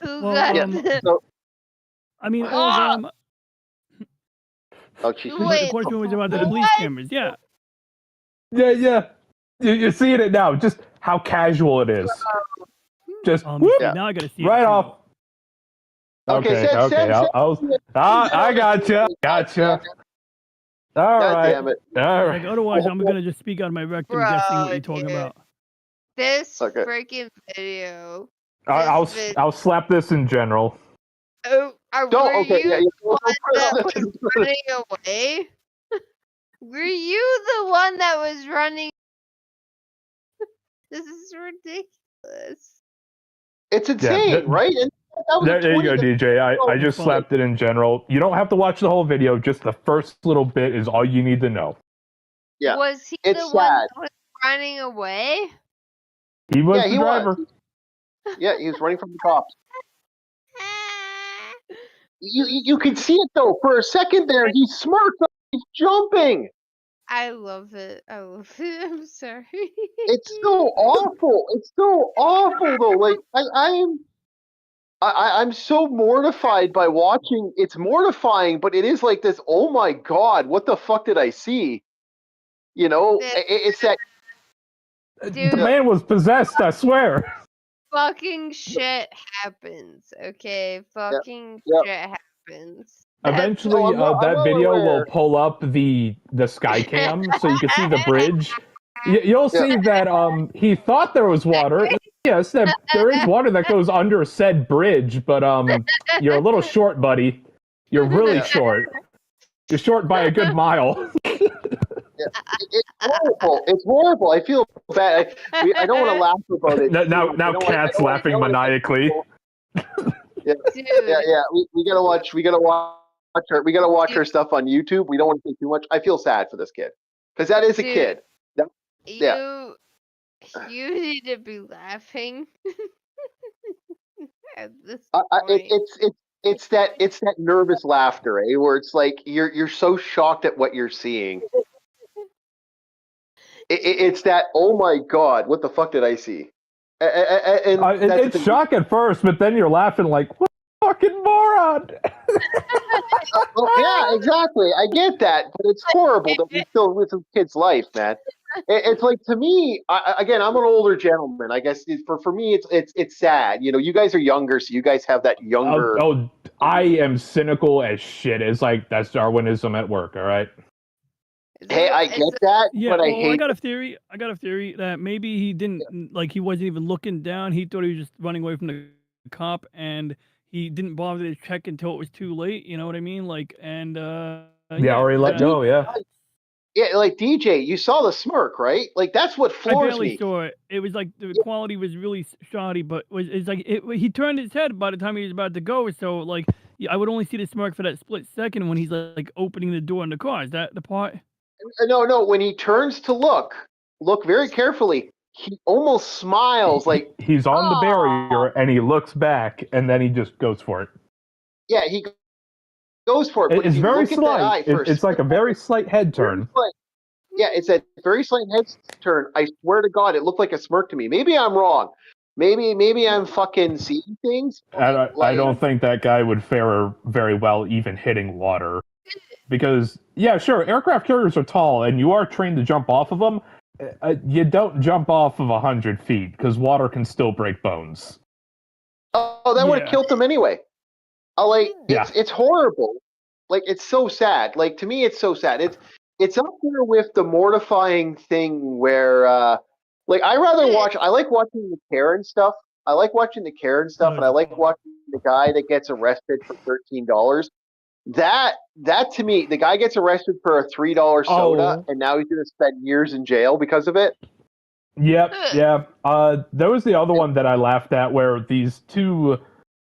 So, I mean, all I'm. Oh, geez. The question was about the police cameras. Yeah. Yeah. You're seeing it now. Just how casual it is. Just now I gotta see right it off. Okay. I gotcha. All right. Damn it. All right. Like, otherwise, I'm gonna just speak out of my rectum, guessing what you're talking about. This freaking video. I'll slap this in general. Oh, were you the one that was running away? Were you the one that was running? This is ridiculous. It's insane, right? And there you go, DJ. I just slapped it in general. You don't have to watch the whole video. Just the first little bit is all you need to know. Yeah. Was he the one that was running away? He was the driver. Yeah, he was running from the cops. You can see it though. For a second there, he smirked. He's jumping. I love it. I love it. I'm sorry. It's so awful. It's so awful though. Like I'm so mortified by watching. It's mortifying, but it is like this. Oh my god, what the fuck did I see? You know, it's that. The Dude, man was possessed, I swear. fucking shit happens. Okay, Yep, fucking yep. shit happens. Eventually, I'm that well video will aware. pull up the sky cam, so you can see the bridge. You'll Yeah. see that he thought there was water. Yes, there is water that goes under said bridge, but you're a little short, buddy. You're really Yeah. short. You're short by a good mile. It's horrible. It's horrible. I feel bad. I don't want to laugh about it. Now Cat's laughing maniacally. Yeah, Dude, yeah. We gotta watch. We gotta watch her stuff on YouTube. We don't want to say too much. I feel sad for this kid because that is a Dude, kid. Yeah. you need to be laughing at this I, point. it's that nervous laughter, where it's like you're so shocked at what you're seeing. It's that, oh my god, what the fuck did I see? And It's shock at first, but then you're laughing like, what a fucking moron! well, yeah, exactly. I get that, but it's horrible that we still with some kid's life, man. It's like, to me, again, I'm an older gentleman. I guess for me, it's sad. You know, you guys are younger, so you guys have that younger. I am cynical as shit. It's like, that's Darwinism at work, all right? Hey, I get that, Yeah, but I well, hate. I got a theory that maybe he didn't like he wasn't even looking down. He thought he was just running away from the cop, and he didn't bother to check until it was too late. You know what I mean? Like, and Yeah, or he let go. Yeah. Yeah, like DJ, you saw the smirk, right? Like that's what I floors barely me. saw it. It was like the quality was really shoddy, but it's like he turned his head by the time he was about to go. So like, I would only see the smirk for that split second when he's like opening the door in the car. Is that the part? No. When he turns to look very carefully. He almost smiles, like he's on the barrier, and he looks back, and then he just goes for it. Yeah, he goes for it. But It's if you very look at that eye slight. first, It's like a very slight head turn. Yeah, it's a very slight head turn. I swear to God, it looked like a smirk to me. Maybe I'm wrong. Maybe I'm fucking seeing things. I don't think that guy would fare very well even hitting water. Because, yeah, sure, aircraft carriers are tall, and you are trained to jump off of them. You don't jump off of 100 feet, because water can still break bones. Oh, that would have killed them anyway. It's horrible. Like, it's so sad. Like, to me, it's so sad. It's up there with the mortifying thing where, like, I like watching the Karen stuff. I like watching the Karen stuff, and I like watching the guy that gets arrested for $13. That to me, the guy gets arrested for a $3 soda, and now he's going to spend years in jail because of it. Yep, yeah. There was the other one that I laughed at, where these two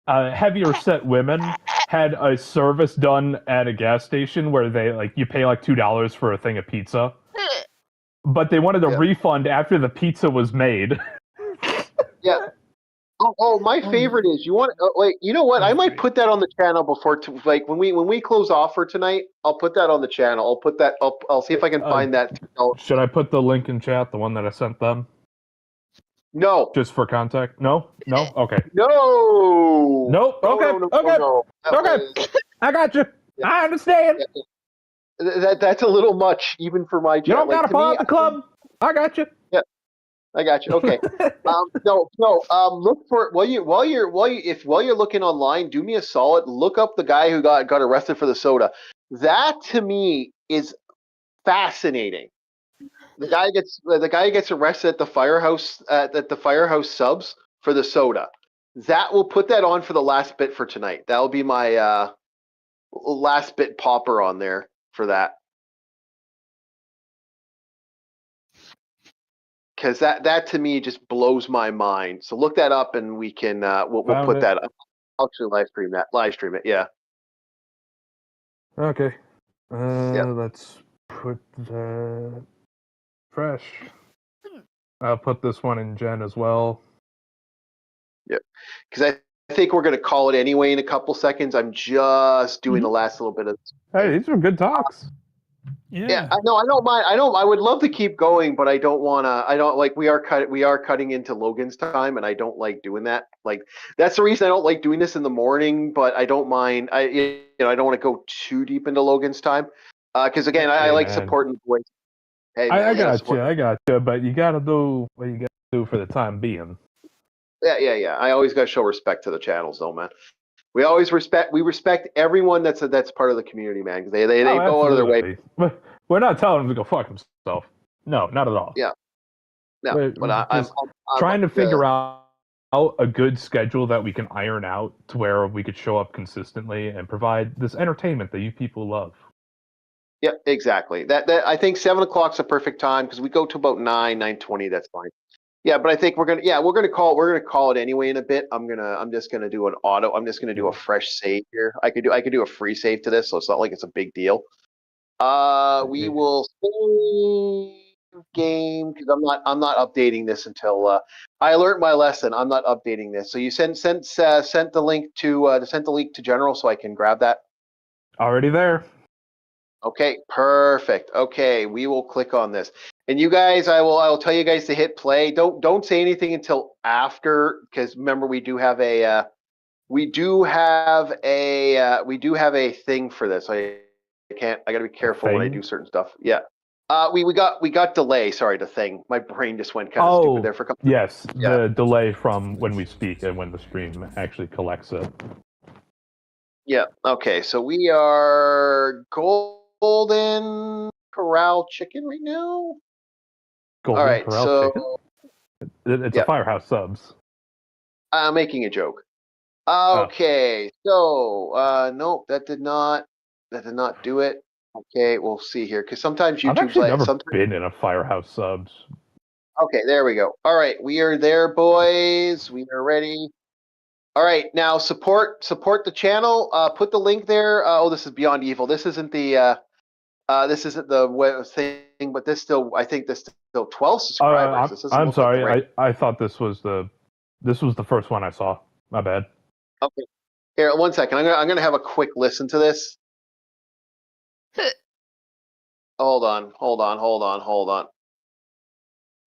heavier set women had a service done at a gas station where you pay like $2 for a thing of pizza, but they wanted a refund after the pizza was made. Yeah. Oh, my favorite is you know what? I might put that on the channel when we close off for tonight. I'll put that on the channel. I'll put that up. I'll see if I can find that. Should I put the link in chat, the one that I sent them? No. Just for contact? No. Okay. No. Nope. Okay. Okay. I got you. Yeah. I understand. That's a little much, even for my. You don't gotta follow the club. I got you. Yeah. I got you. Okay. No. Look for while you're looking online. Do me a solid. Look up the guy who got arrested for the soda. That to me is fascinating. The guy gets arrested at the firehouse subs for the soda. That will put that on for the last bit for tonight. That'll be my last bit popper on there for that. Because that to me just blows my mind. So look that up, and we can we'll put that up. I'll actually live stream it. Yeah. Okay. Let's put that fresh. I'll put this one in Gen as well. Yeah, because I think we're gonna call it anyway in a couple seconds. I'm just doing the last little bit of. Hey, these are good talks. Yeah. I don't mind. I would love to keep going, but I don't want to. I don't like. We are cutting into Logan's time, and I don't like doing that. Like that's the reason I don't like doing this in the morning. But I don't mind. I don't want to go too deep into Logan's time, because again, I Hey, like man. supporting the boys. Hey man, I yeah, got you. I got you. But you gotta do what you gotta do for the time being. yeah. I always got to show respect to the channels, though, man. We always respect everyone that's part of the community, man. Because they Oh, go out of their way. absolutely. We're not telling him to go fuck himself. No, not at all. Yeah, no. We're But just I'm trying to figure out a good schedule that we can iron out to where we could show up consistently and provide this entertainment that you people love. Yeah, exactly. That I think 7 o'clock's a perfect time because we go to about 9:20. That's fine. Yeah, but I think we're gonna call it anyway in a bit. I'm just gonna do an auto. I'm just gonna do a fresh save here. I could do a free save to this, so it's not like it's a big deal. We will save game because I'm not updating this until I learned my lesson. I'm not updating this. So you sent the link to general so I can grab that. Already there. Okay, perfect. Okay, we will click on this. And you guys, I will tell you guys to hit play. Don't say anything until after, because remember we do have a thing for this. I gotta be careful when I do certain stuff. Yeah. We got delay. Sorry, the thing. My brain just went kind of stupid there for a couple. Yes, Yeah. the delay from when we speak and when the stream actually collects it. Yeah. Okay. So we are Golden Corral Chicken right now. Golden All right. Corral So chicken. It's yeah. a Firehouse Subs. I'm making a joke. Okay. So nope, that did not do it. Okay, we'll see here because sometimes I've YouTube's actually like never been in a Firehouse Subs. Okay, there we go. All right, we are there, boys. We are ready. All right, now support the channel. Put the link there. This is Beyond Evil. This isn't the web thing, but I think this still 12 subscribers. This doesn't I'm look like the sorry. right. I thought this was the first one I saw. My bad. Okay, here, 1 second. I'm gonna have a quick listen to this. Hold on.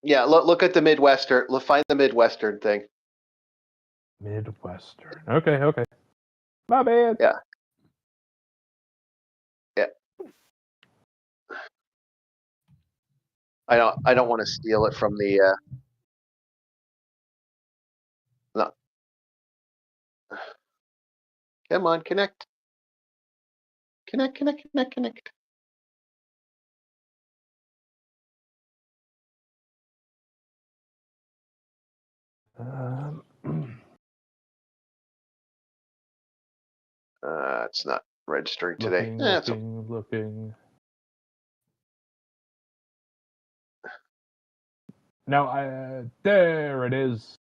Yeah, look at the Midwestern. Find the Midwestern thing. Midwestern. Okay. My bad. Yeah. I don't want to steal it from the. No. Come on, connect. Connect. It's not registering today. Looking. Now, there it is.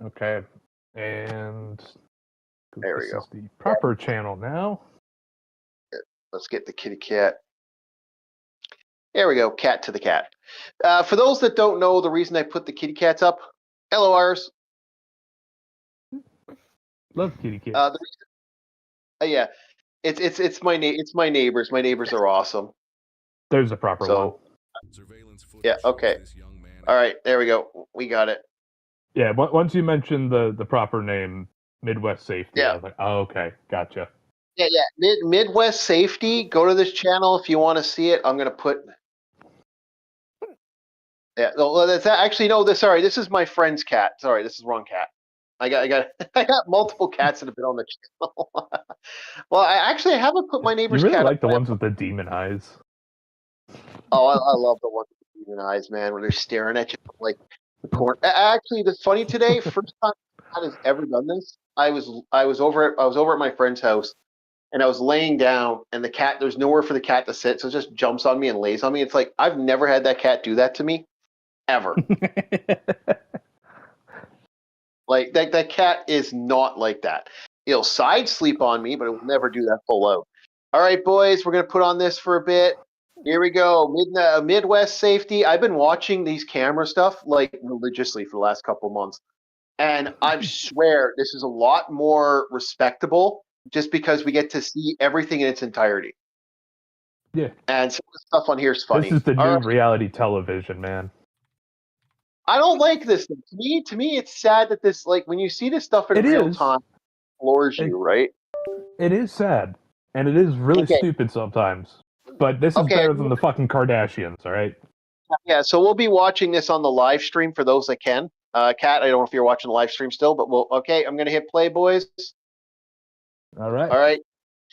Okay. And there we go. This is the proper channel now. Let's get the kitty cat. There we go. Cat to the cat. For those that don't know, the reason I put the kitty cats up. Hello, Iris. Love kitty cats. Yeah, it's my neighbors. My neighbors are awesome. There's a proper one. Yeah. Okay. All right. There we go. We got it. Yeah. Once you mentioned the proper name, Midwest Safety, yeah. I was like, oh, okay, gotcha. Yeah. Midwest Safety. Go to this channel if you want to see it. I'm gonna put. Yeah. Well, that's actually no. Sorry, this is my friend's cat. Sorry, this is the wrong cat. I got multiple cats that have been on the channel. Well, I haven't put my neighbor's cat. You really cat like the ones with the demon eyes. Oh, I love the ones with the demon eyes, man, where they're staring at you like the corner. Actually, that's funny today. First time cat has ever done this. I was over at my friend's house, and I was laying down, and the cat. There's nowhere for the cat to sit, so it just jumps on me and lays on me. It's like I've never had that cat do that to me, ever. Like that cat is not like that. It'll side sleep on me, but it will never do that full out. All right, boys, we're gonna put on this for a bit. Here we go. Midwest Safety. I've been watching these camera stuff like religiously for the last couple of months, and I swear this is a lot more respectable just because we get to see everything in its entirety. Yeah. And some of the stuff on here is funny. This is the new All right. reality television, man. I don't like this. To me, it's sad that this, like, when you see this stuff in real time, it floors you, right? It is sad, and it is really Okay. stupid sometimes. But this is Okay. better than the fucking Kardashians, all right? Yeah, so we'll be watching this on the live stream for those that can. Kat, I don't know if you're watching the live stream still, but I'm going to hit play, boys. All right. All right.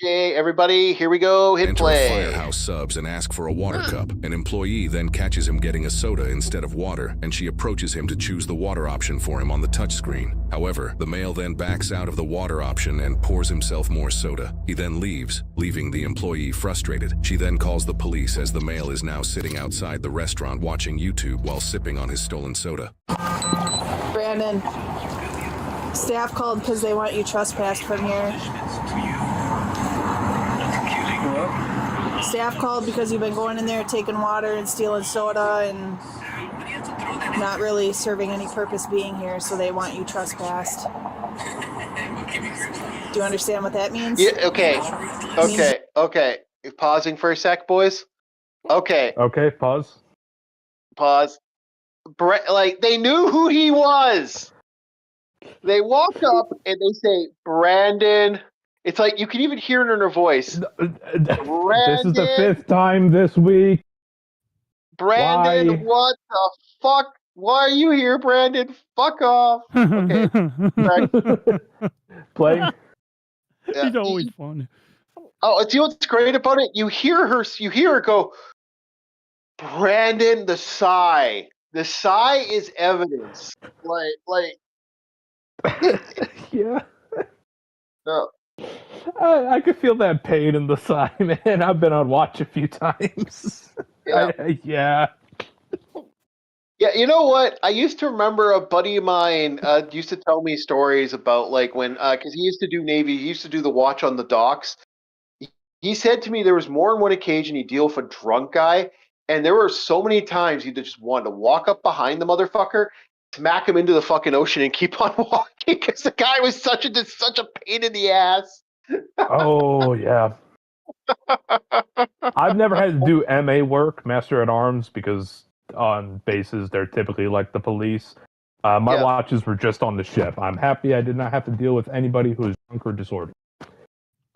Okay, everybody, here we go. Hit Enter play. a Firehouse Subs and ask for a water cup. An employee then catches him getting a soda instead of water, and she approaches him to choose the water option for him on the touchscreen. However, the male then backs out of the water option and pours himself more soda. He then leaves, leaving the employee frustrated. She then calls the police as the male is now sitting outside the restaurant watching YouTube while sipping on his stolen soda. Brandon, staff called because they want you trespassed from here. Staff called because you've been going in there taking water and stealing soda and not really serving any purpose being here, so they want you trespassed. Do you understand what that means? Yeah, okay. Pausing for a sec, boys. Okay. Okay, pause. Like, they knew who he was. They walk up and they say, Brandon. It's like you can even hear it in her voice. This is the 5th time this week. Brandon, Why? what the fuck? Why are you here, Brandon? Fuck off. Okay. Playing. Yeah, he's always fun. Oh, you know what's great about it? You hear her go, Brandon, the sigh. The sigh is evidence. Like. Yeah. No. I could feel that pain in the sigh, man. I've been on watch a few times. Yeah. Yeah. Yeah, you know what? I used to remember a buddy of mine used to tell me stories about, like, when, because he used to do Navy, he used to do the watch on the docks. He said to me there was more than one occasion he'd deal with a drunk guy, and there were so many times he'd just wanted to walk up behind the motherfucker, smack him into the fucking ocean, and keep on walking because the guy was such a pain in the ass. Oh, yeah. I've never had to do MA work, Master at Arms, because on bases they're typically like the police. My watches were just on the ship. I'm happy I did not have to deal with anybody who was drunk or disordered.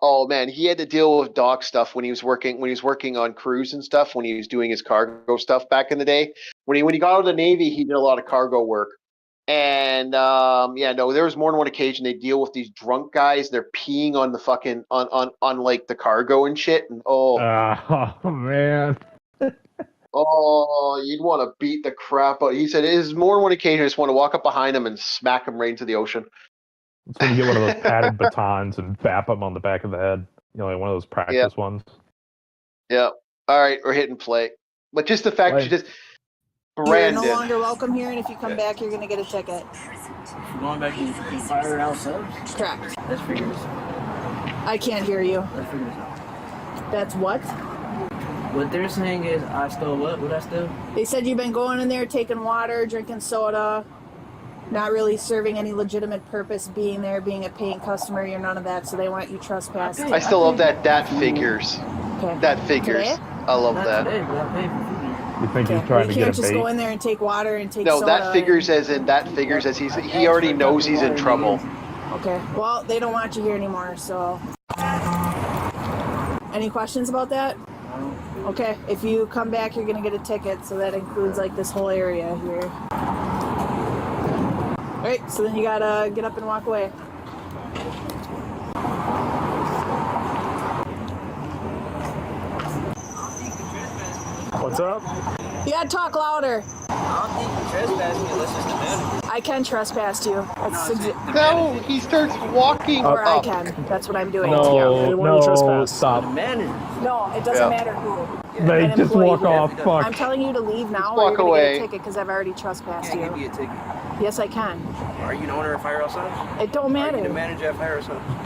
Oh man, he had to deal with dock stuff when he was working on crews and stuff, when he was doing his cargo stuff back in the day. When he got out of the Navy, he did a lot of cargo work. And there was more than one occasion they deal with these drunk guys. They're peeing on the fucking on like the cargo and shit. And oh man. Oh, you'd want to beat the crap out. He said it is more than one occasion. I just want to walk up behind him and smack him right into the ocean. It's when you get one of those padded batons and bap him on the back of the head. You know, like one of those practice ones. Yeah. All right, we're hitting play. But just the fact that you just Brandon. You're no longer welcome here, and if you come back, you're going to get a ticket. You're going back in Firehouse Subs? Correct. That's figures. I can't hear you. That figures out. That's what? What they're saying is I stole what? What I stole? They said you've been going in there taking water, drinking soda, not really serving any legitimate purpose, being there, being a paying customer. You're none of that, so they want you trespassed. I still love that. That figures. Okay. That figures. Today? I love Not that. today, but I paid for figures. You think he's trying to get a bait? You can't just go in there and take water and take soda. No, that figures as he already knows he's in trouble. Okay. Well, they don't want you here anymore, so. Any questions about that? Okay. If you come back, you're going to get a ticket, so that includes, like, this whole area here. All right, so then you got to get up and walk away. What's up? You gotta talk louder. I don't think you trespass me unless it's the manager. I can trespass you. No, he starts walking. Or I can. That's what I'm doing. No, stop. No, it doesn't matter who. They just walk off. Fuck. I'm telling you to leave now, Just or you're walk gonna away. get a ticket because I've already trespassed Can't you. give you a ticket. Yes, I can. Are you the owner of Firehouse Subs? It don't Are matter. you the manager of Firehouse Subs? It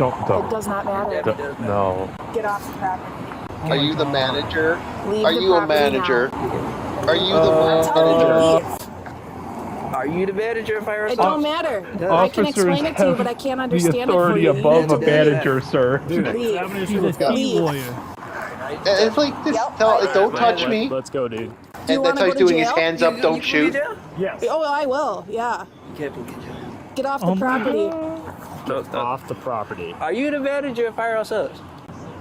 does not matter. No. Get off the property. Are you the manager? Leave Are the you a property manager? now. Are you the I'm telling you to manager? leave. Are Are you the manager of fire? It don't matter. I can explain it to you, but I can't understand it the authority for you. above a manager, sir. Leave. She's a sea lawyer. It's like this. Don't touch me. Let's go, dude. And that's how he's doing his hands up. Don't shoot. Yes. Oh, I will. Yeah. Get off the property. Off the property. Are you the manager of Firehouse Subs?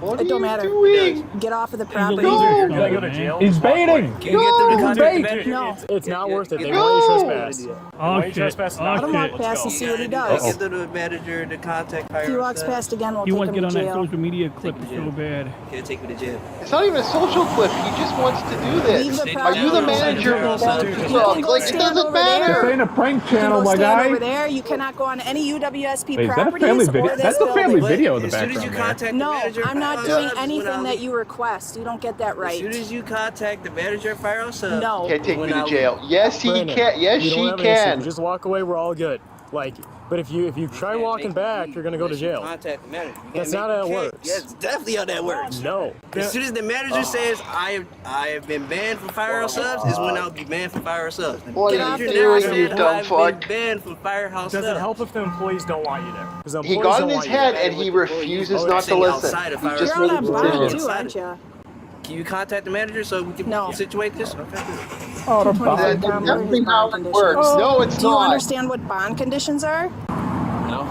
What It don't matter. doing? Get off of the property. No. You gotta go to jail. He's baiting. Can you get them to contact the bait. manager? No. It's not worth it. They No. want you trespass. Oh you shit. trespass Oh not Let him walk shit. past and see what he Get does. the manager to contact Firehouse If he walks Subs. past again, we'll He take wants him to get to on that jail. social media clip so bad. He'll take me to jail. It's not even a social clip. He just wants to do Leave this. the Are you the manager? You can go Like, it stand doesn't over This matter. ain't a prank You can channel, go my stand over guy. there. You cannot go on any UWSP Wait, is that a properties family or video? this That's a family building. video in the As soon as you background there. contact the No, manager, I'm not of doing Firehouse Subs, anything that you request. You don't get that As right. soon as you contact the manager of Firehouse Subs, No. Can't take me When to I- jail. Yes, he Brandon, can. Yes, you don't she have an issue. can. You just walk away. We're all good. Like, but if you try walking back, you're gonna go to jail. Contact the manager. You That's gotta not how make- it you works. can't- Yeah, it's definitely how that works. No. As soon as the manager says I have been banned from Firehouse Subs, is when I'll be banned from Firehouse Subs. What The are manager you never doing, you said dumb I've fuck? been banned from Firehouse Does Subs. it help if the employees don't want you there? 'Cause the He employees got in don't his want you head there. and he refuses Oh, not to saying listen. outside of He Firehouse just You're on made a that bond decision. too, aren't you? Can you contact the manager so we can No. situate this? Okay. Oh, the $225 That's bond. definitely how it conditions. works. No, it's Do you not. understand what bond conditions are? No.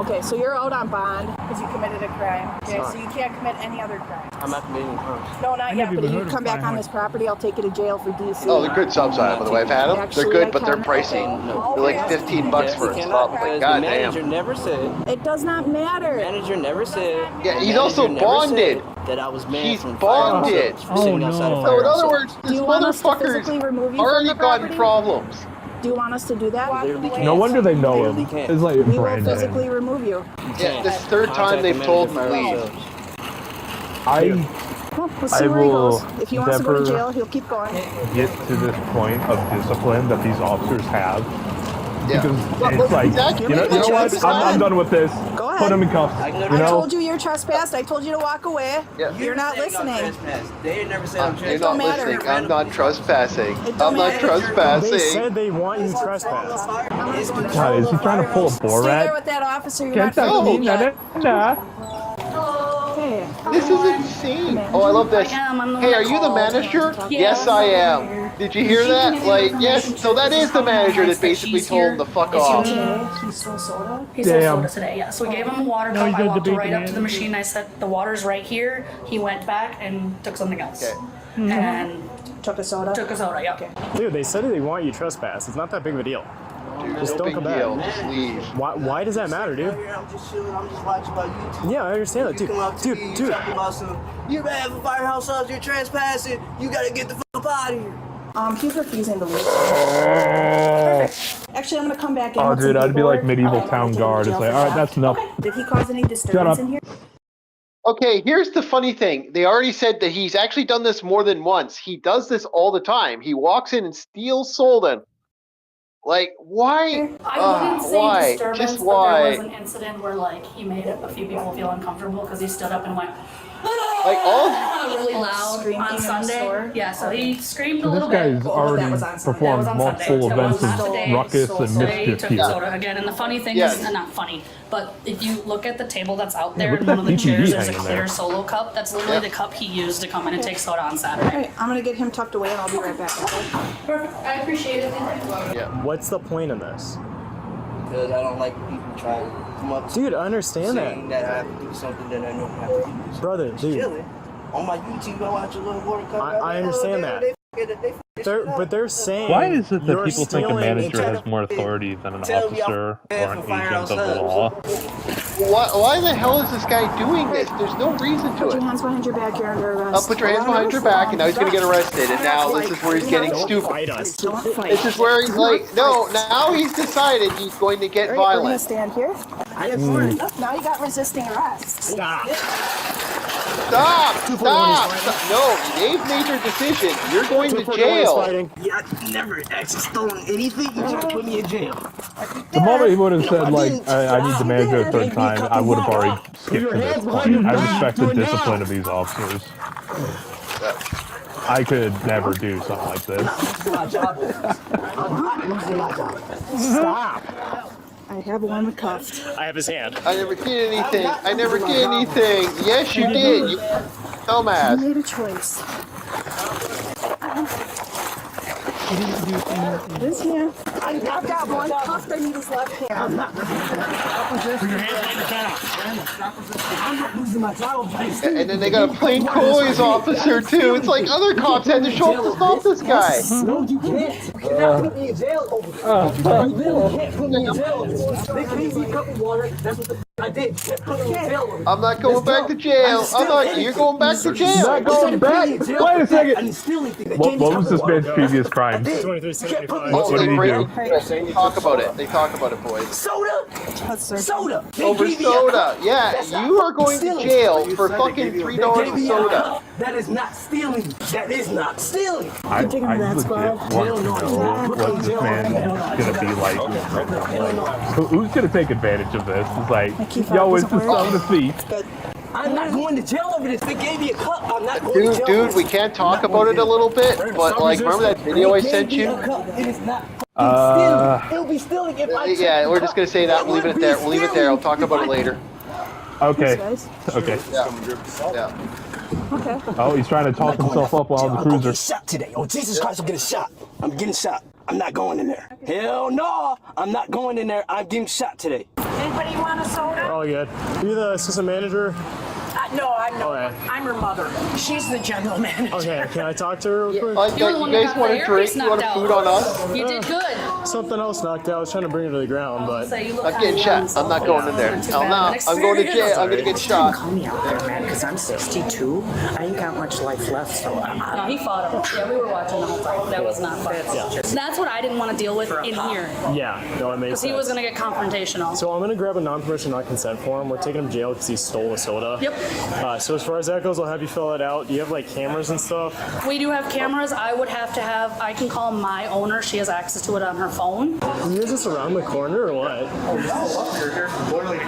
Okay, so you're out on bond because you committed a crime. Okay, so you can't commit any other crime. I'm not committing crimes. No, not I yet. never But even if you heard of come back on Fine this property, I'll take you to jail for DC. Oh, they're good subs on it, by the way. I've had them. They're Actually, good, I but they're can- pricey. okay. They're like 15 bucks for a Yes, sub. because Like, the manager goddamn. never said. It does not matter. Manager never said. Yeah, he's manager also never bonded. said That I was banned He's from bonded. Firehouse Subs for sitting Oh, outside no. of So in Firehouse other Subs. words, Do this you want us to motherfucker's physically remove you from already the gotten property? problems. Do you want us to do that? Literally can't. No wonder they know him. Literally can't. It's like We will Brandon. physically remove you. Yeah, this is the third time they've told me to leave. I Well, let's I see where he will goes. If he wants to go to never- jail, he'll keep going. get to this point of discipline that these officers have. Yeah. Because it's like, exactly. you know what? I'm done with this. Go ahead. Put him in cuffs. I You I know? told you you're trespassed. I told you to walk away. Yeah. You're not said I'm listening. trespassed. They never said I'm You're trespassed. not don't matter. listening. I'm not trespassing. It don't I'm not matter. They trespassing. said they want you trespass. I'm It's gonna go God, is he trying to pull a Stay there Borat? with that officer. You're Can't not touch going me, to yet. nah. Hey, This is insane. Oh, I love this. Hey, are you the manager? Yes, I am. Did you hear that? Like, yes. So that is the manager that basically told him to fuck off. he stole soda. He stole Damn. soda today, yeah. So we gave him a water No, cup. he's I gonna walked debate right the up to the manager. machine. I said, the water's right here. He went back and took something else. Okay. And Took a soda. took a soda, yeah. Dude, they said they want you trespass. It's not that big of a deal. Just No don't big come back. deal. Just leave. Why does that matter, dude? I'm just chilling. I'm just watching my YouTube. Yeah, I understand that, You dude. come up to me, you Dude. talk about some. You're bad for Firehouse Subs. You're trespassing. You gotta get the fuck up out of here. He's refusing to leave. Actually, I'm gonna come back in. Oh, with some dude, I'd be like paperwork. medieval I'm town gonna take guard. him It's to like, jail all for right, that. that's enough. Did he cause any disturbance up. in here? Okay, here's the funny thing. They already said that he's actually done this more than once. He does this all the time. He walks in and steals Solden. Like, why? I wouldn't say why? disturbance, Just but why? there was an incident where like he made a few people feel uncomfortable because he stood up and went Like all. really loud Screaming in on the Sunday. store? Yeah, so he screamed a So this little bit. guy's that already was on Sunday. performed That was on multiple Sunday. events That was of today. ruckus and So they mischief took here. soda again, and the funny thing Yes. is, not funny, but if you look at the table that's out there, look in at one of the that DTV chairs, there's a hanging clear there. solo cup. That's literally Yeah. the cup he used to come in and take soda on All Saturday. right, I'm gonna get him tucked away and I'll be right back. Okay? Perfect. I appreciate it. Thank you. Yeah. What's the point of this? Because I don't like people trying to come up to Dude, I understand saying that. that I have to do something that I know I have to do. Brother, dude. Chilling. On my YouTube, I watch a little water cup. I understand that. But they're saying Why is it that you're people think a stealing manager and has more authority than an Tell me I'm officer or bad an for agent Firehouse of the Subs. law? Why the hell is this guy doing this? There's no reason to Put your it. hands behind your back. You're under arrest. I'll put your hands behind your back, and now he's gonna get arrested. And now this is where he's getting Don't stupid. fight us. Don't fight. This is where he's like, no. Now he's decided he's going to get All right, we're gonna violent. stand here. Now you got resisting arrest. Stop. Stop! Stop! No, they've made their decision. You're going to jail. Yeah, I never actually stolen anything. You trying to put me in jail. The moment he would have said, like, I need the manager a third time, I would have already skipped to this point. I respect the discipline of these officers. I could never do something like this. Stop. I have one cuffed. I have his hand. I never did anything. I never did anything. Yes, you did. You dumbass. You made a choice. This hand. I've got one cuffed. I need his left hand. I'm not losing my job. And then they got a plain clothes officer too. It's like other cops had to show up to stop this guy. No, you can't. You cannot put me in jail over this. You really can't put me in jail over this. They gave me a cup of water. That's what the I did. Put me in jail over this. I'm not going back to jail. You're going back to jail. Not going back. Wait a second. What was this man's previous crimes? 2375. What did he do? They talk about it. They talk about it, boys. Soda. Soda. Over soda. Yeah, you are going to jail for fucking $3 of soda. That is not stealing. That is not stealing. I legit want to know what this man is gonna be like. Who's gonna take advantage of this? It's like, yo, it's the soda thief. I'm not going to jail over this. They gave me a cup. I'm not going to jail. Dude, we can't talk about it a little bit, but like, remember that video I sent you? It is not stealing. It'll be stealing if I yeah, we're just gonna say that. We'll leave it there. We'll leave it there. I'll talk about it later. Okay. Okay. Yeah. Okay. Oh, he's trying to talk himself up while on the cruiser. I'm shot today. Oh, Jesus Christ, I'm getting shot. I'm getting shot. I'm not going in there. Hell no. I'm not going in there. I'm getting shot today. Anybody want a soda? Oh, good. You the assistant manager? No, I'm not. Okay. I'm her mother. She's the general manager. Okay, can I talk to her real quick? You guys want a drink? You want a food on us? You did good. Something else knocked out. I was trying to bring her to the ground, but... I'm getting shot. I'm not going in there. Hell no. I'm going to jail. I'm going to get shot. Call me out there, man, because I'm 62. I ain't got much life left, so No, he fought him. Yeah, we were watching the whole time. That was not fun. That's what I didn't want to deal with in here. Yeah, no, it makes sense. Because he was going to get confrontational. So I'm going to grab a non-permission, non-consent form. We're taking him to jail because he stole a soda. Yep. So as far as that goes, I'll have you fill it out. Do you have, like, cameras and stuff? We do have cameras. I would have to have, I can call my owner. She has access to it on her phone. You guys just around the corner or what?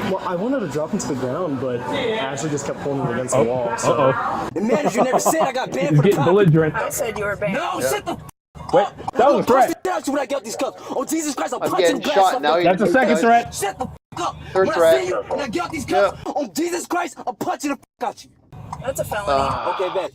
Well, I wanted to drop him to the ground, but Ashley just kept pulling him against the wall. So. The manager never said I got banned for the cup. Belligerent. I said you were banned. No, sit the Wait, that was a threat. when I got these cups. Oh, Jesus Christ, I'm getting shot now. That's a second threat. Shut the up. Third When threat. I see you and I get these cups, oh, Jesus Christ, I'm punching the out you. That's a felony. Okay, bet.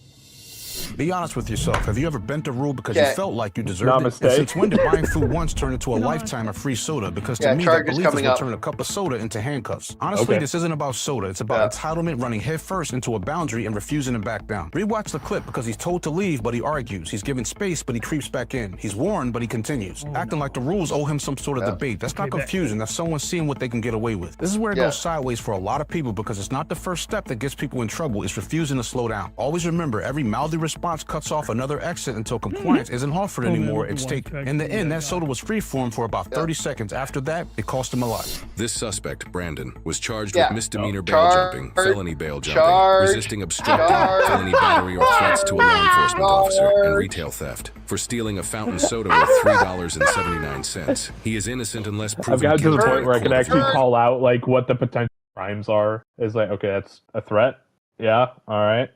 Be honest with yourself. Have you ever bent a rule because you felt like you deserved Namaste. it? And since when did buying food once turn into a lifetime of free soda? Because to me, that charges belief is coming what up. turned a cup of soda into handcuffs. Honestly, this isn't about soda. It's about entitlement running headfirst into a boundary and refusing to back down. Rewatch the clip because he's told to leave, but he argues. He's given space, but he creeps back in. He's warned, but he continues. Acting like the rules owe him some sort of debate. That's not confusion. That's someone seeing what they can get away with. This is where it goes sideways for a lot of people because it's not the first step that gets people in trouble. It's refusing to slow down. Always remember, every mouthy response cuts off another exit until compliance isn't offered anymore. It's taken. In the end, that soda was free for him for about 30 seconds. After that, it cost him a lot. This suspect, Brandon, was charged with misdemeanor bail jumping, felony bail jumping, resisting obstructing, felony battery or threats to a law enforcement officer, and retail theft. For stealing a fountain soda worth $3.79. He is innocent unless proven I've gotten to the guilty point where I can actually call out like what the potential crimes are. Is like, okay, that's a threat. Yeah, all right.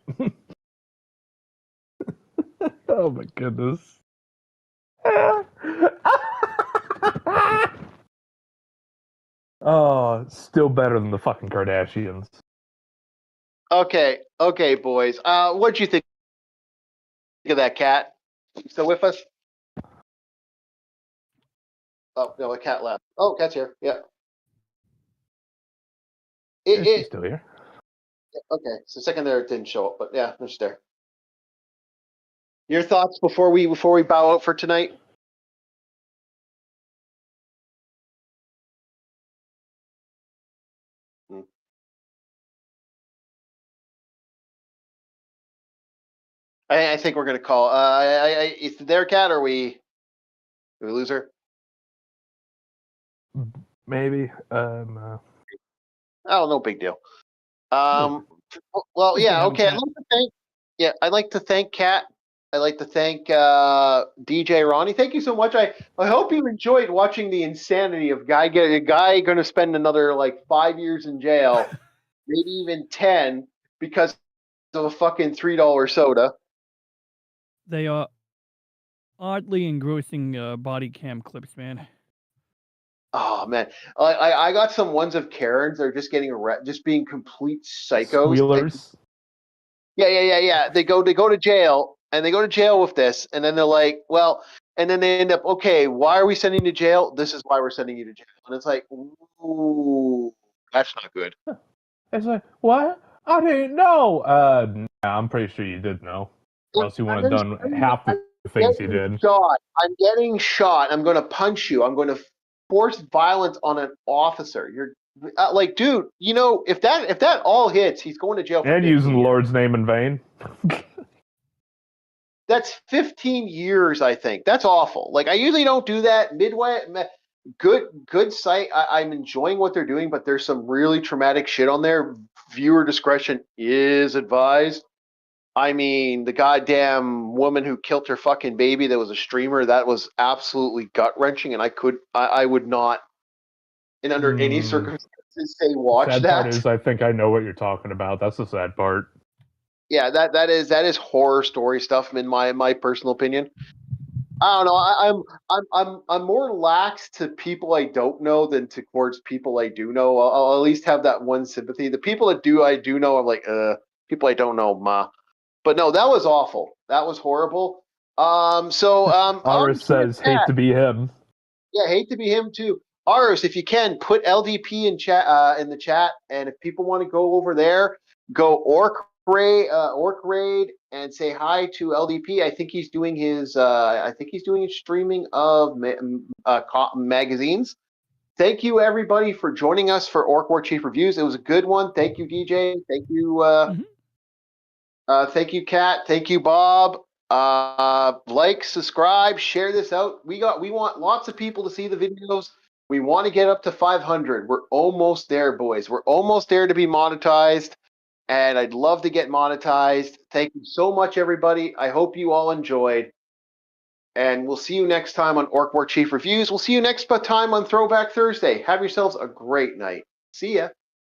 Oh my goodness. Oh, still better than the fucking Kardashians. Okay, boys. What'd you think of that, Cat? You still with us? Oh no, a cat left. Oh, Cat's here. Yeah. She's still here. Okay, so second there it didn't show up, but yeah, it's there. Your thoughts before we bow out for tonight? I think we're gonna call. Is it there, Cat? Or did we lose her? Maybe. Oh, no big deal. Well, yeah, okay. I'd like to thank Kat. I'd like to thank DJ Ronnie. Thank you so much. I hope you enjoyed watching the insanity of a guy going to spend another like 5 years in jail, maybe even 10, because of a fucking $3 soda. They are oddly engrossing body cam clips, man. Oh man, I got some ones of Karens. They're just getting just being complete psychos. Squealers. Yeah. They go to jail, and they go to jail with this, and then they're like, well, and then they end up, okay, why are we sending you to jail? This is why we're sending you to jail, and it's like, ooh, that's not good. It's like, what? I didn't know. Nah, I'm pretty sure you did know, or else you wouldn't have done half the things you did. I'm getting shot. I'm going to punch you. I'm going to force violence on an officer. You're like, dude, you know, if that all hits, he's going to jail for And 15 using the years. Lord's name in vain. That's 15 years, I think. That's awful. Like, I usually don't do that. Midway, good site. I'm enjoying what they're doing, but there's some really traumatic shit on there. Viewer discretion is advised. I mean, the goddamn woman who killed her fucking baby that was a streamer, that was absolutely gut-wrenching, and I would not, in under any circumstances, say watch sad that. Part is, I think I know what you're talking about. That's the sad part. Yeah, that is horror story stuff, in my personal opinion. I don't know. I'm more lax to people I don't know than towards people I do know. I'll at least have that one sympathy. The people I do know, I'm like, people I don't know, ma. But no, that was awful. That was horrible. Aris says, hate to be him. Yeah, hate to be him too. Aris, if you can, put LDP in the chat, and if people want to go over there, go Orc Raid and say hi to LDP. I think he's doing his streaming of magazines. Thank you everybody for joining us for Orc War Chief Reviews. It was a good one. Thank you, DJ. Thank you. Thank you, Kat. Thank you, Bob. Like, subscribe, share this out. We want lots of people to see the videos. We want to get up to 500. We're almost there, boys. We're almost there to be monetized, and I'd love to get monetized. Thank you so much, everybody. I hope you all enjoyed, and we'll see you next time on Orc War Chief Reviews. We'll see you next time on Throwback Thursday. Have yourselves a great night. See ya.